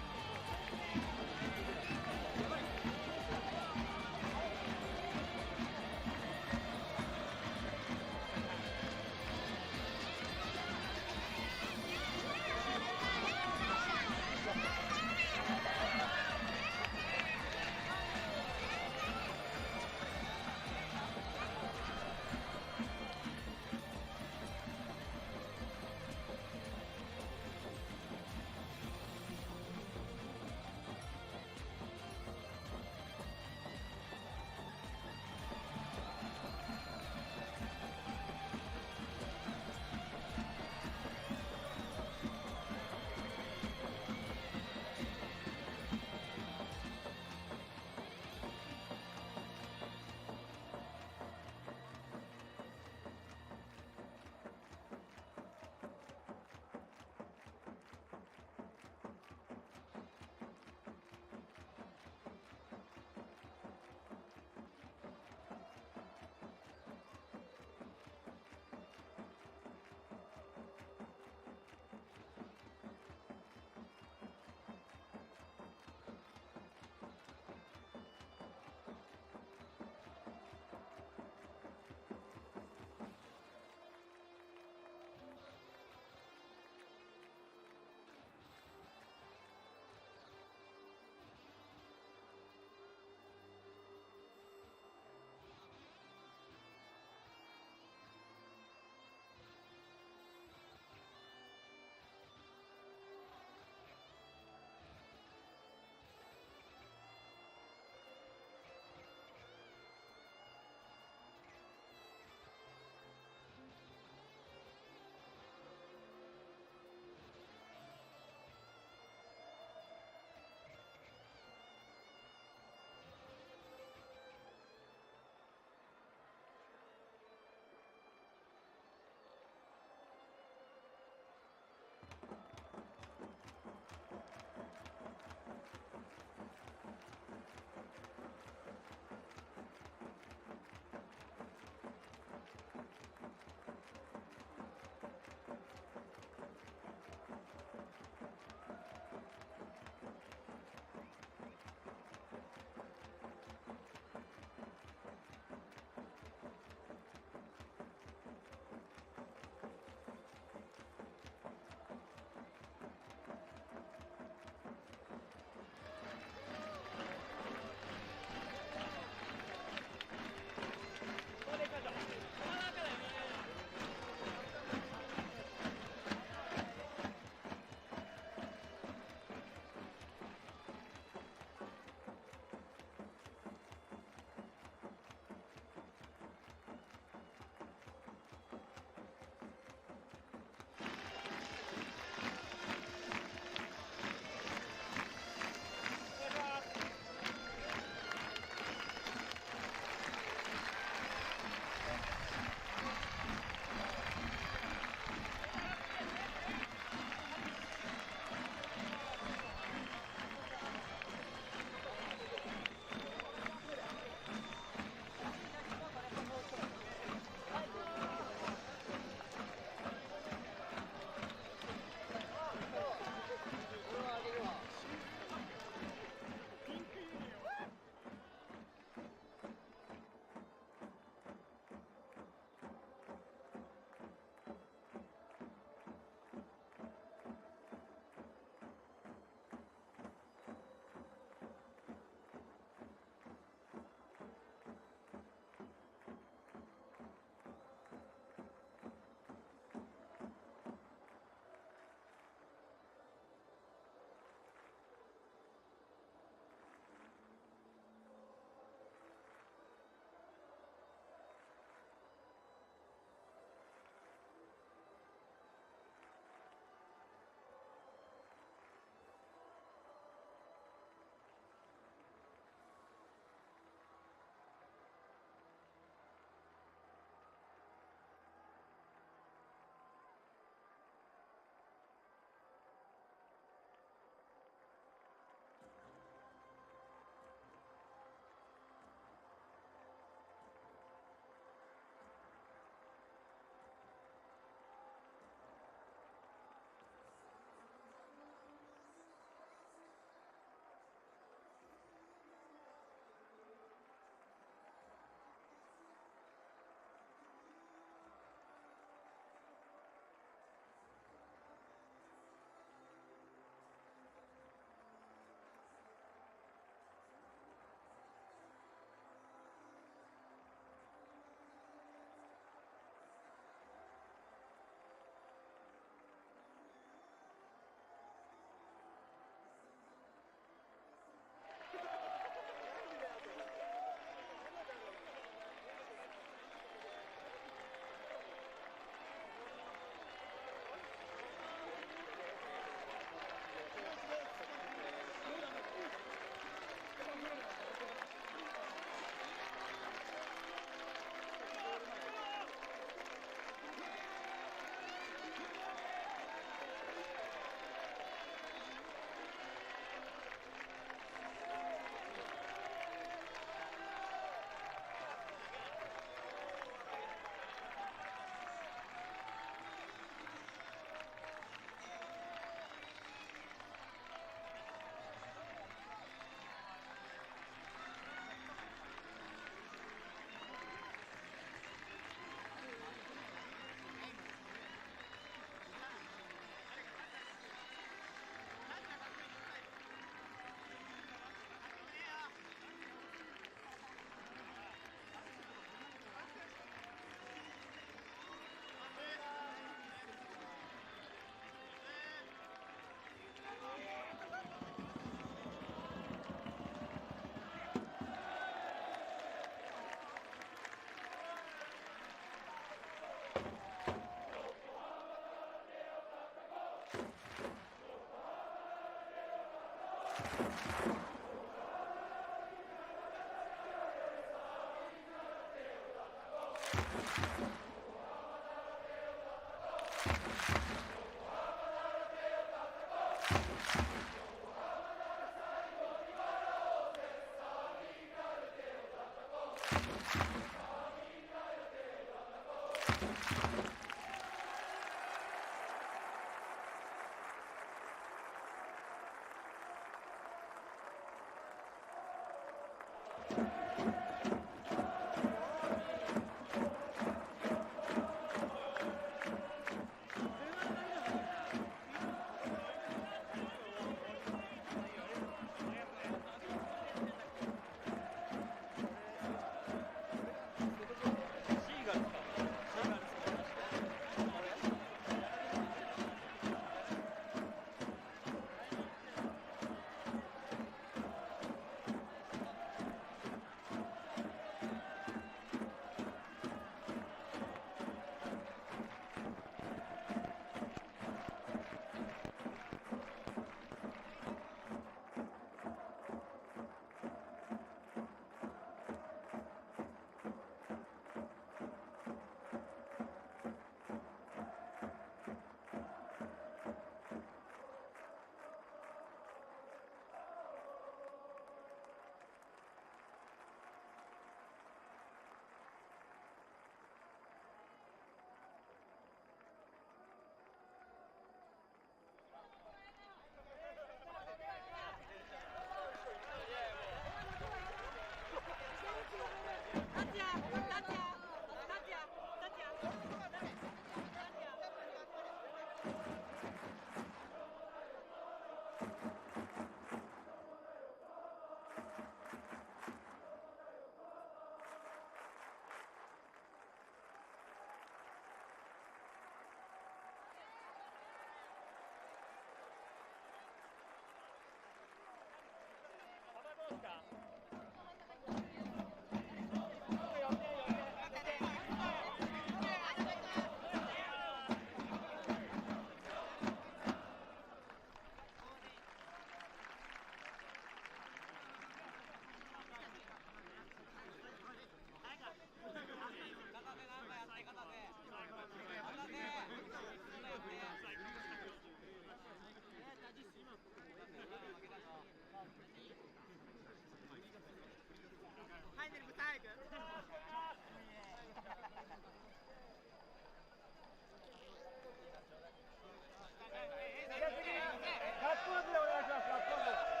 [SPEAKER 12] ガッツポーズでお願いします。ガッツポーズ。